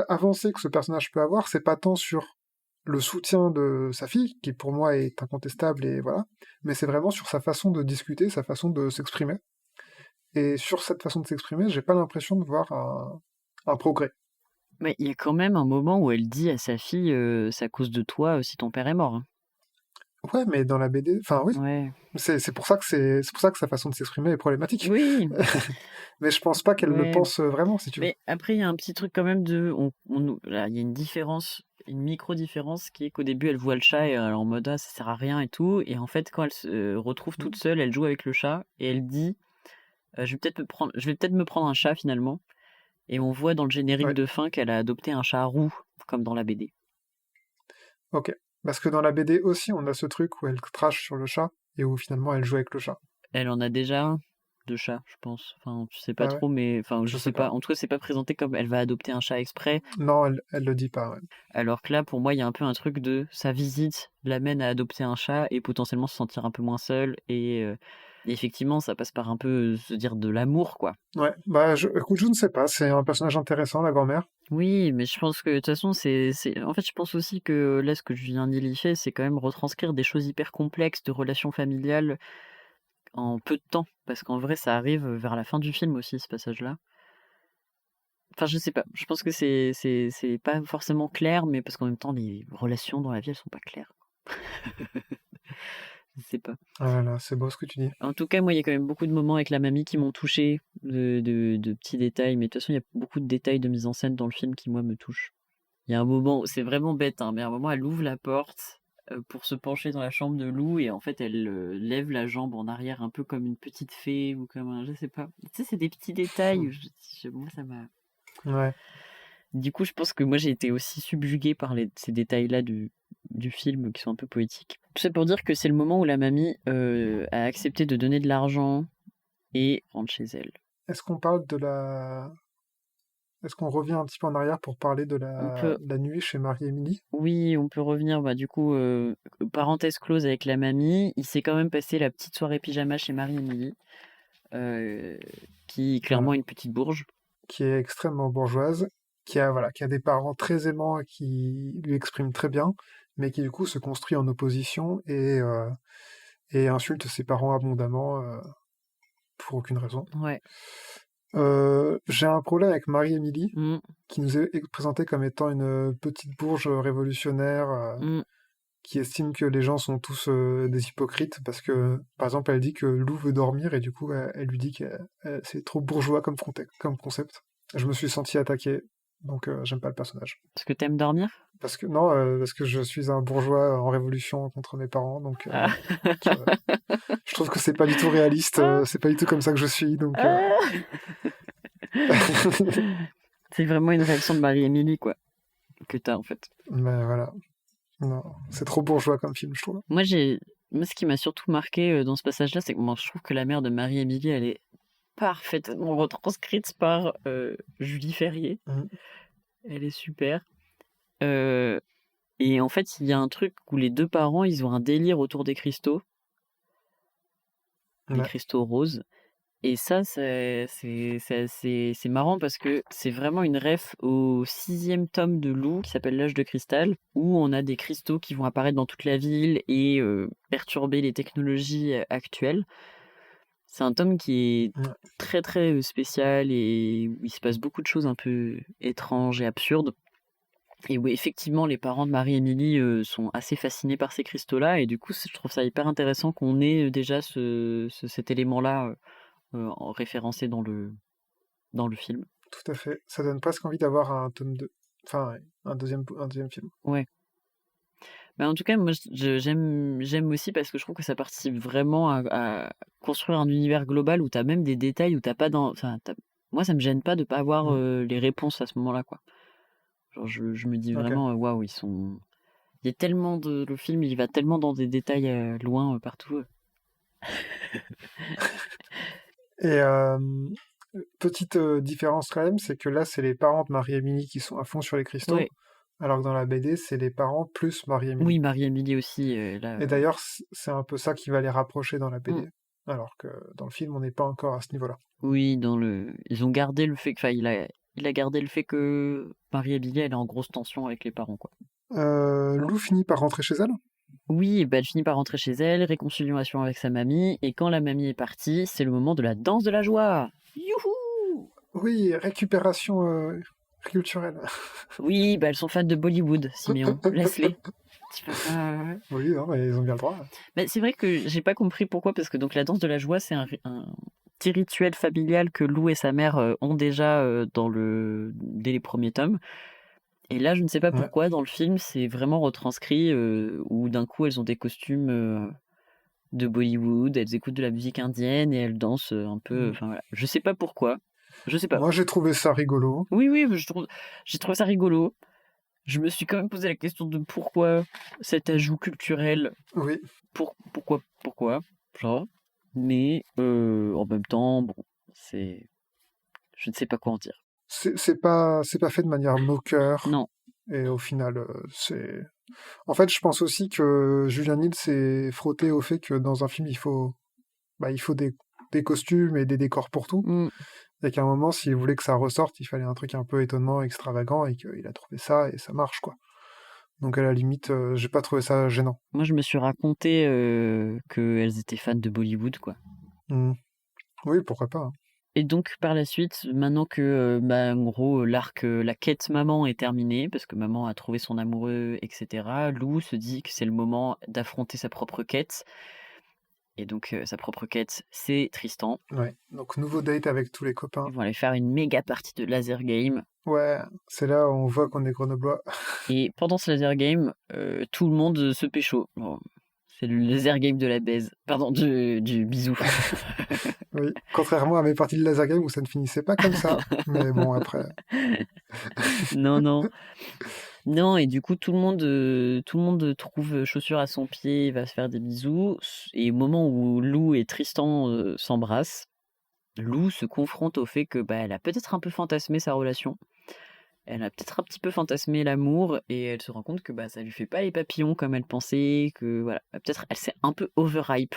avancée que ce personnage peut avoir, c'est pas tant sur le soutien de sa fille, qui pour moi est incontestable et voilà, mais c'est vraiment sur sa façon de discuter, sa façon de s'exprimer. Et sur cette façon de s'exprimer, j'ai pas l'impression de voir un progrès. Mais il y a quand même un moment où elle dit à sa fille c'est à cause de toi si ton père est mort. Hein. Ouais, mais dans la BD, enfin oui, Ouais. c'est pour ça que c'est pour ça que sa façon de s'exprimer est problématique. Oui, Mais je pense pas qu'elle le ouais. pense vraiment, si tu veux. Mais après, il y a un petit truc quand même de. Là, il y a une différence, une micro-différence qui est qu'au début, elle voit le chat et elle est en mode ah, ça sert à rien et tout. Et en fait, quand elle se retrouve toute seule, elle joue avec le chat et elle dit je vais peut-être me prendre un chat finalement. Et on voit dans le générique Ouais, de fin qu'elle a adopté un chat roux, comme dans la BD. ok. Parce que dans la BD aussi, on a ce truc où elle crache sur le chat et où finalement elle joue avec le chat. Elle en a déjà un de chat, je pense. Enfin, je sais pas Ah ouais, trop, mais enfin, je je sais sais pas. pas. En tout cas, c'est pas présenté comme elle va adopter un chat exprès. Non, elle le dit pas, ouais. Alors que là, pour moi, il y a un peu un truc de sa visite l'amène à adopter un chat et potentiellement se sentir un peu moins seule. Et effectivement, ça passe par un peu se dire de l'amour, quoi. Ouais, bah écoute, je ne sais pas, c'est un personnage intéressant, la grand-mère. Oui, mais je pense que de toute façon, En fait, je pense aussi que là, ce que je viens d'y fait, c'est quand même retranscrire des choses hyper complexes de relations familiales en peu de temps. Parce qu'en vrai, ça arrive vers la fin du film aussi, ce passage-là. Enfin, je sais pas. Je pense que c'est pas forcément clair, mais parce qu'en même temps, les relations dans la vie, elles sont pas claires. Je sais pas. Ah là là, c'est beau ce que tu dis. En tout cas, moi, il y a quand même beaucoup de moments avec la mamie qui m'ont touché, de petits détails. Mais de toute façon, il y a beaucoup de détails de mise en scène dans le film qui, moi, me touchent. Il y a un moment, c'est vraiment bête, hein, mais à un moment, elle ouvre la porte pour se pencher dans la chambre de Lou et en fait, elle lève la jambe en arrière un peu comme une petite fée ou comme un, je sais pas. Tu sais, c'est des petits détails. Moi, ça m'a. Ouais. Du coup, je pense que moi, j'ai été aussi subjuguée par ces détails-là du film qui sont un peu poétiques. Tout ça pour dire que c'est le moment où la mamie a accepté de donner de l'argent et rentre chez elle. Est-ce qu'on parle de la... Est-ce qu'on revient un petit peu en arrière pour parler de On peut, la nuit chez Marie-Émilie? oui, on peut revenir, bah, du coup, parenthèse close avec la mamie. Il s'est quand même passé la petite soirée pyjama chez Marie-Émilie, qui est clairement Voilà. une petite bourge. Qui est extrêmement bourgeoise, voilà, qui a des parents très aimants et qui lui expriment très bien, mais qui du coup se construit en opposition et insulte ses parents abondamment pour aucune raison. Ouais. J'ai un problème avec Marie-Émilie, Mm, qui nous est présentée comme étant une petite bourge révolutionnaire mm. qui estime que les gens sont tous des hypocrites parce que, par exemple, elle dit que Lou veut dormir et du coup, elle lui dit que c'est trop bourgeois comme concept. Je me suis senti attaqué, donc j'aime pas le personnage. Parce que t'aimes dormir? Parce que non, parce que je suis un bourgeois en révolution contre mes parents, donc Ah. voilà. Donc, je trouve que c'est pas du tout réaliste, Ah. c'est pas du tout comme ça que je suis, donc. Ah. C'est vraiment une réaction de Marie-Émilie, quoi, que t'as en fait. Mais voilà, non, c'est trop bourgeois comme film, je trouve. Moi, ce qui m'a surtout marqué dans ce passage-là, c'est que moi, je trouve que la mère de Marie-Émilie, elle est parfaitement retranscrite par Julie Ferrier. Mhm. Elle est super. Euh, et en fait, il y a un truc où les deux parents, ils ont un délire autour des Ouais. cristaux roses. Et ça, c'est marrant parce que c'est vraiment une ref au 6e tome de Lou qui s'appelle L'Âge de Cristal, où on a des cristaux qui vont apparaître dans toute la ville et perturber les technologies actuelles. C'est un tome qui est Ouais. très très spécial et où il se passe beaucoup de choses un peu étranges et absurdes. Et où effectivement les parents de Marie-Émilie sont assez fascinés par ces cristaux-là. Et du coup, je trouve ça hyper intéressant qu'on ait déjà cet élément-là référencé dans le film. Tout à fait. Ça donne presque envie d'avoir un tome 2. Enfin, ouais, un deuxième film. Ouais. Mais en tout cas, moi, j'aime aussi parce que je trouve que ça participe vraiment à construire un univers global où t'as même des détails où t'as pas dans. Enfin, moi, ça me gêne pas de pas avoir Mm. les réponses à ce moment-là, quoi. Genre, je me dis Ok. vraiment, waouh, ils sont. Il y a tellement de. Le film, il va tellement dans des détails loin partout. Et petite différence quand même, c'est que là, c'est les parents de Marie-Émilie qui sont à fond sur les cristaux, Ouais. alors que dans la BD, c'est les parents plus Marie-Émilie. Oui, Marie-Émilie aussi, là. Et d'ailleurs, c'est un peu ça qui va les rapprocher dans la Mm. BD. Alors que dans le film, on n'est pas encore à ce niveau-là. Oui, ils ont gardé le fait que. Enfin, il a gardé le fait que Marie-Émilie, elle est en grosse tension avec les parents, quoi. Lou finit par rentrer chez elle. Oui, bah, elle finit par rentrer chez elle, réconciliation avec sa mamie, et quand la mamie est partie, c'est le moment de la danse de la joie. Youhou! Oui, récupération culturelle. Oui, bah elles sont fans de Bollywood, Siméon. Laisse-les. Tu peux pas. Oui, non, mais ils ont bien le droit. Mais c'est vrai que j'ai pas compris pourquoi, parce que donc la danse de la joie, c'est un petit rituel familial que Lou et sa mère ont déjà dès les premiers tomes. Et là, je ne sais pas Ouais. pourquoi, dans le film, c'est vraiment retranscrit où d'un coup, elles ont des costumes de Bollywood, elles écoutent de la musique indienne et elles dansent un peu. Mm. Enfin voilà, je sais pas pourquoi. Je sais pas. Moi, j'ai trouvé ça rigolo. Oui, oui, j'ai trouvé ça rigolo. Je me suis quand même posé la question de pourquoi cet ajout culturel. Oui, Pourquoi, genre. Mais en même temps, bon, je ne sais pas quoi en dire. c'est pas fait de manière moqueur. Non. Et au final, c'est. En fait, je pense aussi que Julian Hill s'est frotté au fait que dans un film, il faut des costumes et des décors pour tout. Hmm. Et qu'à un moment, s'il voulait que ça ressorte, il fallait un truc un peu étonnant, extravagant, et qu'il a trouvé ça, et ça marche, quoi. Donc à la limite, j'ai pas trouvé ça gênant. Moi, je me suis raconté qu'elles étaient fans de Bollywood, quoi. Hmm. Oui, pourquoi pas, hein. Et donc par la suite, maintenant que bah, en gros l'arc, la quête maman est terminée, parce que maman a trouvé son amoureux, etc., Lou se dit que c'est le moment d'affronter sa propre quête. Et donc sa propre quête, c'est Tristan. Ouais. Donc nouveau date avec tous les copains. Ils vont aller faire une méga partie de laser game. Ouais, c'est là où on voit qu'on est grenoblois. Et pendant ce laser game, tout le monde se pécho. Bon, c'est le laser game de la baise. Pardon, du bisou. Oui, contrairement à mes parties de laser game où ça ne finissait pas comme ça. Mais bon, après. Non, non. Non, et du coup, tout le monde trouve chaussure à son pied, va se faire des bisous. Et au moment où Lou et Tristan s'embrassent, Lou se confronte au fait que bah, elle a peut-être un peu fantasmé sa relation. Elle a peut-être un petit peu fantasmé l'amour et elle se rend compte que bah, ça lui fait pas les papillons comme elle pensait, que voilà, bah, peut-être elle s'est un peu overhype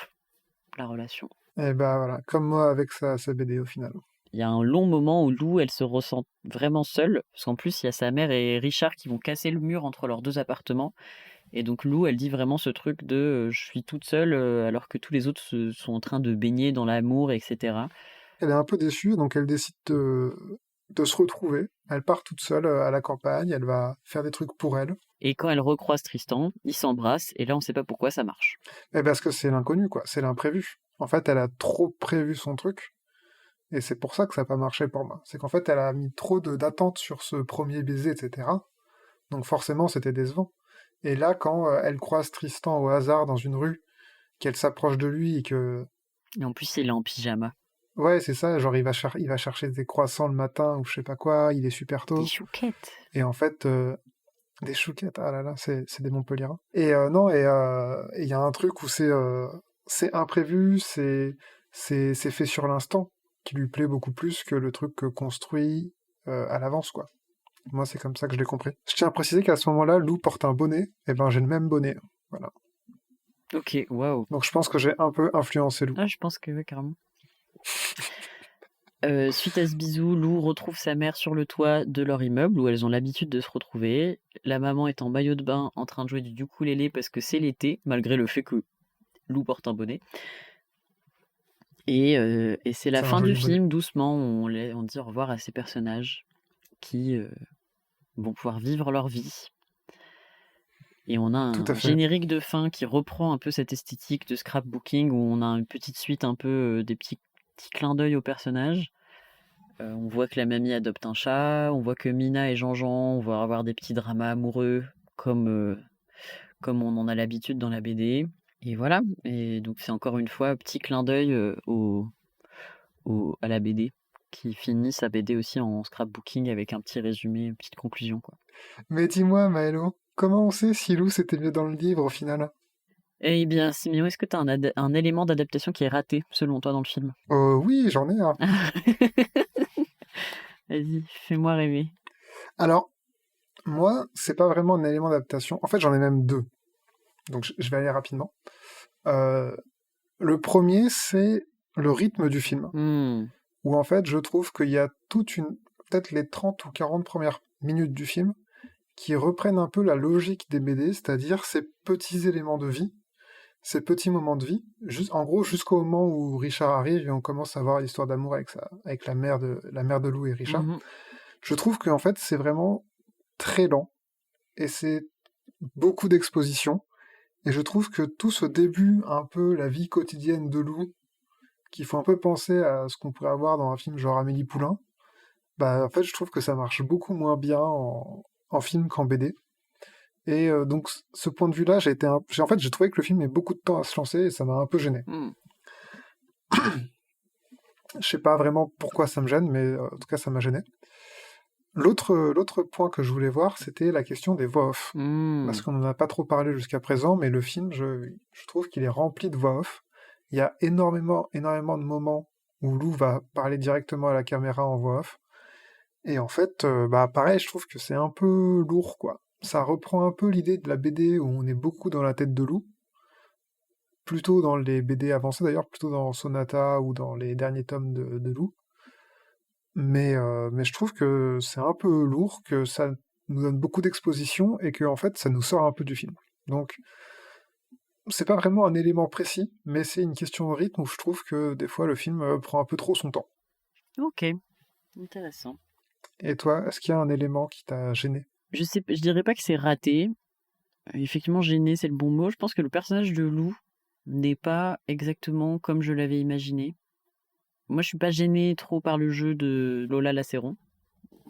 la relation. Et bah voilà, comme moi avec sa BD au final. Il y a un long moment où Lou, elle se ressent vraiment seule, parce qu'en plus, il y a sa mère et Richard qui vont casser le mur entre leurs deux appartements. Et donc Lou, elle dit vraiment ce truc de je suis toute seule alors que tous les autres sont en train de baigner dans l'amour, etc. Elle est un peu déçue, donc elle décide de se retrouver. Elle part toute seule à la campagne, elle va faire des trucs pour elle. Et quand elle recroise Tristan, ils s'embrassent, et là on sait pas pourquoi ça marche. Et parce que c'est l'inconnu, quoi, c'est l'imprévu. En fait, elle a trop prévu son truc, et c'est pour ça que ça n'a pas marché pour moi. C'est qu'en fait, elle a mis trop d'attentes sur ce premier baiser, etc. Donc forcément, c'était décevant. Et là, quand elle croise Tristan au hasard dans une rue, qu'elle s'approche de lui et que... Et en plus, il est en pyjama. Ouais, c'est ça, genre il va chercher des croissants le matin ou je sais pas quoi, il est super Des tôt. chouquettes. Et en fait, des chouquettes, ah là là, c'est des Montpellierins. Et non, et il y a un truc où c'est imprévu, c'est fait sur l'instant, qui lui plaît beaucoup plus que le truc construit à l'avance, quoi. Moi, c'est comme ça que je l'ai compris. Je tiens à préciser qu'à ce moment-là, Lou porte un bonnet, et ben j'ai le même bonnet. Voilà. Ok, waouh. Donc je pense que j'ai un peu influencé Lou. Ah, je pense que ouais, carrément. Suite à ce bisou, Lou retrouve sa mère sur le toit de leur immeuble où elles ont l'habitude de se retrouver. La maman est en maillot de bain en train de jouer du ukulélé parce que c'est l'été, malgré le fait que Lou porte un bonnet. Et c'est la C'est un fin du joli bonnet. film, doucement, on dit au revoir à ces personnages qui vont pouvoir vivre leur vie. Et on a Tout à un fait. générique de fin qui reprend un peu cette esthétique de scrapbooking où on a une petite suite un peu des petits clins d'œil aux personnages. On voit que la mamie adopte un chat, on voit que Mina et Jean-Jean, on va avoir des petits dramas amoureux comme on en a l'habitude dans la BD. Et voilà, et donc c'est encore une fois un petit clin d'œil à la BD qui finit sa BD aussi en scrapbooking avec un petit résumé, une petite conclusion, quoi. Mais dis-moi, Maëlo, comment on sait si Lou c'était mieux dans le livre au final? Eh bien, Siméon, est-ce que tu as un élément d'adaptation qui est raté selon toi dans le film? Oui, j'en ai un. Vas-y, fais-moi rêver. Alors, moi, c'est pas vraiment un élément d'adaptation. En fait, j'en ai même deux. Donc, je vais aller rapidement. Euh, le premier, c'est le rythme du film. Hmm. Où en fait, je trouve qu'il y a peut-être les 30 ou 40 premières minutes du film qui reprennent un peu la logique des BD, c'est-à-dire ces petits éléments de vie, ces petits moments de vie, en gros jusqu'au moment où Richard arrive et on commence à voir l'histoire d'amour avec la mère de Lou et Richard. Mhm. Je trouve qu'en fait c'est vraiment très lent et c'est beaucoup d'exposition et je trouve que tout ce début, un peu la vie quotidienne de Lou, qui faut un peu penser à ce qu'on pourrait avoir dans un film genre Amélie Poulain, bah en fait je trouve que ça marche beaucoup moins bien en film qu'en BD. Et donc, ce point de vue-là, en fait, j'ai trouvé que le film met beaucoup de temps à se lancer et ça m'a un peu gêné. Hmm. Je sais pas vraiment pourquoi ça me gêne, mais en tout cas, ça m'a gêné. L'autre point que je voulais voir, c'était la question des voix off. Hmm. Parce qu'on n'en a pas trop parlé jusqu'à présent, mais le film, je trouve qu'il est rempli de voix off. Il y a énormément, énormément de moments où Lou va parler directement à la caméra en voix off. Et en fait, bah pareil, je trouve que c'est un peu lourd, quoi. Ça reprend un peu l'idée de la BD où on est beaucoup dans la tête de Lou, plutôt dans les BD avancés d'ailleurs, plutôt dans Sonata ou dans les derniers tomes de Lou. Mais je trouve que c'est un peu lourd, que ça nous donne beaucoup d'exposition et que en fait ça nous sort un peu du film. Donc c'est pas vraiment un élément précis, mais c'est une question de rythme où je trouve que des fois le film prend un peu trop son temps. Ok, intéressant. Et toi, est-ce qu'il y a un élément qui t'a gêné? Je dirais pas que c'est raté. Effectivement, gêné, c'est le bon mot. Je pense que le personnage de Lou n'est pas exactement comme je l'avais imaginé. Moi, je suis pas gêné trop par le jeu de Lola Lasseron.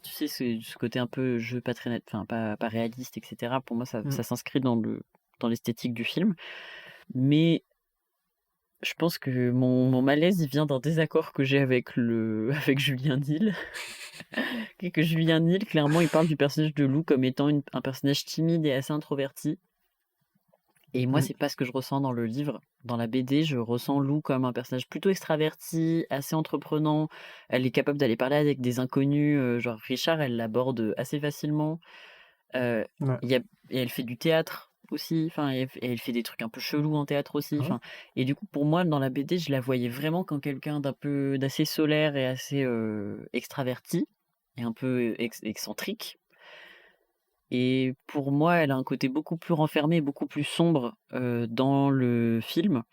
Tu sais, c'est ce côté un peu jeu pas très net, enfin pas réaliste, etc. Pour moi, Hmm. ça s'inscrit dans l'esthétique du film. Mais je pense que mon malaise, il vient d'un désaccord que j'ai avec avec Julien Nil. Et que Julien Nil, clairement, il parle du personnage de Lou comme étant un personnage timide et assez introverti. Et moi, Hmm. c'est pas ce que je ressens dans le livre. Dans la BD, je ressens Lou comme un personnage plutôt extraverti, assez entreprenant. Elle est capable d'aller parler avec des inconnus. Genre Richard, elle l'aborde assez facilement. Ouais. Il y a, et elle fait du théâtre aussi. Enfin, et elle fait des trucs un peu chelous en théâtre aussi. Hein. Enfin, et du coup, pour moi, dans la BD, je la voyais vraiment comme quelqu'un d'assez solaire et assez extraverti et un peu excentrique. Et pour moi, elle a un côté beaucoup plus renfermé, beaucoup plus sombre dans le film.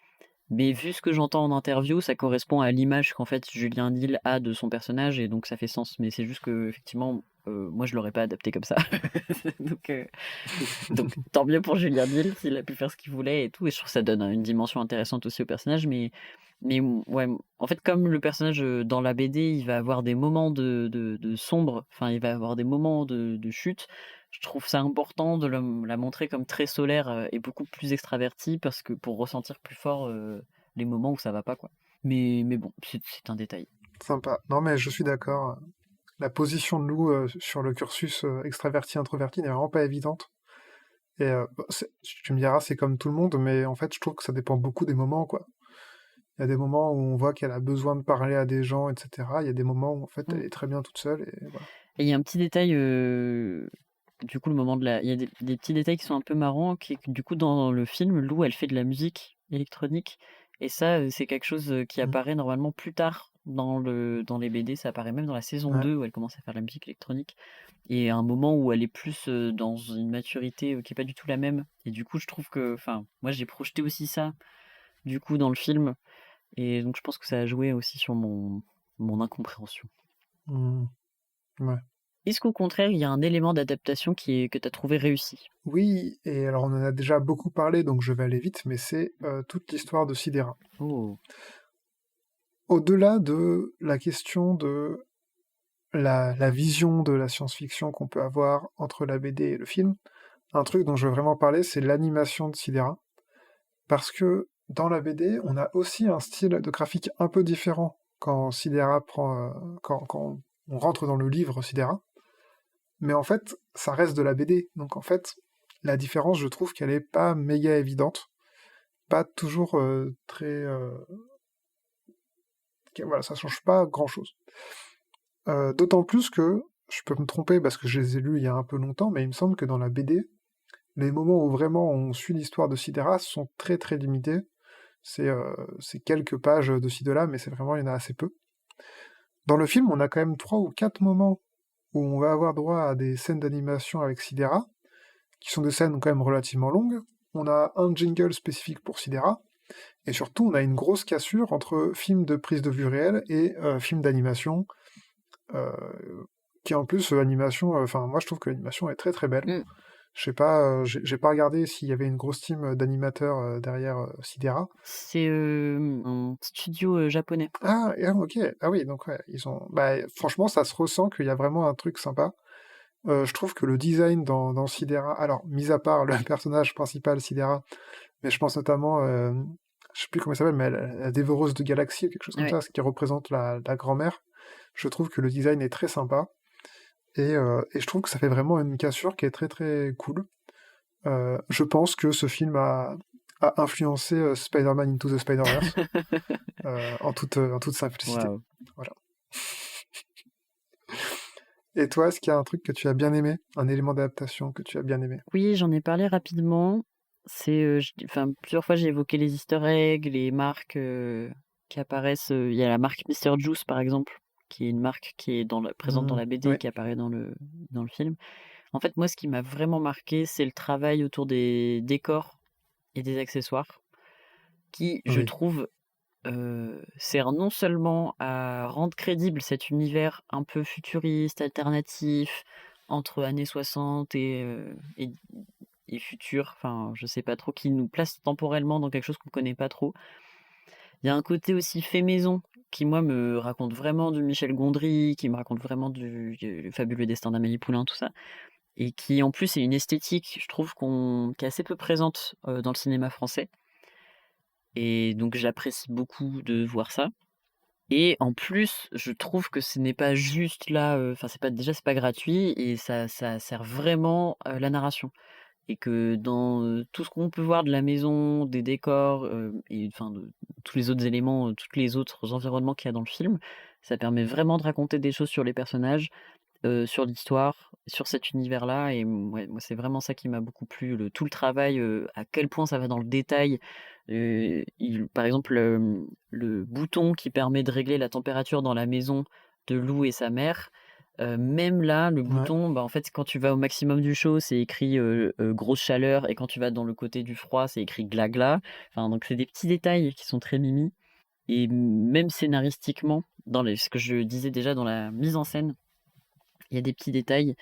Mais vu ce que j'entends en interview, ça correspond à l'image qu'en fait Julien Nil a de son personnage et donc ça fait sens. Mais c'est juste que effectivement, moi je l'aurais pas adapté comme ça. donc, euh, donc tant mieux pour Julien Nil s'il a pu faire ce qu'il voulait et tout. Et je trouve que ça donne une dimension intéressante aussi au personnage. Mais ouais, en fait comme le personnage dans la BD, il va avoir des moments de sombre, enfin il va avoir des moments de chute. Je trouve ça important de la montrer comme très solaire et beaucoup plus extravertie parce que pour ressentir plus fort les moments où ça va pas quoi. Mais bon, c'est un détail. Sympa. Non, mais je suis d'accord. La position de Lou sur le cursus extraverti-introverti n'est vraiment pas évidente. Et tu me diras, c'est comme tout le monde, mais en fait, je trouve que ça dépend beaucoup des moments, quoi. Il y a des moments où on voit qu'elle a besoin de parler à des gens, etc. Il y a des moments où, en fait, elle Mm. est très bien toute seule, et voilà. Et il y a un petit détail, du coup, le moment de la... Il y a des petits détails qui sont un peu marrants, qui est que, du coup, dans le film, Lou, elle fait de la musique électronique. Et ça, c'est quelque chose qui Mm. apparaît normalement plus tard dans les BD. Ça apparaît même dans la saison Ouais. 2 où elle commence à faire de la musique électronique. Et à un moment où elle est plus dans une maturité qui est pas du tout la même. Et du coup, je trouve que... Enfin, moi, j'ai projeté aussi ça, du coup, dans le film. Et donc, je pense que ça a joué aussi sur mon incompréhension. Mm. Ouais. Est-ce qu'au contraire, il y a un élément d'adaptation que tu as trouvé réussi? Oui, et alors on en a déjà beaucoup parlé, donc je vais aller vite, mais c'est toute l'histoire de Sidera. Oh, Au-delà de la question de la vision de la science-fiction qu'on peut avoir entre la BD et le film, un truc dont je veux vraiment parler, c'est l'animation de Sidera. Parce que dans la BD, on a aussi un style de graphique un peu différent quand Sidera quand on rentre dans le livre Sidera. Mais en fait, ça reste de la BD. Donc en fait, la différence, je trouve qu'elle est pas méga évidente, pas toujours très. Voilà, ça change pas grand-chose. D'autant plus que, je peux me tromper parce que je les ai lus il y a un peu longtemps, mais il me semble que dans la BD, les moments où vraiment on suit l'histoire de Sidera sont très très limités. C'est quelques pages de ci de là, mais c'est vraiment, il y en a assez peu. Dans le film, on a quand même 3 ou 4 moments où on va avoir droit à des scènes d'animation avec Sidera, qui sont des scènes quand même relativement longues. On a un jingle spécifique pour Sidera, et surtout on a une grosse cassure entre film de prise de vue réelle et film d'animation, euh, qui en plus, l'animation, enfin moi je trouve que l'animation est très très belle. mm. Je sais pas, j'ai pas regardé s'il y avait une grosse team d'animateurs derrière Sidera. C'est un studio japonais. Ah, ok, ah oui, donc ouais, ils ont... Bah, franchement, ça se ressent qu'il y a vraiment un truc sympa. Je trouve que le design dans Sidera, alors, mis à part le personnage principal, Sidera, mais je pense notamment, je sais plus comment il s'appelle, mais la dévoreuse de galaxies ou quelque chose comme Ouais. ça, ce qui représente la grand-mère, je trouve que le design est très sympa, et je trouve que ça fait vraiment une cassure qui est très très cool. Je pense que ce film a influencé Spider-Man Into the Spider-Verse, en toute simplicité. Waouh. Voilà. Et toi, est-ce qu'il y a un truc que tu as bien aimé, un élément d'adaptation que tu as bien aimé? Oui, j'en ai parlé rapidement. C'est, enfin, plusieurs fois j'ai évoqué les Easter eggs, les marques qui apparaissent. Il y a la marque Mister Juice par exemple, qui est une marque qui est présente dans la BD et Oui, qui apparaît dans le film. En fait, moi, ce qui m'a vraiment marqué, c'est le travail autour des décors et des accessoires, qui, je oui, trouve, sert non seulement à rendre crédible cet univers un peu futuriste, alternatif, entre années 60 et futur, enfin je sais pas trop, qui nous place temporellement dans quelque chose qu'on connaît pas trop. Il y a un côté aussi fait maison qui moi me raconte vraiment du Michel Gondry, qui me raconte vraiment du fabuleux destin d'Amélie Poulain, tout ça, et qui en plus est une esthétique, je trouve qui est assez peu présente dans le cinéma français. Et donc j'apprécie beaucoup de voir ça. Et en plus, je trouve que ce n'est pas juste là, enfin c'est pas gratuit et ça sert vraiment la narration. Et que dans tout ce qu'on peut voir de la maison, des décors et enfin de tous les autres éléments, tous les autres environnements qu'il y a dans le film, ça permet vraiment de raconter des choses sur les personnages, sur l'histoire, sur cet univers-là. Et ouais, moi, c'est vraiment ça qui m'a beaucoup plu. Tout le travail, à quel point ça va dans le détail. Par exemple, le bouton qui permet de régler la température dans la maison de Lou et sa mère. Même là, le ouais. bouton, bah, en fait, quand tu vas au maximum du chaud, c'est écrit grosse chaleur, et quand tu vas dans le côté du froid, c'est écrit gla-gla. Enfin, donc, c'est des petits détails qui sont très mimi. Et même scénaristiquement, ce que je disais déjà dans la mise en scène, il y a des petits détails.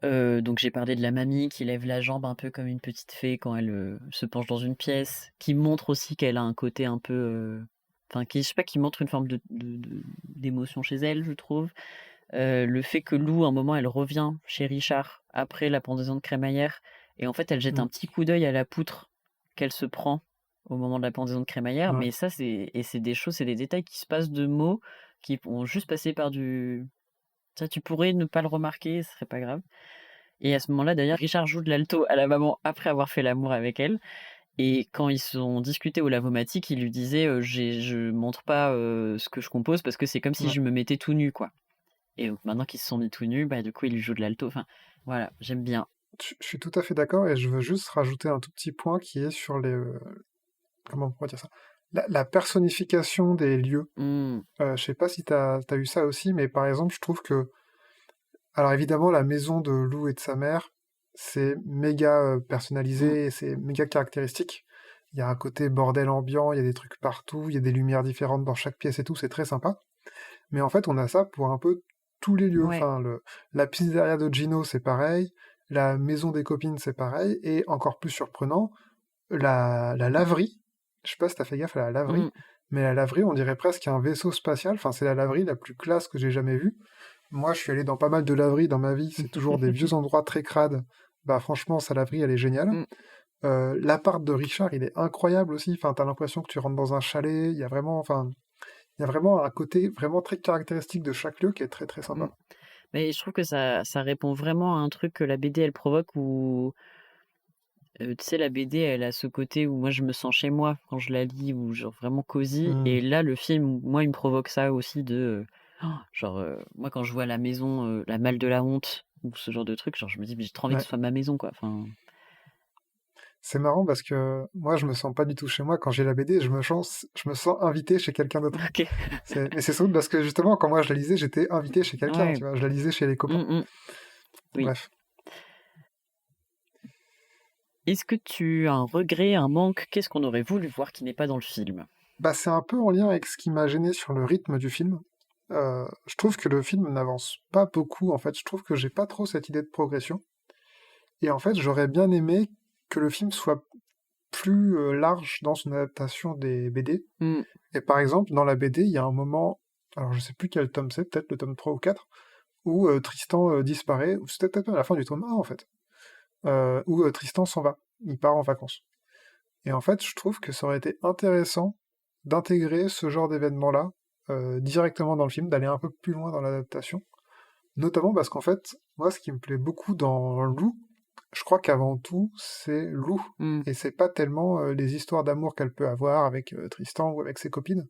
Donc j'ai parlé de la mamie qui lève la jambe un peu comme une petite fée quand elle se penche dans une pièce, qui montre aussi qu'elle a un côté un peu, enfin qui je sais pas, qui montre une forme d'émotion chez elle, je trouve. Le fait que Lou, à un moment, elle revient chez Richard après la pendaison de crémaillère, et en fait elle jette Mm, un petit coup d'œil à la poutre qu'elle se prend au moment de la pendaison de crémaillère, ouais. mais ça c'est des choses, c'est des détails qui se passent de mots qui vont juste passer par du... Ça, tu pourrais ne pas le remarquer, ce serait pas grave. Et à ce moment-là, d'ailleurs, Richard joue de l'alto à la maman après avoir fait l'amour avec elle. Et quand ils sont discutés au Lavomatique, il lui disait je montre pas ce que je compose parce que c'est comme si Ouais. je me mettais tout nu, quoi. Et donc maintenant qu'ils se sont mis tout nus, bah du coup il joue de l'alto. Enfin voilà, j'aime bien. Je suis tout à fait d'accord et je veux juste rajouter un tout petit point qui est sur les... comment on pourrait dire ça? La personnification des lieux. Hmm, Je sais pas si t'as eu ça aussi, mais par exemple, je trouve que... Alors évidemment, la maison de Lou et de sa mère, c'est méga hmm, personnalisé, et c'est méga caractéristique. Il y a un côté bordel ambiant, il y a des trucs partout, il y a des lumières différentes dans chaque pièce et tout, c'est très sympa. Mais en fait, on a ça pour un peu tous les lieux. ouais. Enfin, la pizzeria de Gino, c'est pareil. La maison des copines, c'est pareil. Et encore plus surprenant, la laverie. Je sais pas si t'as fait gaffe à la Hmm. laverie, mais la laverie, on dirait presque un vaisseau spatial. Enfin, c'est la laverie la plus classe que j'ai jamais vue. Moi, je suis allé dans pas mal de laveries dans ma vie. C'est toujours des vieux endroits très crades. Bah, franchement, sa laverie, elle est géniale. Hmm. L'appart de Richard, il est incroyable aussi. Enfin, t'as l'impression que tu rentres dans un chalet. Il y a vraiment, enfin, il y a vraiment un côté vraiment très caractéristique de chaque lieu qui est très très Hmm. sympa. Mais je trouve que ça répond vraiment à un truc que la BD elle provoque où tu sais la BD elle a ce côté où moi je me sens chez moi quand je la lis ou genre vraiment cosy Hmm. et là le film moi il me provoque ça aussi de genre moi quand je vois la maison la malle de la honte ou ce genre de truc genre je me dis mais j'ai trop envie que Ouais. ce soit ma maison quoi enfin C'est marrant parce que moi, je me sens pas du tout chez moi. Quand j'ai la BD, je me sens invité chez quelqu'un d'autre. ok Mais c'est surtout parce que justement, quand moi je la lisais, j'étais invité chez quelqu'un, ouais tu vois. Je la lisais chez les copains. Mm, mm. Oui. Bref. Est-ce que tu as un regret, un manque? Qu'est-ce qu'on aurait voulu voir qui n'est pas dans le film? Bah, c'est un peu en lien avec ce qui m'a gêné sur le rythme du film. Je trouve que le film n'avance pas beaucoup, en fait. Je trouve que j'ai pas trop cette idée de progression. Et en fait, j'aurais bien aimé que le film soit plus large dans son adaptation des BD. Mm, Et par exemple, dans la BD, il y a un moment, alors je sais plus quel tome c'est, peut-être le tome 3 ou 4, où Tristan disparaît, ou c'était peut-être à la fin du tome 1 en fait, où Tristan s'en va, il part en vacances. Et en fait, je trouve que ça aurait été intéressant d'intégrer ce genre d'événement-là directement dans le film, d'aller un peu plus loin dans l'adaptation, notamment parce qu'en fait, moi, ce qui me plaît beaucoup dans Lou, je crois qu'avant tout, c'est Lou. mm. Et c'est pas tellement les histoires d'amour qu'elle peut avoir avec Tristan ou avec ses copines.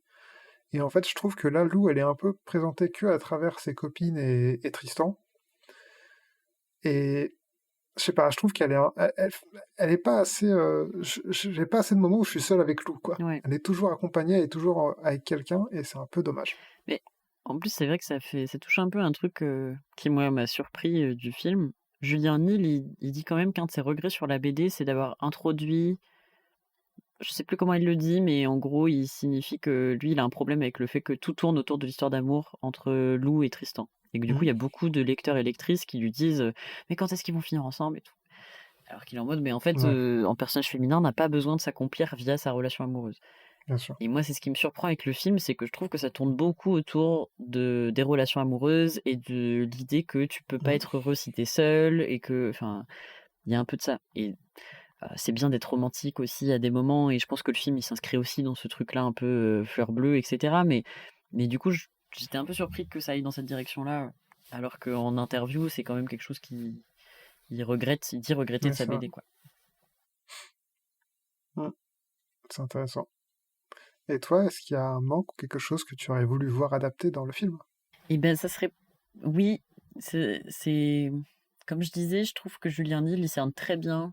Et en fait, je trouve que là, Lou, elle est un peu présentée que à travers ses copines et Tristan. Et je sais pas, je trouve qu'elle est, elle est pas assez. J'ai pas assez de moments où je suis seul avec Lou, quoi. Ouais. Elle est toujours accompagnée, elle est toujours avec quelqu'un, et c'est un peu dommage. Mais en plus, c'est vrai que ça touche un peu un truc qui, moi, m'a surpris du film. Julien Nil, il dit quand même qu'un de ses regrets sur la BD, c'est d'avoir introduit, je sais plus comment il le dit, mais en gros, il signifie que lui, il a un problème avec le fait que tout tourne autour de l'histoire d'amour entre Lou et Tristan. Et que du coup, il y a Mhm. beaucoup de lecteurs et lectrices qui lui disent mais quand est-ce qu'ils vont finir ensemble et tout. Alors qu'il est en mode mais en fait, Ouais, en personnage féminin, n'a pas besoin de s'accomplir via sa relation amoureuse. bien sûr. Et moi, c'est ce qui me surprend avec le film, c'est que je trouve que ça tourne beaucoup autour des relations amoureuses et de l'idée que tu peux pas Mhm. être heureux si t'es seul et que, enfin, il y a un peu de ça. Et c'est bien d'être romantique aussi à des moments et je pense que le film, il s'inscrit aussi dans ce truc-là un peu fleur bleue, etc. Mais du coup, j'étais un peu surpris que ça aille dans cette direction-là, alors qu'en interview, c'est quand même quelque chose il dit regretter de Ouais, sa c'est vrai. BD, quoi. Mhm. C'est intéressant. Et toi, est-ce qu'il y a un manque ou quelque chose que tu aurais voulu voir adapté dans le film? Et ben, ça serait. Oui, c'est. Comme je disais, je trouve que Julien Nil, il cerne très bien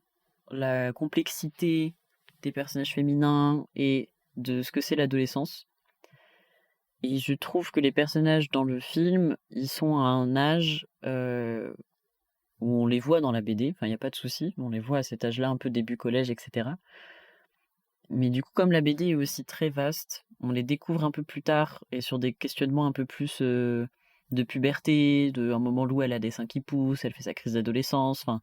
la complexité des personnages féminins et de ce que c'est l'adolescence. Et je trouve que les personnages dans le film, ils sont à un âge où on les voit dans la BD, enfin, il n'y a pas de souci, on les voit à cet âge-là, un peu début collège, etc. Mais du coup, comme la BD est aussi très vaste, on les découvre un peu plus tard et sur des questionnements un peu plus de puberté, de un moment où elle a des seins qui poussent, elle fait sa crise d'adolescence, enfin,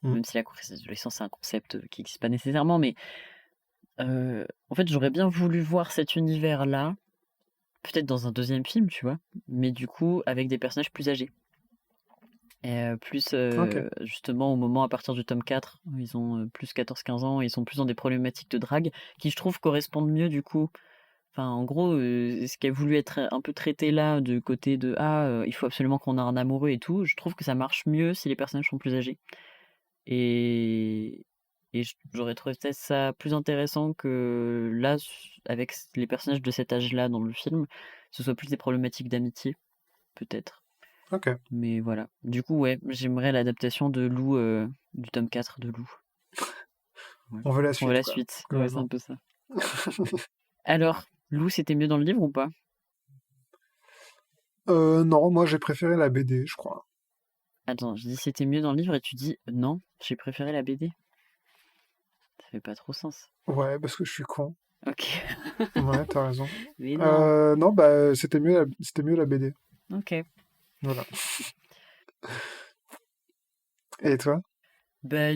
Mhm. même si la crise d'adolescence c'est un concept qui n'existe pas nécessairement, mais en fait, j'aurais bien voulu voir cet univers-là, peut-être dans un deuxième film, tu vois, mais du coup, avec des personnages plus âgés. Et plus Ok. justement au moment à partir du tome 4, où ils ont plus 14-15 ans, et ils sont plus dans des problématiques de drague, qui je trouve correspondent mieux du coup. Enfin, en gros, ce qui a voulu être un peu traité là, du côté de il faut absolument qu'on ait un amoureux et tout, je trouve que ça marche mieux si les personnages sont plus âgés. Et, j'aurais trouvé peut-être ça plus intéressant que là, avec les personnages de cet âge-là dans le film, ce soit plus des problématiques d'amitié, peut-être. Ok. Mais voilà. Du coup, ouais, j'aimerais l'adaptation de Lou, du tome 4 de Lou. Ouais. On veut la On veut suite, la quoi, suite. Ouais, c'est un globalement. peu ça. Alors, Lou, c'était mieux dans le livre ou pas? Non, moi j'ai préféré la BD, je crois. Attends, je dis c'était mieux dans le livre et tu dis non, j'ai préféré la BD. Ça fait pas trop sens. Ouais, parce que je suis con. Ok. Ouais, t'as raison. Mais non. Non, bah c'était mieux la BD. Ok. Voilà. Et toi? Bah,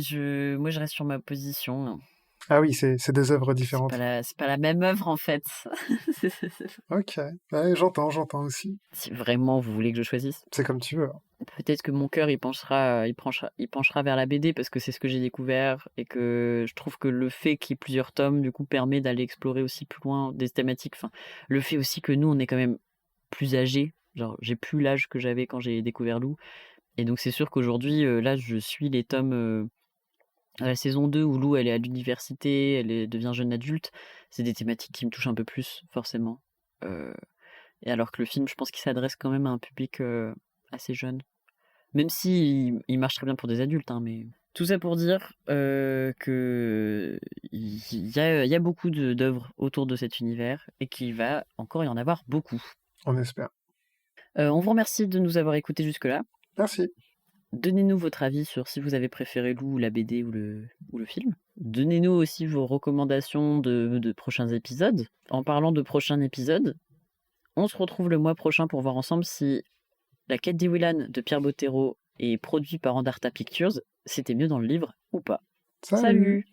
moi, je reste sur ma position. Ah oui, c'est des œuvres différentes. C'est pas la même œuvre, en fait. Ok. Ouais, j'entends aussi. Si vraiment vous voulez que je choisisse, C'est comme tu veux. peut-être que mon cœur, il penchera vers la BD parce que c'est ce que j'ai découvert et que je trouve que le fait qu'il y ait plusieurs tomes, du coup, permet d'aller explorer aussi plus loin des thématiques. Enfin, le fait aussi que nous, on est quand même plus âgés. Genre, j'ai plus l'âge que j'avais quand j'ai découvert Lou. Et donc, c'est sûr qu'aujourd'hui, là, je suis les tomes à la saison 2 où Lou, elle est à l'université, devient jeune adulte. C'est des thématiques qui me touchent un peu plus, forcément. Euh, et alors que le film, je pense qu'il s'adresse quand même à un public assez jeune. Même si il marche très bien pour des adultes, hein, mais... Tout ça pour dire que il y a beaucoup d'œuvres autour de cet univers et qu'il va encore y en avoir beaucoup. On espère. On vous remercie de nous avoir écoutés jusque-là. Merci. Donnez-nous votre avis sur si vous avez préféré Lou, la BD ou le film. Donnez-nous aussi vos recommandations de prochains épisodes. En parlant de prochains épisodes, on se retrouve le mois prochain pour voir ensemble si La quête d'Iwilan de Pierre Bottero est produit par Andarta Pictures. C'était mieux dans le livre ou pas? Salut! Salut!